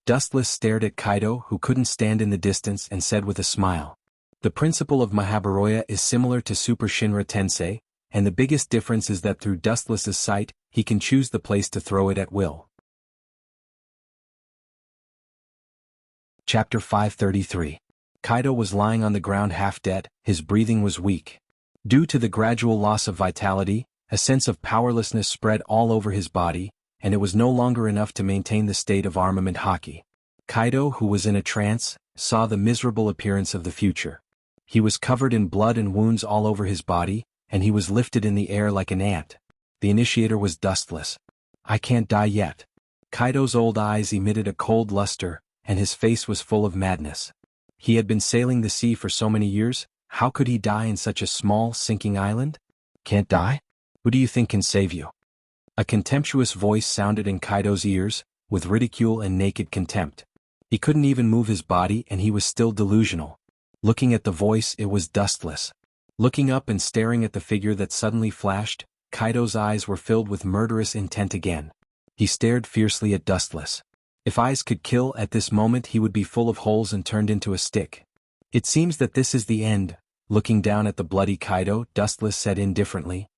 Dustless stared at Kaido, who couldn't stand in the distance, and said with a smile. The principle of Mahabharata is similar to Super Shinra Tensei, and the biggest difference is that through Dustless's sight, he can choose the place to throw it at will. Chapter 533. Kaido was lying on the ground half dead, his breathing was weak. Due to the gradual loss of vitality, a sense of powerlessness spread all over his body, and it was no longer enough to maintain the state of armament hockey. Kaido, who was in a trance, saw the miserable appearance of the future. He was covered in blood and wounds all over his body, and he was lifted in the air like an ant. The initiator was Dustless. I can't die yet. Kaido's old eyes emitted a cold luster, and his face was full of madness. He had been sailing the sea for so many years, how could he die in such a small, sinking island? Can't die? Who do you think can save you? A contemptuous voice sounded in Kaido's ears, with ridicule and naked contempt. He couldn't even move his body and he was still delusional. Looking at the voice, it was Dustless. Looking up and staring at the figure that suddenly flashed, Kaido's eyes were filled with murderous intent again. He stared fiercely at Dustless. If eyes could kill, at this moment he would be full of holes and turned into a stick. It seems that this is the end. Looking down at the bloody Kaido, Dustless said indifferently.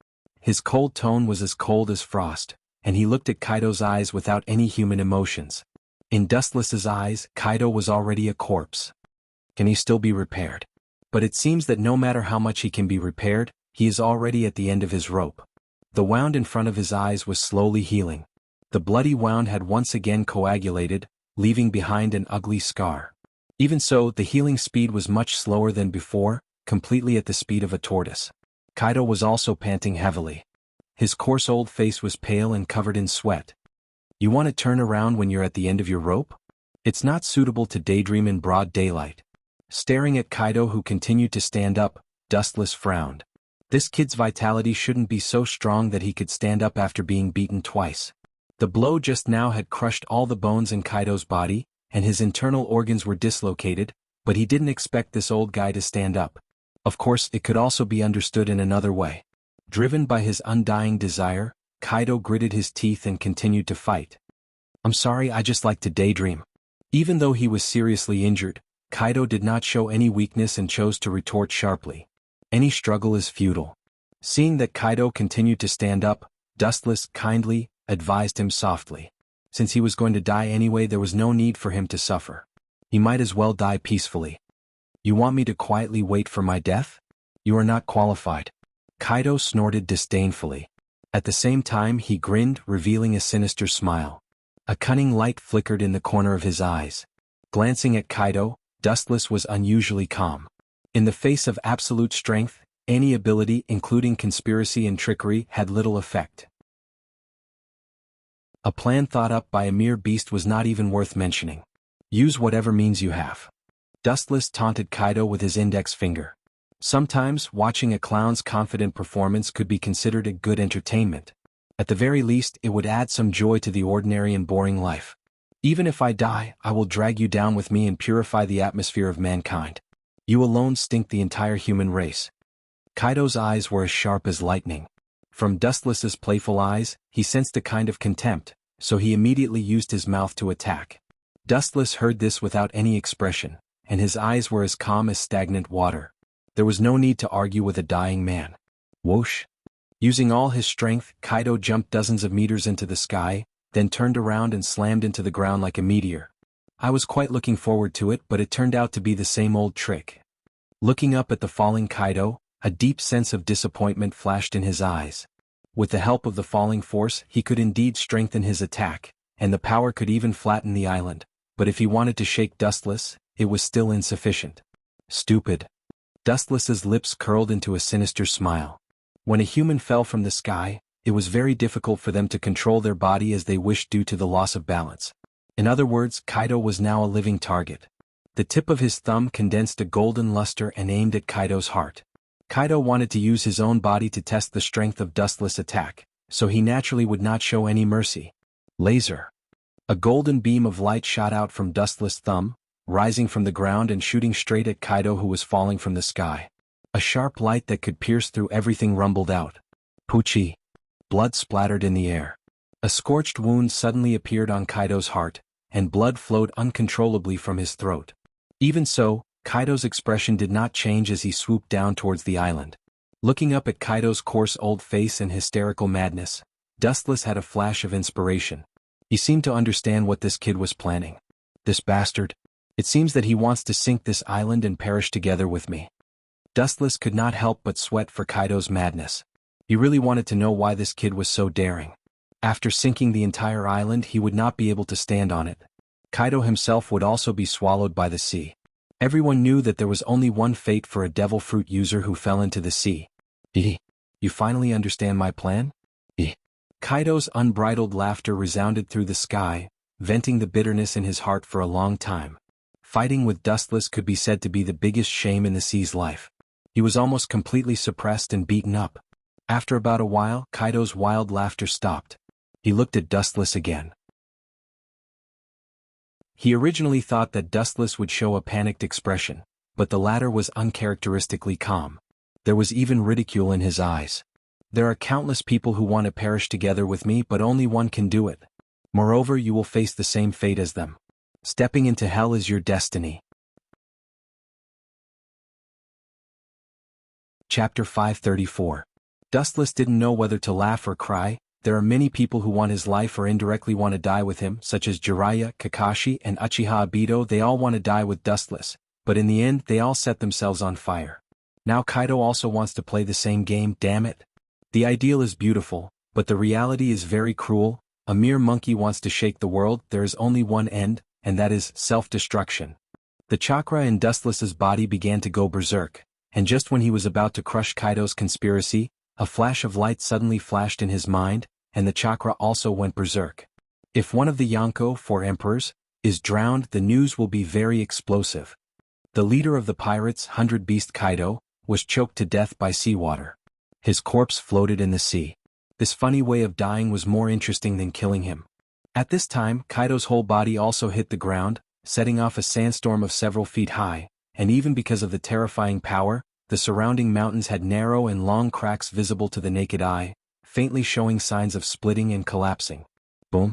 His cold tone was as cold as frost, and he looked at Kaido's eyes without any human emotions. In Dustless's eyes, Kaido was already a corpse. Can he still be repaired? But it seems that no matter how much he can be repaired, he is already at the end of his rope. The wound in front of his eyes was slowly healing. The bloody wound had once again coagulated, leaving behind an ugly scar. Even so, the healing speed was much slower than before, completely at the speed of a tortoise. Kaido was also panting heavily. His coarse old face was pale and covered in sweat. You want to turn around when you're at the end of your rope? It's not suitable to daydream in broad daylight. Staring at Kaido, who continued to stand up, Dustless frowned. This kid's vitality shouldn't be so strong that he could stand up after being beaten twice. The blow just now had crushed all the bones in Kaido's body, and his internal organs were dislocated, but he didn't expect this old guy to stand up. Of course, it could also be understood in another way. Driven by his undying desire, Kaido gritted his teeth and continued to fight. I'm sorry, I just like to daydream. Even though he was seriously injured, Kaido did not show any weakness and chose to retort sharply. Any struggle is futile. Seeing that Kaido continued to stand up, Dustless kindly advised him softly. Since he was going to die anyway, there was no need for him to suffer. He might as well die peacefully. You want me to quietly wait for my death? You are not qualified. Kaido snorted disdainfully. At the same time he grinned, revealing a sinister smile. A cunning light flickered in the corner of his eyes. Glancing at Kaido, Dustless was unusually calm. In the face of absolute strength, any ability, including conspiracy and trickery, had little effect. A plan thought up by a mere beast was not even worth mentioning. Use whatever means you have. Dustless taunted Kaido with his index finger. Sometimes, watching a clown's confident performance could be considered a good entertainment. At the very least, it would add some joy to the ordinary and boring life. Even if I die, I will drag you down with me and purify the atmosphere of mankind. You alone stink the entire human race. Kaido's eyes were as sharp as lightning. From Dustless's playful eyes, he sensed a kind of contempt, so he immediately used his mouth to attack. Dustless heard this without any expression, and his eyes were as calm as stagnant water. There was no need to argue with a dying man. Whoosh! Using all his strength, Kaido jumped dozens of meters into the sky, then turned around and slammed into the ground like a meteor. I was quite looking forward to it, but it turned out to be the same old trick. Looking up at the falling Kaido, a deep sense of disappointment flashed in his eyes. With the help of the falling force, he could indeed strengthen his attack, and the power could even flatten the island, but if he wanted to shake Dustless, it was still insufficient. Stupid. Dustless's lips curled into a sinister smile. When a human fell from the sky, it was very difficult for them to control their body as they wished due to the loss of balance. In other words, Kaido was now a living target. The tip of his thumb condensed a golden luster and aimed at Kaido's heart. Kaido wanted to use his own body to test the strength of Dustless' attack, so he naturally would not show any mercy. Laser. A golden beam of light shot out from Dustless' thumb, rising from the ground and shooting straight at Kaido, who was falling from the sky. A sharp light that could pierce through everything rumbled out. Poochie. Blood splattered in the air. A scorched wound suddenly appeared on Kaido's heart, and blood flowed uncontrollably from his throat. Even so, Kaido's expression did not change as he swooped down towards the island. Looking up at Kaido's coarse old face and hysterical madness, Dustless had a flash of inspiration. He seemed to understand what this kid was planning. This bastard. It seems that he wants to sink this island and perish together with me. Dustless could not help but sweat for Kaido's madness. He really wanted to know why this kid was so daring. After sinking the entire island, he would not be able to stand on it. Kaido himself would also be swallowed by the sea. Everyone knew that there was only one fate for a devil fruit user who fell into the sea. You finally understand my plan? Kaido's unbridled laughter resounded through the sky, venting the bitterness in his heart for a long time. Fighting with Dustless could be said to be the biggest shame in the sea's life. He was almost completely suppressed and beaten up. After about a while, Kaido's wild laughter stopped. He looked at Dustless again. He originally thought that Dustless would show a panicked expression, but the latter was uncharacteristically calm. There was even ridicule in his eyes. There are countless people who want to perish together with me, but only one can do it. Moreover, you will face the same fate as them. Stepping into hell is your destiny. Chapter 534. Dustless didn't know whether to laugh or cry. There are many people who want his life or indirectly want to die with him, such as Jiraiya, Kakashi, and Uchiha Obito. They all want to die with Dustless, but in the end they all set themselves on fire. Now Kaido also wants to play the same game, damn it. The ideal is beautiful, but the reality is very cruel. A mere monkey wants to shake the world. There is only one end, and that is self-destruction. The chakra in Dustless's body began to go berserk, and just when he was about to crush Kaido's conspiracy, a flash of light suddenly flashed in his mind, and the chakra also went berserk. If one of the Yonko, 4 emperors, is drowned, the news will be very explosive. The leader of the pirates, 100 Beast Kaido, was choked to death by seawater. His corpse floated in the sea. This funny way of dying was more interesting than killing him. At this time, Kaido's whole body also hit the ground, setting off a sandstorm of several feet high, and even because of the terrifying power, the surrounding mountains had narrow and long cracks visible to the naked eye, faintly showing signs of splitting and collapsing. Boom.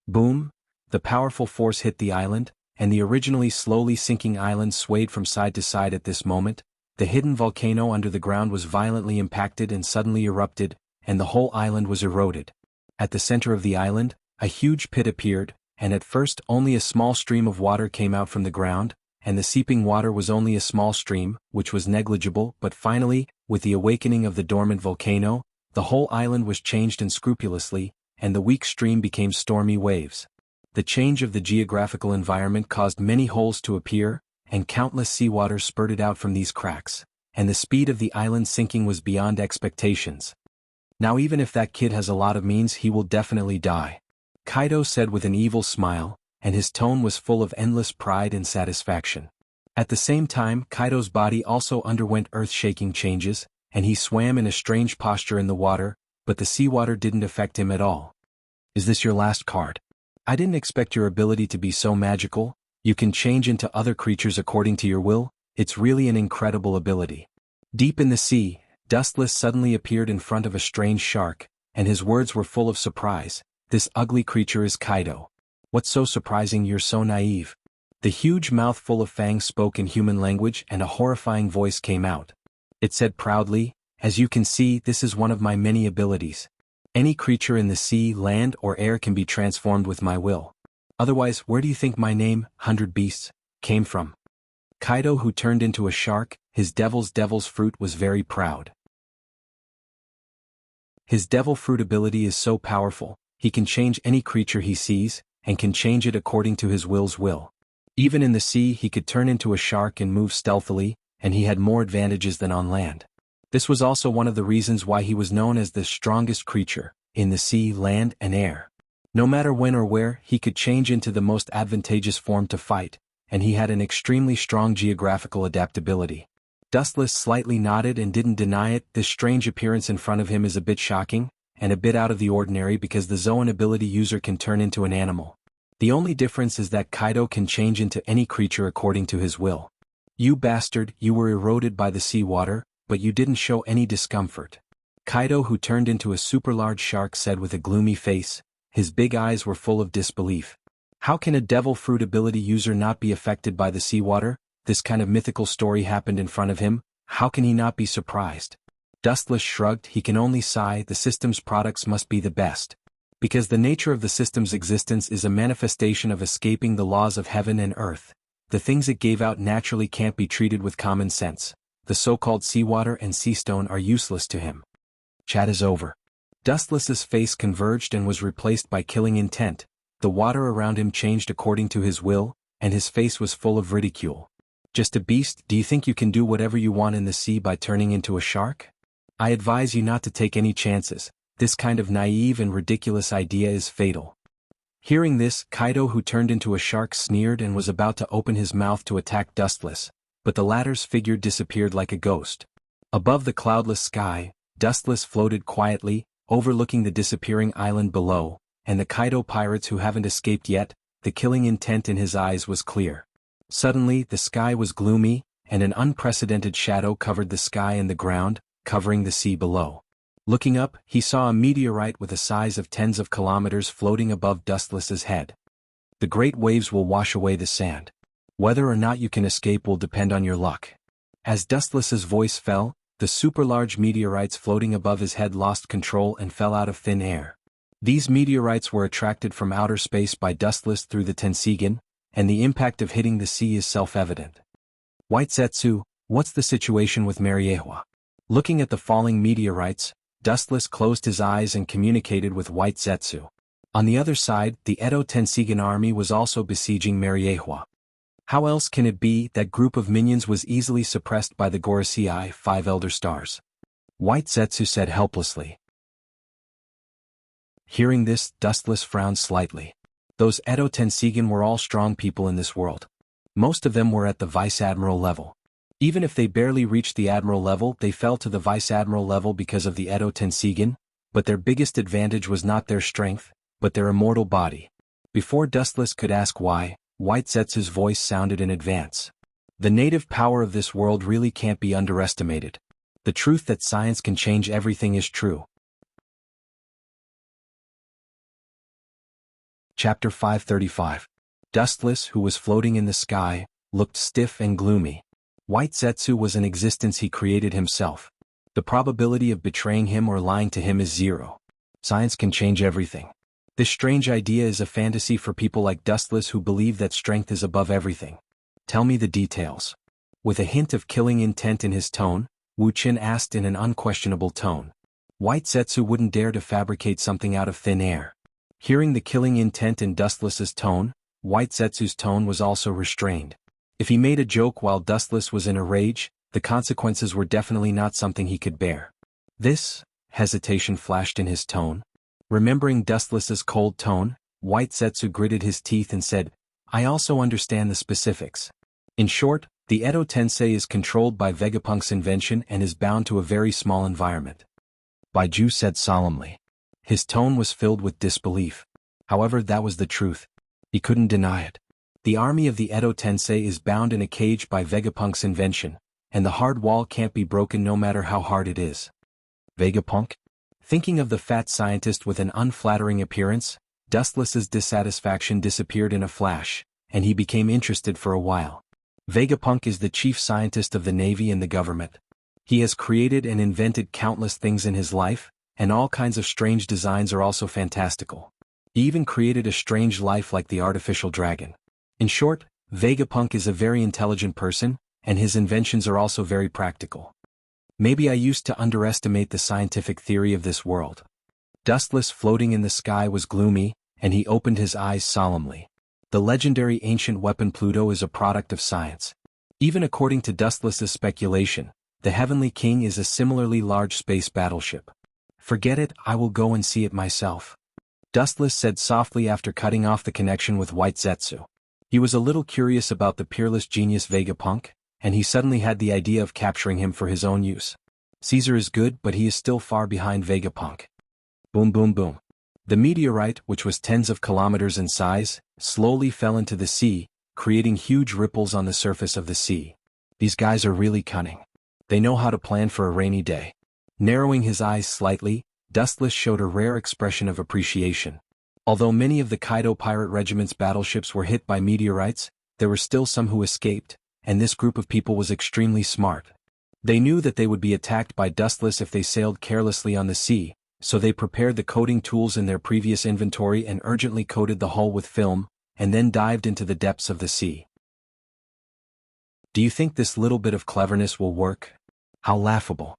Boom. The powerful force hit the island, and the originally slowly sinking island swayed from side to side at this moment. The hidden volcano under the ground was violently impacted and suddenly erupted, and the whole island was eroded. At the center of the island, a huge pit appeared, and at first only a small stream of water came out from the ground, and the seeping water was only a small stream, which was negligible, but finally, with the awakening of the dormant volcano, the whole island was changed unscrupulously, and the weak stream became stormy waves. The change of the geographical environment caused many holes to appear, and countless seawater spurted out from these cracks, and the speed of the island sinking was beyond expectations. Now even if that kid has a lot of means, he will definitely die, Kaido said with an evil smile, and his tone was full of endless pride and satisfaction. At the same time, Kaido's body also underwent earth-shaking changes, and he swam in a strange posture in the water, but the seawater didn't affect him at all. Is this your last card? I didn't expect your ability to be so magical. You can change into other creatures according to your will. It's really an incredible ability. Deep in the sea, Dustless suddenly appeared in front of a strange shark, and his words were full of surprise. This ugly creature is Kaido. What's so surprising? You're so naive. The huge mouth full of fangs spoke in human language, and a horrifying voice came out. It said proudly, "As you can see, this is one of my many abilities. Any creature in the sea, land, or air can be transformed with my will. Otherwise, where do you think my name, 100 Beasts, came from?" Kaido, who turned into a shark, his devil's fruit, was very proud. His devil fruit ability is so powerful, he can change any creature he sees, and can change it according to his will's will. Even in the sea he could turn into a shark and move stealthily, and he had more advantages than on land. This was also one of the reasons why he was known as the strongest creature, in the sea, land, and air. No matter when or where, he could change into the most advantageous form to fight, and he had an extremely strong geographical adaptability. Dustless slightly nodded and didn't deny it. This strange appearance in front of him is a bit shocking, and a bit out of the ordinary because the Zoan ability user can turn into an animal. The only difference is that Kaido can change into any creature according to his will. You bastard, you were eroded by the seawater, but you didn't show any discomfort. Kaido, who turned into a super large shark, said with a gloomy face. His big eyes were full of disbelief. How can a devil fruit ability user not be affected by the seawater? This kind of mythical story happened in front of him. How can he not be surprised? Dustless shrugged. He can only sigh. The system's products must be the best. Because the nature of the system's existence is a manifestation of escaping the laws of heaven and earth. The things it gave out naturally can't be treated with common sense. The so-called seawater and sea stone are useless to him. Chat is over. Dustless's face converged and was replaced by killing intent. The water around him changed according to his will, and his face was full of ridicule. Just a beast? Do you think you can do whatever you want in the sea by turning into a shark? I advise you not to take any chances. This kind of naive and ridiculous idea is fatal. Hearing this, Kaido, who turned into a shark, sneered and was about to open his mouth to attack Dustless, but the latter's figure disappeared like a ghost. Above the cloudless sky, Dustless floated quietly, overlooking the disappearing island below, and the Kaido pirates who haven't escaped yet. The killing intent in his eyes was clear. Suddenly, the sky was gloomy, and an unprecedented shadow covered the sky and the ground, covering the sea below. Looking up, he saw a meteorite with a size of tens of kilometers floating above Dustless's head. The great waves will wash away the sand. Whether or not you can escape will depend on your luck. As Dustless's voice fell, the super-large meteorites floating above his head lost control and fell out of thin air. These meteorites were attracted from outer space by Dustless through the Tensigan, and the impact of hitting the sea is self-evident. White Zetsu, what's the situation with Mariewa? Looking at the falling meteorites, Dustless closed his eyes and communicated with White Zetsu. On the other side, the Edo Tensigan army was also besieging Mariewa. How else can it be? That group of minions was easily suppressed by the Gorosei 5 Elder Stars. White Zetsu said helplessly. Hearing this, Dustless frowned slightly. Those Edo Tensigan were all strong people in this world. Most of them were at the Vice-Admiral level. Even if they barely reached the Admiral level, they fell to the Vice-Admiral level because of the Edo Tensigan, but their biggest advantage was not their strength, but their immortal body. Before Dustless could ask why, White Zetsu's voice sounded in advance. The native power of this world really can't be underestimated. The truth that science can change everything is true. Chapter 535. Dustless, who was floating in the sky, looked stiff and gloomy. White Zetsu was an existence he created himself. The probability of betraying him or lying to him is 0. Science can change everything. This strange idea is a fantasy for people like Dustless who believe that strength is above everything. Tell me the details. With a hint of killing intent in his tone, Wu Qin asked in an unquestionable tone. White Zetsu wouldn't dare to fabricate something out of thin air. Hearing the killing intent in Dustless's tone, White Zetsu's tone was also restrained. If he made a joke while Dustless was in a rage, the consequences were definitely not something he could bear. This hesitation flashed in his tone. Remembering Dustless's cold tone, White Zetsu gritted his teeth and said, I also understand the specifics. In short, The Edo Tensei is controlled by Vegapunk's invention and is bound to a very small environment. Baiju said solemnly. His tone was filled with disbelief. However, that was the truth. He couldn't deny it. The army of the Edo Tensei is bound in a cage by Vegapunk's invention, and the hard wall can't be broken no matter how hard it is. Vegapunk? Thinking of the fat scientist with an unflattering appearance, Dustless's dissatisfaction disappeared in a flash, and he became interested for a while. Vegapunk is the chief scientist of the Navy and the government. He has created and invented countless things in his life, and all kinds of strange designs are also fantastical. He even created a strange life like the artificial dragon. In short, Vegapunk is a very intelligent person, and his inventions are also very practical. Maybe I used to underestimate the scientific theory of this world. Dustless floating in the sky was gloomy, and he opened his eyes solemnly. The legendary ancient weapon Pluto is a product of science. Even according to Dustless's speculation, the Heavenly King is a similarly large space battleship. Forget it, I will go and see it myself. Dustless said softly after cutting off the connection with White Zetsu. He was a little curious about the peerless genius Vegapunk, and he suddenly had the idea of capturing him for his own use. Caesar is good, but he is still far behind Vegapunk. Boom boom boom. The meteorite, which was tens of kilometers in size, slowly fell into the sea, creating huge ripples on the surface of the sea. These guys are really cunning. They know how to plan for a rainy day. Narrowing his eyes slightly, Dustless showed a rare expression of appreciation. Although many of the Kaido Pirate Regiment's battleships were hit by meteorites, there were still some who escaped, and this group of people was extremely smart. They knew that they would be attacked by Dustless if they sailed carelessly on the sea, so they prepared the coating tools in their previous inventory and urgently coated the hull with film, and then dived into the depths of the sea. Do you think this little bit of cleverness will work? How laughable.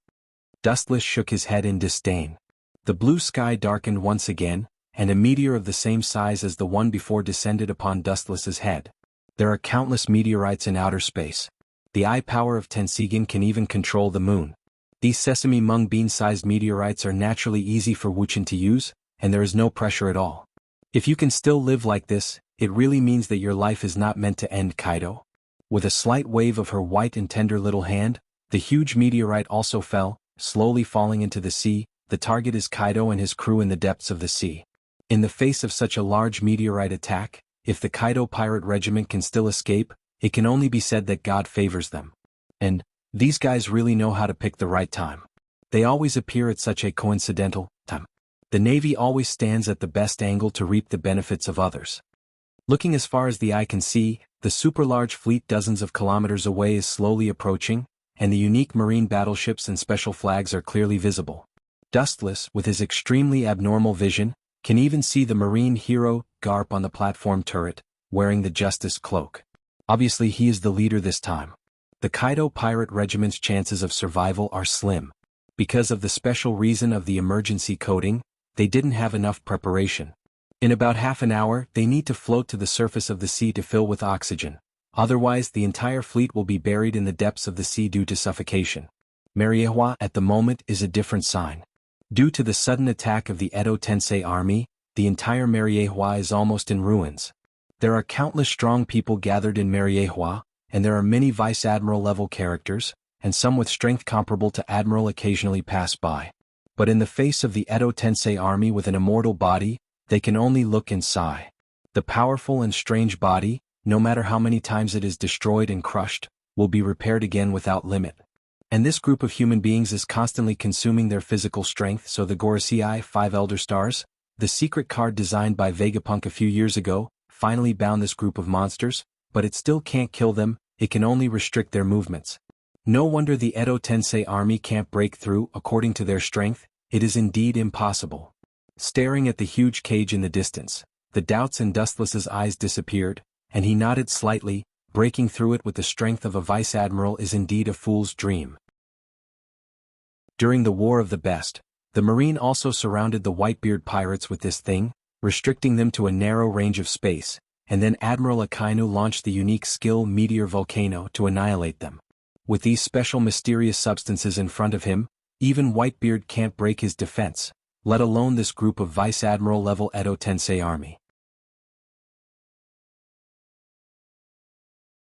Dustless shook his head in disdain. The blue sky darkened once again, and a meteor of the same size as the one before descended upon Dustless's head. There are countless meteorites in outer space. The eye power of Tensigan can even control the moon. These sesame mung bean-sized meteorites are naturally easy for Wuchin to use, and there is no pressure at all. If you can still live like this, it really means that your life is not meant to end, Kaido. With a slight wave of her white and tender little hand, the huge meteorite also fell, slowly falling into the sea. The target is Kaido and his crew in the depths of the sea. In the face of such a large meteorite attack, if the Kaido Pirate Regiment can still escape, it can only be said that God favors them. And these guys really know how to pick the right time. They always appear at such a coincidental time. The Navy always stands at the best angle to reap the benefits of others. Looking as far as the eye can see, the super-large fleet dozens of kilometers away is slowly approaching, and the unique marine battleships and special flags are clearly visible. Dustless, with his extremely abnormal vision, can even see the marine hero, Garp, on the platform turret, wearing the Justice cloak. Obviously he is the leader this time. The Kaido Pirate Regiment's chances of survival are slim. Because of the special reason of the emergency coating, they didn't have enough preparation. In about half an hour, they need to float to the surface of the sea to fill with oxygen. Otherwise, the entire fleet will be buried in the depths of the sea due to suffocation. Mariehua at the moment is a different sign. Due to the sudden attack of the Edo Tensei army, the entire Mariehua is almost in ruins. There are countless strong people gathered in Mariehua, and there are many Vice Admiral level characters, and some with strength comparable to Admiral occasionally pass by. But in the face of the Edo Tensei army with an immortal body, they can only look and sigh. The powerful and strange body, no matter how many times it is destroyed and crushed, will be repaired again without limit. And this group of human beings is constantly consuming their physical strength, so the Gorosei 5 Elder Stars, the secret card designed by Vegapunk a few years ago, finally bound this group of monsters, but it still can't kill them, it can only restrict their movements. No wonder the Edo Tensei army can't break through. According to their strength, it is indeed impossible. Staring at the huge cage in the distance, the doubts in Dustless's eyes disappeared, and he nodded slightly. Breaking through it with the strength of a vice admiral is indeed a fool's dream. During the War of the Best, the Marine also surrounded the Whitebeard pirates with this thing, restricting them to a narrow range of space, and then Admiral Akainu launched the unique skill Meteor Volcano to annihilate them. With these special mysterious substances in front of him, even Whitebeard can't break his defense, let alone this group of Vice Admiral level Edo Tensei army.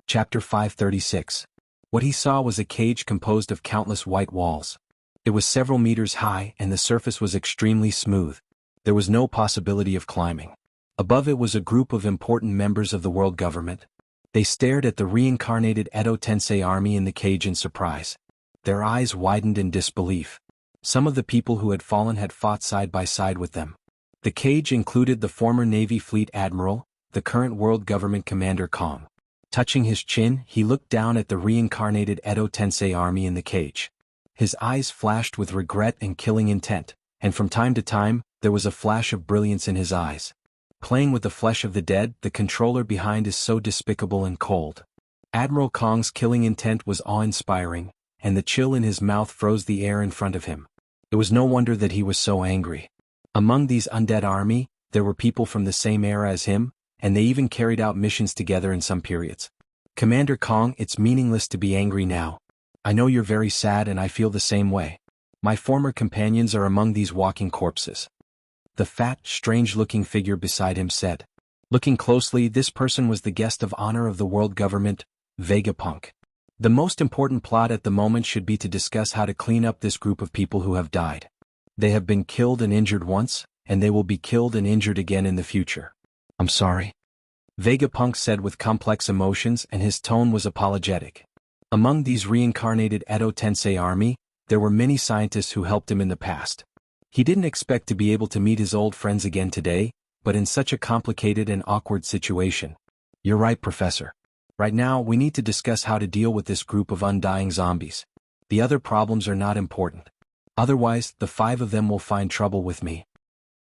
Chapter 536. What he saw was a cage composed of countless white walls. It was several meters high and the surface was extremely smooth. There was no possibility of climbing. Above it was a group of important members of the world government. They stared at the reincarnated Edo Tensei army in the cage in surprise. Their eyes widened in disbelief. Some of the people who had fallen had fought side by side with them. The cage included the former Navy Fleet Admiral, the current world government commander Kong. Touching his chin, he looked down at the reincarnated Edo Tensei army in the cage. His eyes flashed with regret and killing intent, and from time to time, there was a flash of brilliance in his eyes. Playing with the flesh of the dead, the controller behind is so despicable and cold. Admiral Kong's killing intent was awe-inspiring, and the chill in his mouth froze the air in front of him. It was no wonder that he was so angry. Among these undead army, there were people from the same era as him, and they even carried out missions together in some periods. Commander Kong, it's meaningless to be angry now. I know you're very sad and I feel the same way. My former companions are among these walking corpses. The fat, strange-looking figure beside him said. Looking closely, this person was the guest of honor of the world government, Vegapunk. The most important plot at the moment should be to discuss how to clean up this group of people who have died. They have been killed and injured once, and they will be killed and injured again in the future. I'm sorry. Vegapunk said with complex emotions and his tone was apologetic. Among these reincarnated Edo Tensei army, there were many scientists who helped him in the past. He didn't expect to be able to meet his old friends again today, but in such a complicated and awkward situation. You're right, Professor. Right now, we need to discuss how to deal with this group of undying zombies. The other problems are not important. Otherwise, the 5 of them will find trouble with me.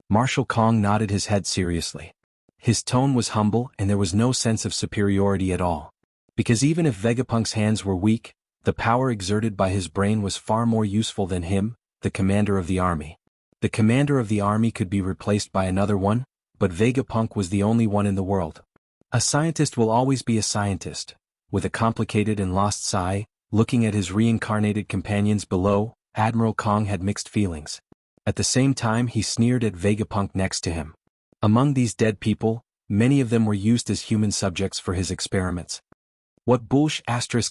Marshal Kong nodded his head seriously. His tone was humble and there was no sense of superiority at all. Because even if Vegapunk's hands were weak, the power exerted by his brain was far more useful than him, the commander of the army. The commander of the army could be replaced by another one, but Vegapunk was the only one in the world. A scientist will always be a scientist. With a complicated and lost sigh, looking at his reincarnated companions below, Admiral Kong had mixed feelings. At the same time he sneered at Vegapunk next to him. Among these dead people, many of them were used as human subjects for his experiments. What bullsh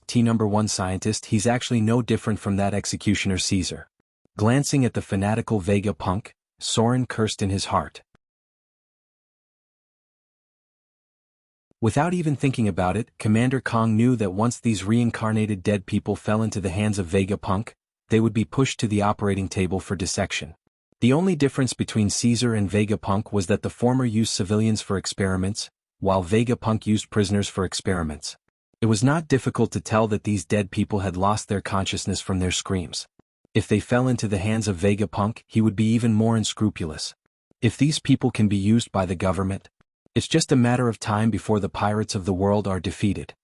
*T number 1 scientist, he's actually no different from that executioner Caesar. Glancing at the fanatical Vegapunk, Soren cursed in his heart. Without even thinking about it, Commander Kong knew that once these reincarnated dead people fell into the hands of Vegapunk, they would be pushed to the operating table for dissection. The only difference between Caesar and Vegapunk was that the former used civilians for experiments, while Vegapunk used prisoners for experiments. It was not difficult to tell that these dead people had lost their consciousness from their screams. If they fell into the hands of Vegapunk, he would be even more unscrupulous. If these people can be used by the government, it's just a matter of time before the pirates of the world are defeated.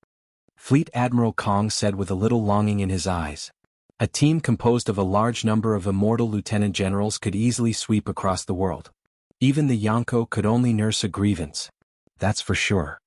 Fleet Admiral Kong said with a little longing in his eyes. A team composed of a large number of immortal lieutenant generals could easily sweep across the world. Even the Yonko could only nurse a grievance. That's for sure.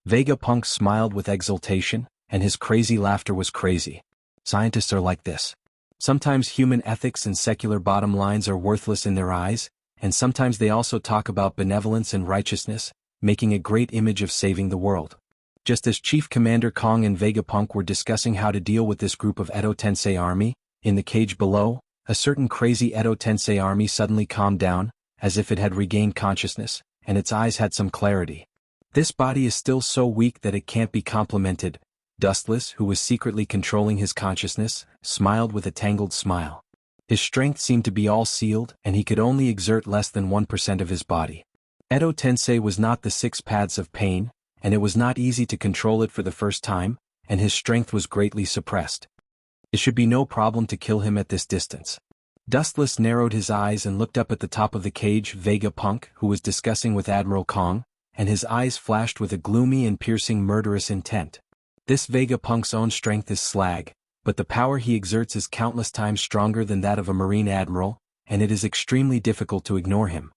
Vegapunk smiled with exultation, and his crazy laughter was crazy. Scientists are like this. Sometimes human ethics and secular bottom lines are worthless in their eyes, and sometimes they also talk about benevolence and righteousness, making a great image of saving the world. Just as Chief Commander Kong and Vegapunk were discussing how to deal with this group of Edo Tensei army, in the cage below, a certain crazy Edo Tensei army suddenly calmed down, as if it had regained consciousness, and its eyes had some clarity. This body is still so weak that it can't be complimented. Dustless, who was secretly controlling his consciousness, smiled with a tangled smile. His strength seemed to be all sealed, and he could only exert less than 1% of his body. Edo Tensei was not the 6 paths of pain, and it was not easy to control it for the first time, and his strength was greatly suppressed. It should be no problem to kill him at this distance. Dustless narrowed his eyes and looked up at the top of the cage Vegapunk, who was discussing with Admiral Kong, and his eyes flashed with a gloomy and piercing murderous intent. This Vegapunk's own strength is slag, but the power he exerts is countless times stronger than that of a marine admiral, and it is extremely difficult to ignore him.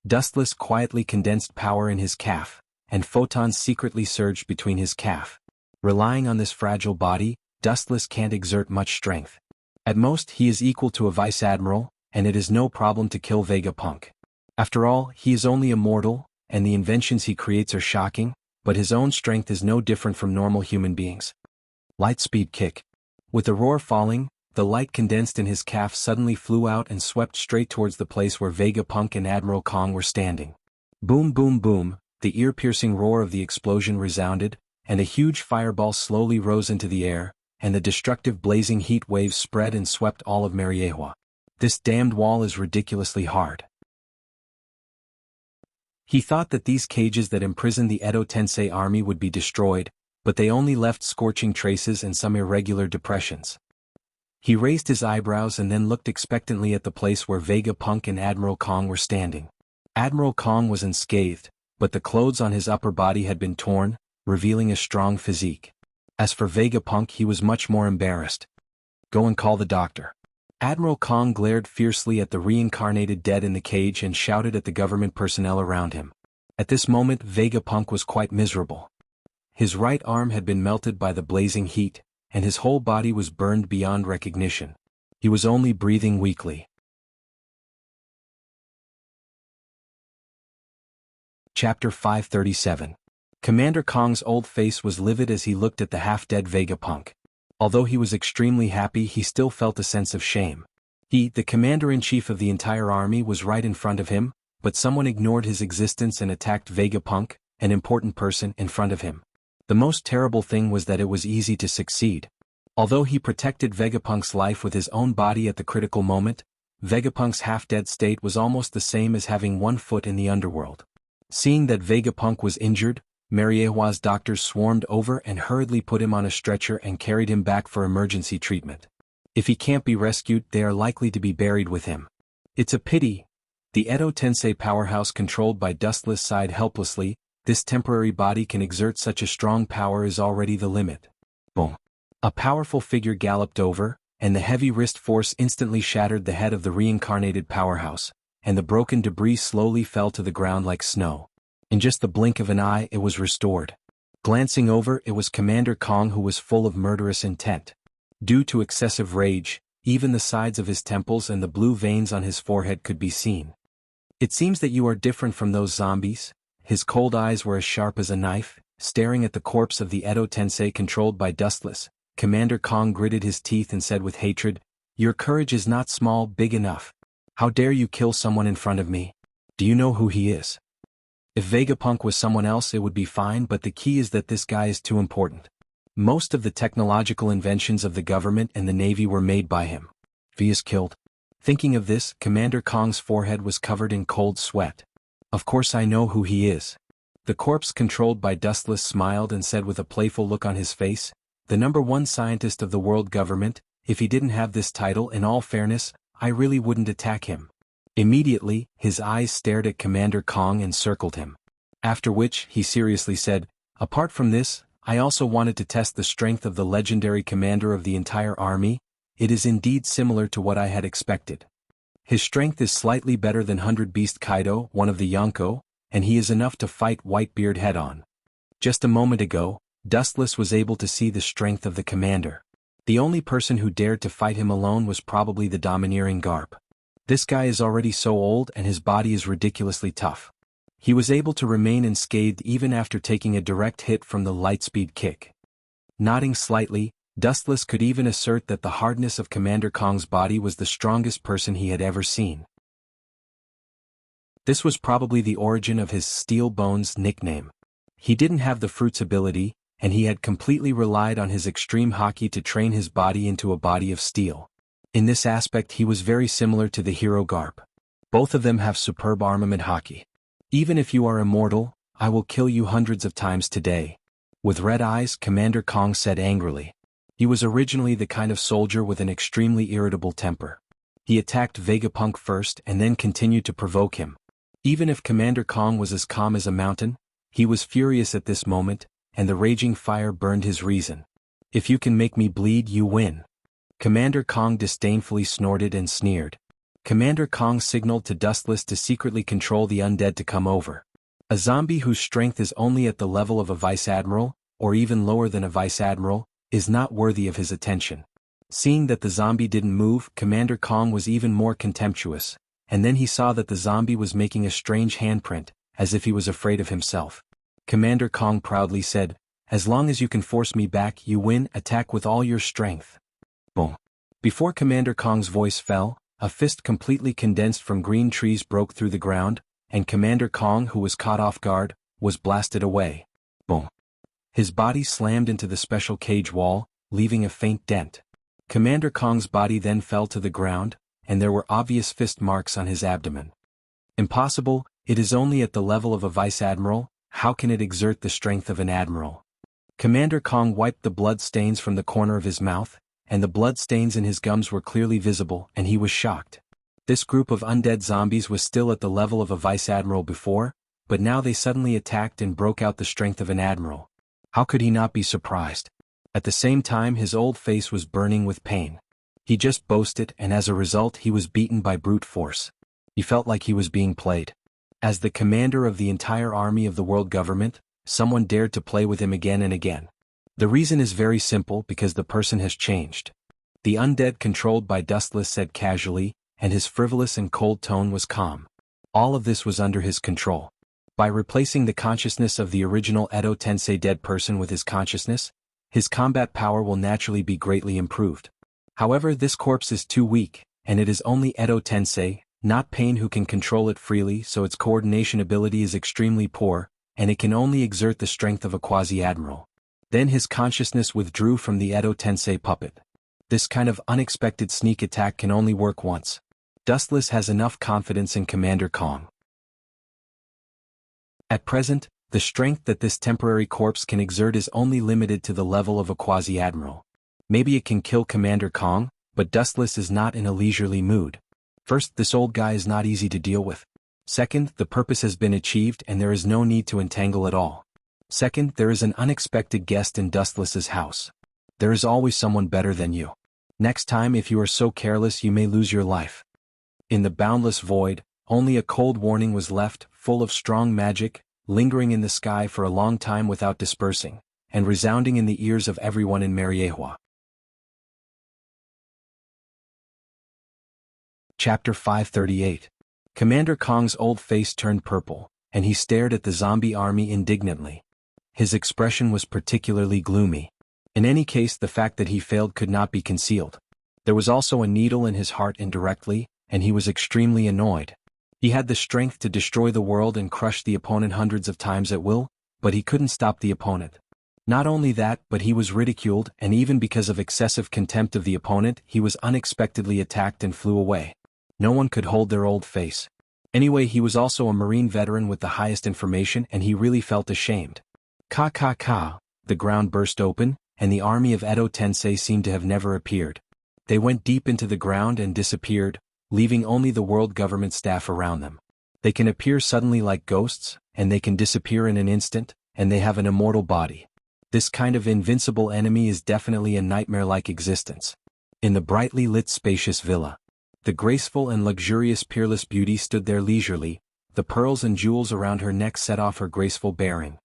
Dustless quietly condensed power in his calf, and photons secretly surged between his calf. Relying on this fragile body, Dustless can't exert much strength. At most he is equal to a vice admiral, and it is no problem to kill Vegapunk. After all, he is only a mortal, and the inventions he creates are shocking, but his own strength is no different from normal human beings. Lightspeed kick. With the roar falling, the light condensed in his calf suddenly flew out and swept straight towards the place where Vegapunk and Admiral Kong were standing. Boom boom boom, the ear-piercing roar of the explosion resounded, and a huge fireball slowly rose into the air, and the destructive blazing heat waves spread and swept all of Mariewa. This damned wall is ridiculously hard. He thought that these cages that imprisoned the Edo Tensei army would be destroyed, but they only left scorching traces and some irregular depressions. He raised his eyebrows and then looked expectantly at the place where Vegapunk and Admiral Kong were standing. Admiral Kong was unscathed, but the clothes on his upper body had been torn, revealing a strong physique. As for Vegapunk, he was much more embarrassed. Go and call the doctor. Admiral Kong glared fiercely at the reincarnated dead in the cage and shouted at the government personnel around him. At this moment Vegapunk was quite miserable. His right arm had been melted by the blazing heat, and his whole body was burned beyond recognition. He was only breathing weakly. Chapter 537. Commander Kong's old face was livid as he looked at the half-dead Vegapunk. Although he was extremely happy, he still felt a sense of shame. He, the commander-in-chief of the entire army, was right in front of him, but someone ignored his existence and attacked Vegapunk, an important person, in front of him. The most terrible thing was that it was easy to succeed. Although he protected Vegapunk's life with his own body at the critical moment, Vegapunk's half-dead state was almost the same as having one foot in the underworld. Seeing that Vegapunk was injured, Mariewa's doctors swarmed over and hurriedly put him on a stretcher and carried him back for emergency treatment. If he can't be rescued, they are likely to be buried with him. It's a pity. The Edo Tensei powerhouse controlled by Dustless sighed helplessly. This temporary body can exert such a strong power is already the limit. Boom. A powerful figure galloped over, and the heavy wrist force instantly shattered the head of the reincarnated powerhouse, and the broken debris slowly fell to the ground like snow. In just the blink of an eye it was restored. Glancing over, it was Commander Kong, who was full of murderous intent. Due to excessive rage, even the sides of his temples and the blue veins on his forehead could be seen. It seems that you are different from those zombies. His cold eyes were as sharp as a knife, staring at the corpse of the Edo Tensei controlled by Dustless. Commander Kong gritted his teeth and said with hatred, "Your courage is not small, big enough. How dare you kill someone in front of me? Do you know who he is? If Vegapunk was someone else it would be fine, but the key is that this guy is too important. Most of the technological inventions of the government and the Navy were made by him. If he is killed." Thinking of this, Commander Kong's forehead was covered in cold sweat. "Of course I know who he is." The corpse controlled by Dustless smiled and said with a playful look on his face, "The #1 scientist of the world government. If he didn't have this title, in all fairness, I really wouldn't attack him." Immediately, his eyes stared at Commander Kong and circled him. After which, he seriously said, "Apart from this, I also wanted to test the strength of the legendary commander of the entire army. It is indeed similar to what I had expected. His strength is slightly better than 100 Beast Kaido, one of the Yonko, and he is enough to fight Whitebeard head-on." Just a moment ago, Dustless was able to see the strength of the commander. The only person who dared to fight him alone was probably the domineering Garp. This guy is already so old and his body is ridiculously tough. He was able to remain unscathed even after taking a direct hit from the lightspeed kick. Nodding slightly, Dustless could even assert that the hardness of Commander Kong's body was the strongest person he had ever seen. This was probably the origin of his Steel Bones nickname. He didn't have the Fruits ability, and he had completely relied on his extreme haki to train his body into a body of steel. In this aspect he was very similar to the hero Garp. Both of them have superb armament haki. "Even if you are immortal, I will kill you hundreds of times today." With red eyes, Commander Kong said angrily. He was originally the kind of soldier with an extremely irritable temper. He attacked Vegapunk first and then continued to provoke him. Even if Commander Kong was as calm as a mountain, he was furious at this moment, and the raging fire burned his reason. "If you can make me bleed, you win." Commander Kong disdainfully snorted and sneered. Commander Kong signaled to Dustless to secretly control the undead to come over. A zombie whose strength is only at the level of a vice admiral, or even lower than a vice admiral, is not worthy of his attention. Seeing that the zombie didn't move, Commander Kong was even more contemptuous, and then he saw that the zombie was making a strange handprint, as if he was afraid of himself. Commander Kong proudly said, "As long as you can force me back, you win. Attack with all your strength." Boom. Before Commander Kong's voice fell, a fist completely condensed from green trees broke through the ground, and Commander Kong, who was caught off guard, was blasted away. Boom. His body slammed into the special cage wall, leaving a faint dent. Commander Kong's body then fell to the ground, and there were obvious fist marks on his abdomen. Impossible, it is only at the level of a vice admiral, how can it exert the strength of an admiral? Commander Kong wiped the blood stains from the corner of his mouth, and the blood stains in his gums were clearly visible, and he was shocked. This group of undead zombies was still at the level of a vice admiral before, but now they suddenly attacked and broke out the strength of an admiral. How could he not be surprised? At the same time his old face was burning with pain. He just boasted, and as a result he was beaten by brute force. He felt like he was being played. As the commander of the entire army of the world government, someone dared to play with him again and again. The reason is very simple, because the person has changed. The undead controlled by Dustless said casually, and his frivolous and cold tone was calm. All of this was under his control. By replacing the consciousness of the original Edo Tensei dead person with his consciousness, his combat power will naturally be greatly improved. However, this corpse is too weak, and it is only Edo Tensei, not Pain, who can control it freely, so its coordination ability is extremely poor, and it can only exert the strength of a quasi-admiral. Then his consciousness withdrew from the Edo Tensei puppet. This kind of unexpected sneak attack can only work once. Dustless has enough confidence in Commander Kong. At present, the strength that this temporary corpse can exert is only limited to the level of a quasi-admiral. Maybe it can kill Commander Kong, but Dustless is not in a leisurely mood. First, this old guy is not easy to deal with. Second, the purpose has been achieved and there is no need to entangle at all. Second, there is an unexpected guest in Dustless's house. There is always someone better than you. Next time, if you are so careless, you may lose your life. In the boundless void, only a cold warning was left, full of strong magic, lingering in the sky for a long time without dispersing, and resounding in the ears of everyone in Mariehua. Chapter 538. Commander Kong's old face turned purple, and he stared at the zombie army indignantly. His expression was particularly gloomy. In any case, the fact that he failed could not be concealed. There was also a needle in his heart indirectly, and he was extremely annoyed. He had the strength to destroy the world and crush the opponent hundreds of times at will, but he couldn't stop the opponent. Not only that, but he was ridiculed, and even because of excessive contempt of the opponent, he was unexpectedly attacked and flew away. No one could hold their old face. Anyway, he was also a Marine veteran with the highest information, and he really felt ashamed. Ka, the ground burst open, and the army of Edo Tensei seemed to have never appeared. They went deep into the ground and disappeared, leaving only the world government staff around them. They can appear suddenly like ghosts, and they can disappear in an instant, and they have an immortal body. This kind of invincible enemy is definitely a nightmare-like existence. In the brightly lit spacious villa, the graceful and luxurious peerless beauty stood there leisurely, the pearls and jewels around her neck set off her graceful bearing.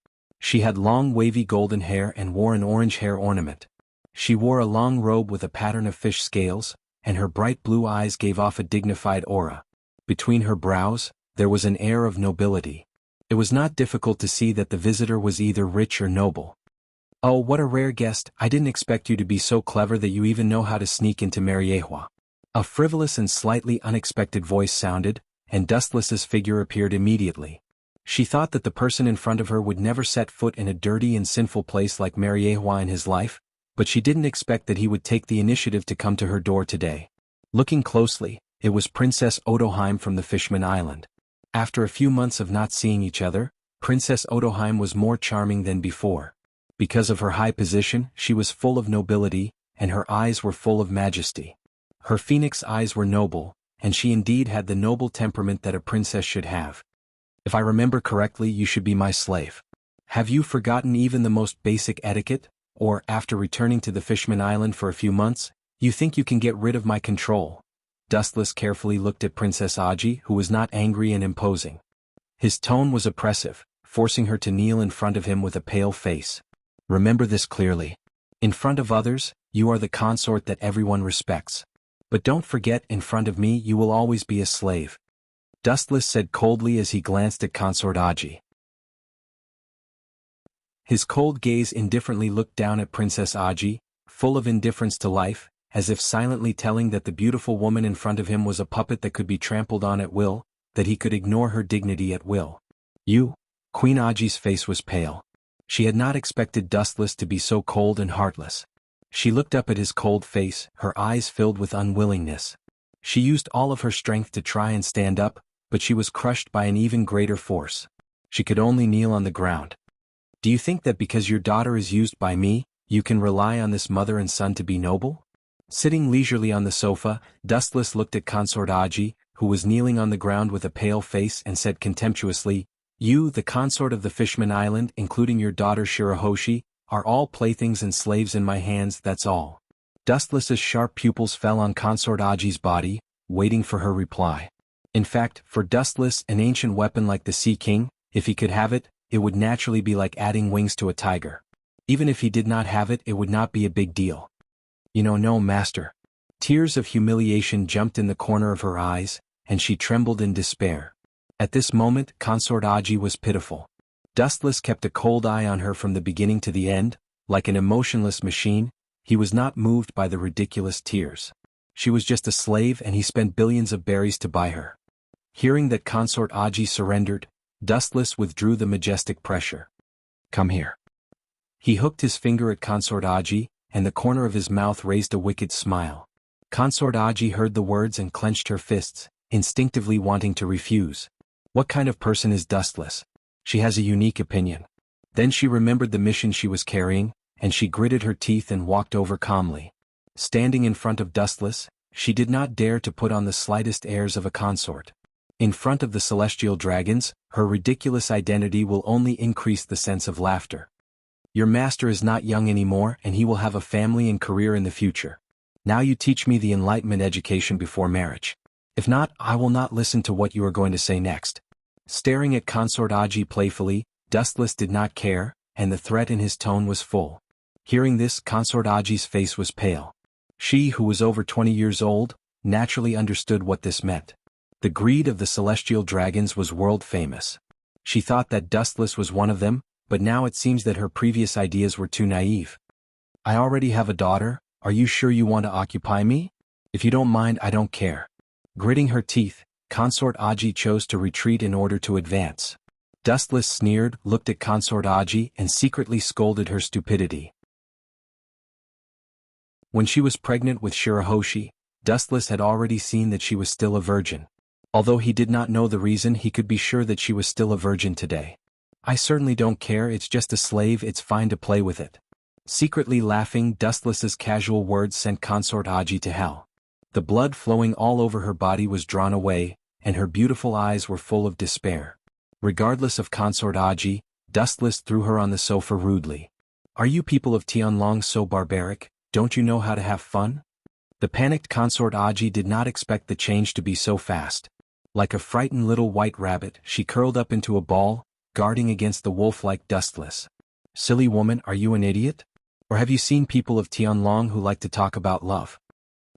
She had long wavy golden hair and wore an orange hair ornament. She wore a long robe with a pattern of fish scales, and her bright blue eyes gave off a dignified aura. Between her brows, there was an air of nobility. It was not difficult to see that the visitor was either rich or noble. "Oh, what a rare guest, I didn't expect you to be so clever that you even know how to sneak into Mariehua." A frivolous and slightly unexpected voice sounded, and Dustless's figure appeared immediately. She thought that the person in front of her would never set foot in a dirty and sinful place like Mariehua in his life, but she didn't expect that he would take the initiative to come to her door today. Looking closely, it was Princess Odoheim from the Fishman Island. After a few months of not seeing each other, Princess Odoheim was more charming than before. Because of her high position, she was full of nobility, and her eyes were full of majesty. Her phoenix eyes were noble, and she indeed had the noble temperament that a princess should have. "If I remember correctly, you should be my slave. Have you forgotten even the most basic etiquette? Or, after returning to the Fishman Island for a few months, you think you can get rid of my control?" Dustless carefully looked at Princess Aji, who was not angry and imposing. His tone was oppressive, forcing her to kneel in front of him with a pale face. "Remember this clearly. In front of others, you are the consort that everyone respects. But don't forget, in front of me you will always be a slave," Dustless said coldly as he glanced at Consort Aji. His cold gaze indifferently looked down at Princess Aji, full of indifference to life, as if silently telling that the beautiful woman in front of him was a puppet that could be trampled on at will, that he could ignore her dignity at will. You? Queen Aji's face was pale. She had not expected Dustless to be so cold and heartless. She looked up at his cold face, her eyes filled with unwillingness. She used all of her strength to try and stand up, but she was crushed by an even greater force. She could only kneel on the ground. Do you think that because your daughter is used by me, you can rely on this mother and son to be noble? Sitting leisurely on the sofa, Dustless looked at Consort Aji, who was kneeling on the ground with a pale face, and said contemptuously, "You, the consort of the Fishman Island, including your daughter Shirahoshi, are all playthings and slaves in my hands, that's all." Dustless's sharp pupils fell on Consort Aji's body, waiting for her reply. In fact, for Dustless, an ancient weapon like the Sea King, if he could have it, it would naturally be like adding wings to a tiger. Even if he did not have it, it would not be a big deal. No, master. Tears of humiliation jumped in the corner of her eyes, and she trembled in despair. At this moment, Consort Aji was pitiful. Dustless kept a cold eye on her from the beginning to the end, like an emotionless machine. He was not moved by the ridiculous tears. She was just a slave, and he spent billions of berries to buy her. Hearing that Consort Aji surrendered, Dustless withdrew the majestic pressure. "Come here." He hooked his finger at Consort Aji, and the corner of his mouth raised a wicked smile. Consort Aji heard the words and clenched her fists, instinctively wanting to refuse. What kind of person is Dustless? She has a unique opinion. Then she remembered the mission she was carrying, and she gritted her teeth and walked over calmly. Standing in front of Dustless, she did not dare to put on the slightest airs of a consort. In front of the celestial dragons, her ridiculous identity will only increase the sense of laughter. Your master is not young anymore, and he will have a family and career in the future. Now you teach me the Enlightenment education before marriage. If not, I will not listen to what you are going to say next. Staring at Consort Aji playfully, Dustless did not care, and the threat in his tone was full. Hearing this, Consort Aji's face was pale. She, who was over 20 years old, naturally understood what this meant. The greed of the celestial dragons was world famous. She thought that Dustless was one of them, but now it seems that her previous ideas were too naive. "I already have a daughter, are you sure you want to occupy me? If you don't mind, I don't care." Gritting her teeth, Consort Aji chose to retreat in order to advance. Dustless sneered, looked at Consort Aji, and secretly scolded her stupidity. When she was pregnant with Shirahoshi, Dustless had already seen that she was still a virgin. Although he did not know the reason, he could be sure that she was still a virgin today. "I certainly don't care, it's just a slave, it's fine to play with it." Secretly laughing, Dustless's casual words sent Consort Aji to hell. The blood flowing all over her body was drawn away, and her beautiful eyes were full of despair. Regardless of Consort Aji, Dustless threw her on the sofa rudely. "Are you people of Tianlong so barbaric? Don't you know how to have fun?" The panicked Consort Aji did not expect the change to be so fast. Like a frightened little white rabbit, she curled up into a ball, guarding against the wolf-like Dustless. "Silly woman, are you an idiot? Or have you seen people of Tianlong who like to talk about love?"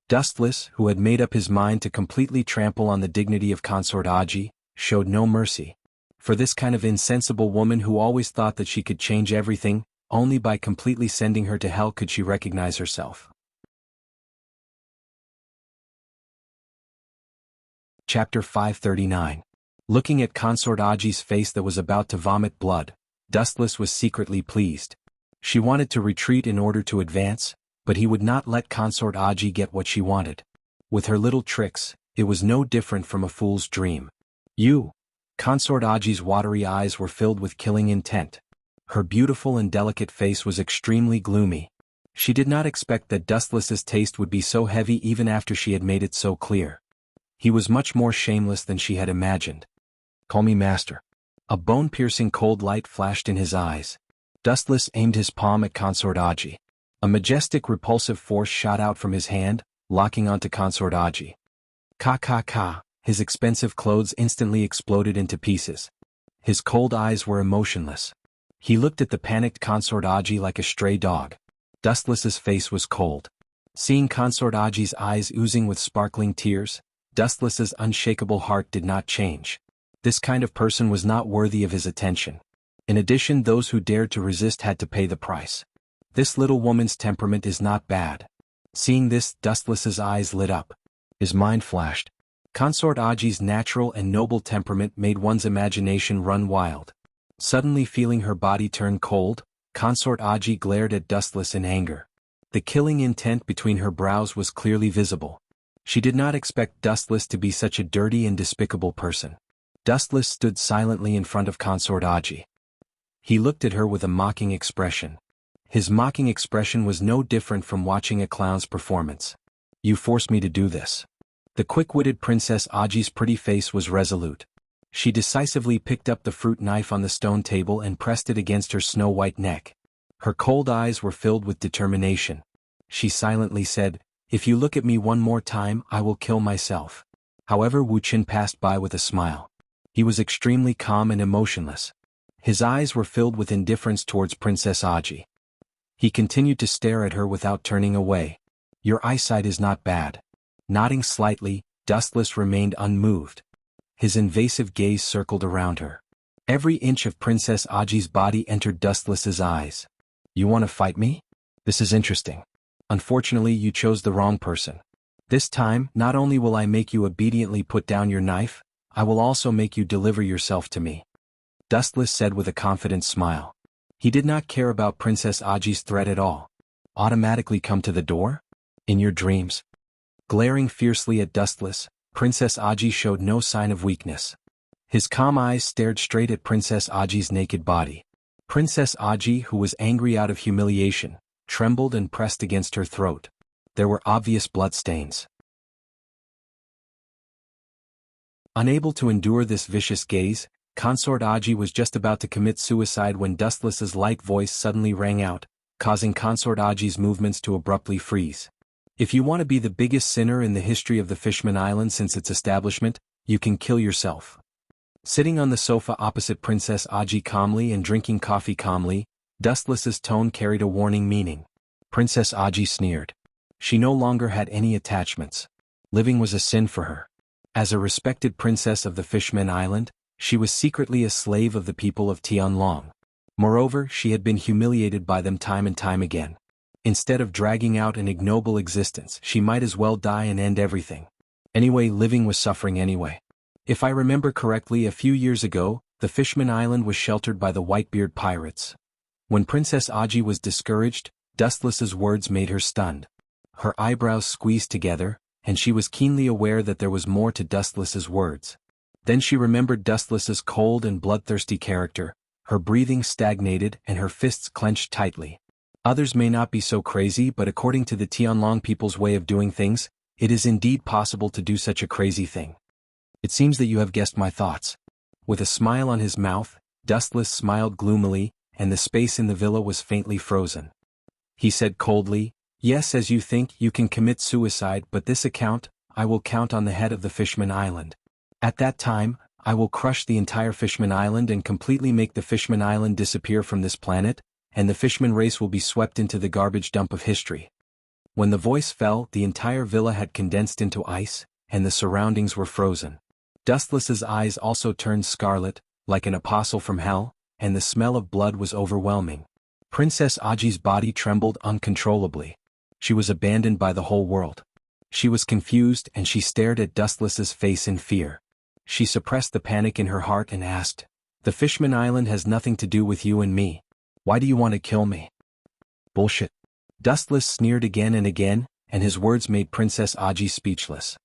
Dustless, who had made up his mind to completely trample on the dignity of Consort Aji, showed no mercy. For this kind of insensible woman who always thought that she could change everything, only by completely sending her to hell could she recognize herself. Chapter 539. Looking at Consort Aji's face that was about to vomit blood, Dustless was secretly pleased. She wanted to retreat in order to advance, but he would not let Consort Aji get what she wanted. With her little tricks, it was no different from a fool's dream. "You!" Consort Aji's watery eyes were filled with killing intent. Her beautiful and delicate face was extremely gloomy. She did not expect that Dustless's taste would be so heavy even after she had made it so clear. He was much more shameless than she had imagined. "Call me master." A bone-piercing cold light flashed in his eyes. Dustless aimed his palm at Consort Aji. A majestic repulsive force shot out from his hand, locking onto Consort Aji. Ka. His expensive clothes instantly exploded into pieces. His cold eyes were emotionless. He looked at the panicked Consort Aji like a stray dog. Dustless's face was cold. Seeing Consort Aji's eyes oozing with sparkling tears, Dustless's unshakable heart did not change. This kind of person was not worthy of his attention. In addition, those who dared to resist had to pay the price. This little woman's temperament is not bad. Seeing this, Dustless's eyes lit up. His mind flashed. Consort Aji's natural and noble temperament made one's imagination run wild. Suddenly feeling her body turn cold, Consort Aji glared at Dustless in anger. The killing intent between her brows was clearly visible. She did not expect Dustless to be such a dirty and despicable person. Dustless stood silently in front of Consort Aji. He looked at her with a mocking expression. His mocking expression was no different from watching a clown's performance. "You forced me to do this." The quick-witted Princess Aji's pretty face was resolute. She decisively picked up the fruit knife on the stone table and pressed it against her snow-white neck. Her cold eyes were filled with determination. She silently said, "If you look at me one more time, I will kill myself." However, Wuxia passed by with a smile. He was extremely calm and emotionless. His eyes were filled with indifference towards Princess Aji. He continued to stare at her without turning away. "Your eyesight is not bad." Nodding slightly, Dustless remained unmoved. His invasive gaze circled around her. Every inch of Princess Aji's body entered Dustless's eyes. "You want to fight me? This is interesting. Unfortunately, you chose the wrong person. This time, not only will I make you obediently put down your knife, I will also make you deliver yourself to me," Dustless said with a confident smile. He did not care about Princess Aji's threat at all. "Automatically come to the door? In your dreams?" Glaring fiercely at Dustless, Princess Aji showed no sign of weakness. His calm eyes stared straight at Princess Aji's naked body. Princess Aji, who was angry out of humiliation, trembled and pressed against her throat. There were obvious bloodstains. Unable to endure this vicious gaze, Consort Aji was just about to commit suicide when Dustless's light voice suddenly rang out, causing Consort Aji's movements to abruptly freeze. "If you want to be the biggest sinner in the history of the Fishman Island since its establishment, you can kill yourself." Sitting on the sofa opposite Princess Aji calmly and drinking coffee calmly, Dustless's tone carried a warning meaning. Princess Aji sneered. She no longer had any attachments. Living was a sin for her. As a respected princess of the Fishman Island, she was secretly a slave of the people of Tianlong. Moreover, she had been humiliated by them time and time again. Instead of dragging out an ignoble existence, she might as well die and end everything. Anyway, living was suffering anyway. If I remember correctly, a few years ago, the Fishman Island was sheltered by the Whitebeard pirates. When Princess Aji was discouraged, Dustless's words made her stunned. Her eyebrows squeezed together, and she was keenly aware that there was more to Dustless's words. Then she remembered Dustless's cold and bloodthirsty character. Her breathing stagnated and her fists clenched tightly. Others may not be so crazy, but according to the Tianlong people's way of doing things, it is indeed possible to do such a crazy thing. "It seems that you have guessed my thoughts." With a smile on his mouth, Dustless smiled gloomily, and the space in the villa was faintly frozen. He said coldly, "Yes, as you think, you can commit suicide, but this account, I will count on the head of the Fishman Island. At that time, I will crush the entire Fishman Island and completely make the Fishman Island disappear from this planet, and the Fishman race will be swept into the garbage dump of history." When the voice fell, the entire villa had condensed into ice, and the surroundings were frozen. Dustless's eyes also turned scarlet, like an apostle from hell, and the smell of blood was overwhelming. Princess Aji's body trembled uncontrollably. She was abandoned by the whole world. She was confused and she stared at Dustless's face in fear. She suppressed the panic in her heart and asked, "The Fishman Island has nothing to do with you and me. Why do you want to kill me?" "Bullshit." Dustless sneered again and again, and his words made Princess Aji speechless.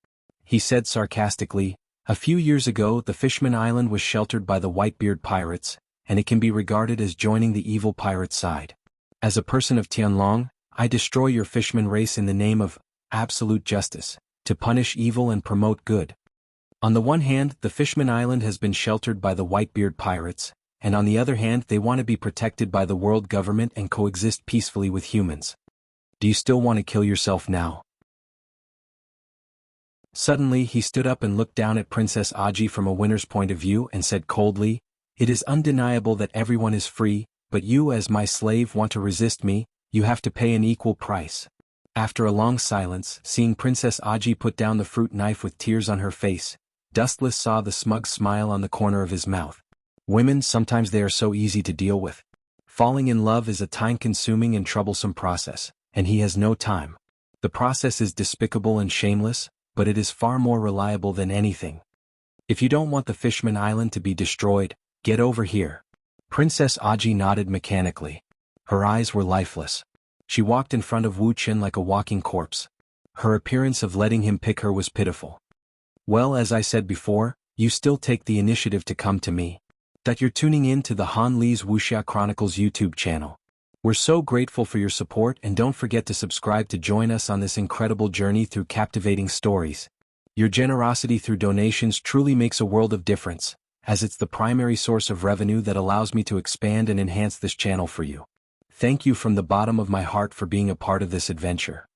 He said sarcastically, "A few years ago the Fishman Island was sheltered by the Whitebeard pirates, and it can be regarded as joining the evil pirate side. As a person of Tianlong, I destroy your Fishman race in the name of absolute justice, to punish evil and promote good. On the one hand, the Fishman Island has been sheltered by the Whitebeard pirates, and on the other hand they want to be protected by the world government and coexist peacefully with humans. Do you still want to kill yourself now?" Suddenly he stood up and looked down at Princess Aji from a winner's point of view and said coldly, "It is undeniable that everyone is free, but you as my slave want to resist me, you have to pay an equal price." After a long silence, seeing Princess Aji put down the fruit knife with tears on her face, Dustless saw the smug smile on the corner of his mouth. Women, sometimes they are so easy to deal with. Falling in love is a time-consuming and troublesome process, and he has no time. The process is despicable and shameless, but it is far more reliable than anything. If you don't want the Fishman Island to be destroyed, get over here. Princess Aji nodded mechanically. Her eyes were lifeless. She walked in front of Wu Chen like a walking corpse. Her appearance of letting him pick her was pitiful. Well, as I said before, you still take the initiative to come to me. That you're tuning in to the Han Li's Wuxia Chronicles YouTube channel. We're so grateful for your support, and don't forget to subscribe to join us on this incredible journey through captivating stories. Your generosity through donations truly makes a world of difference, as it's the primary source of revenue that allows me to expand and enhance this channel for you. Thank you from the bottom of my heart for being a part of this adventure.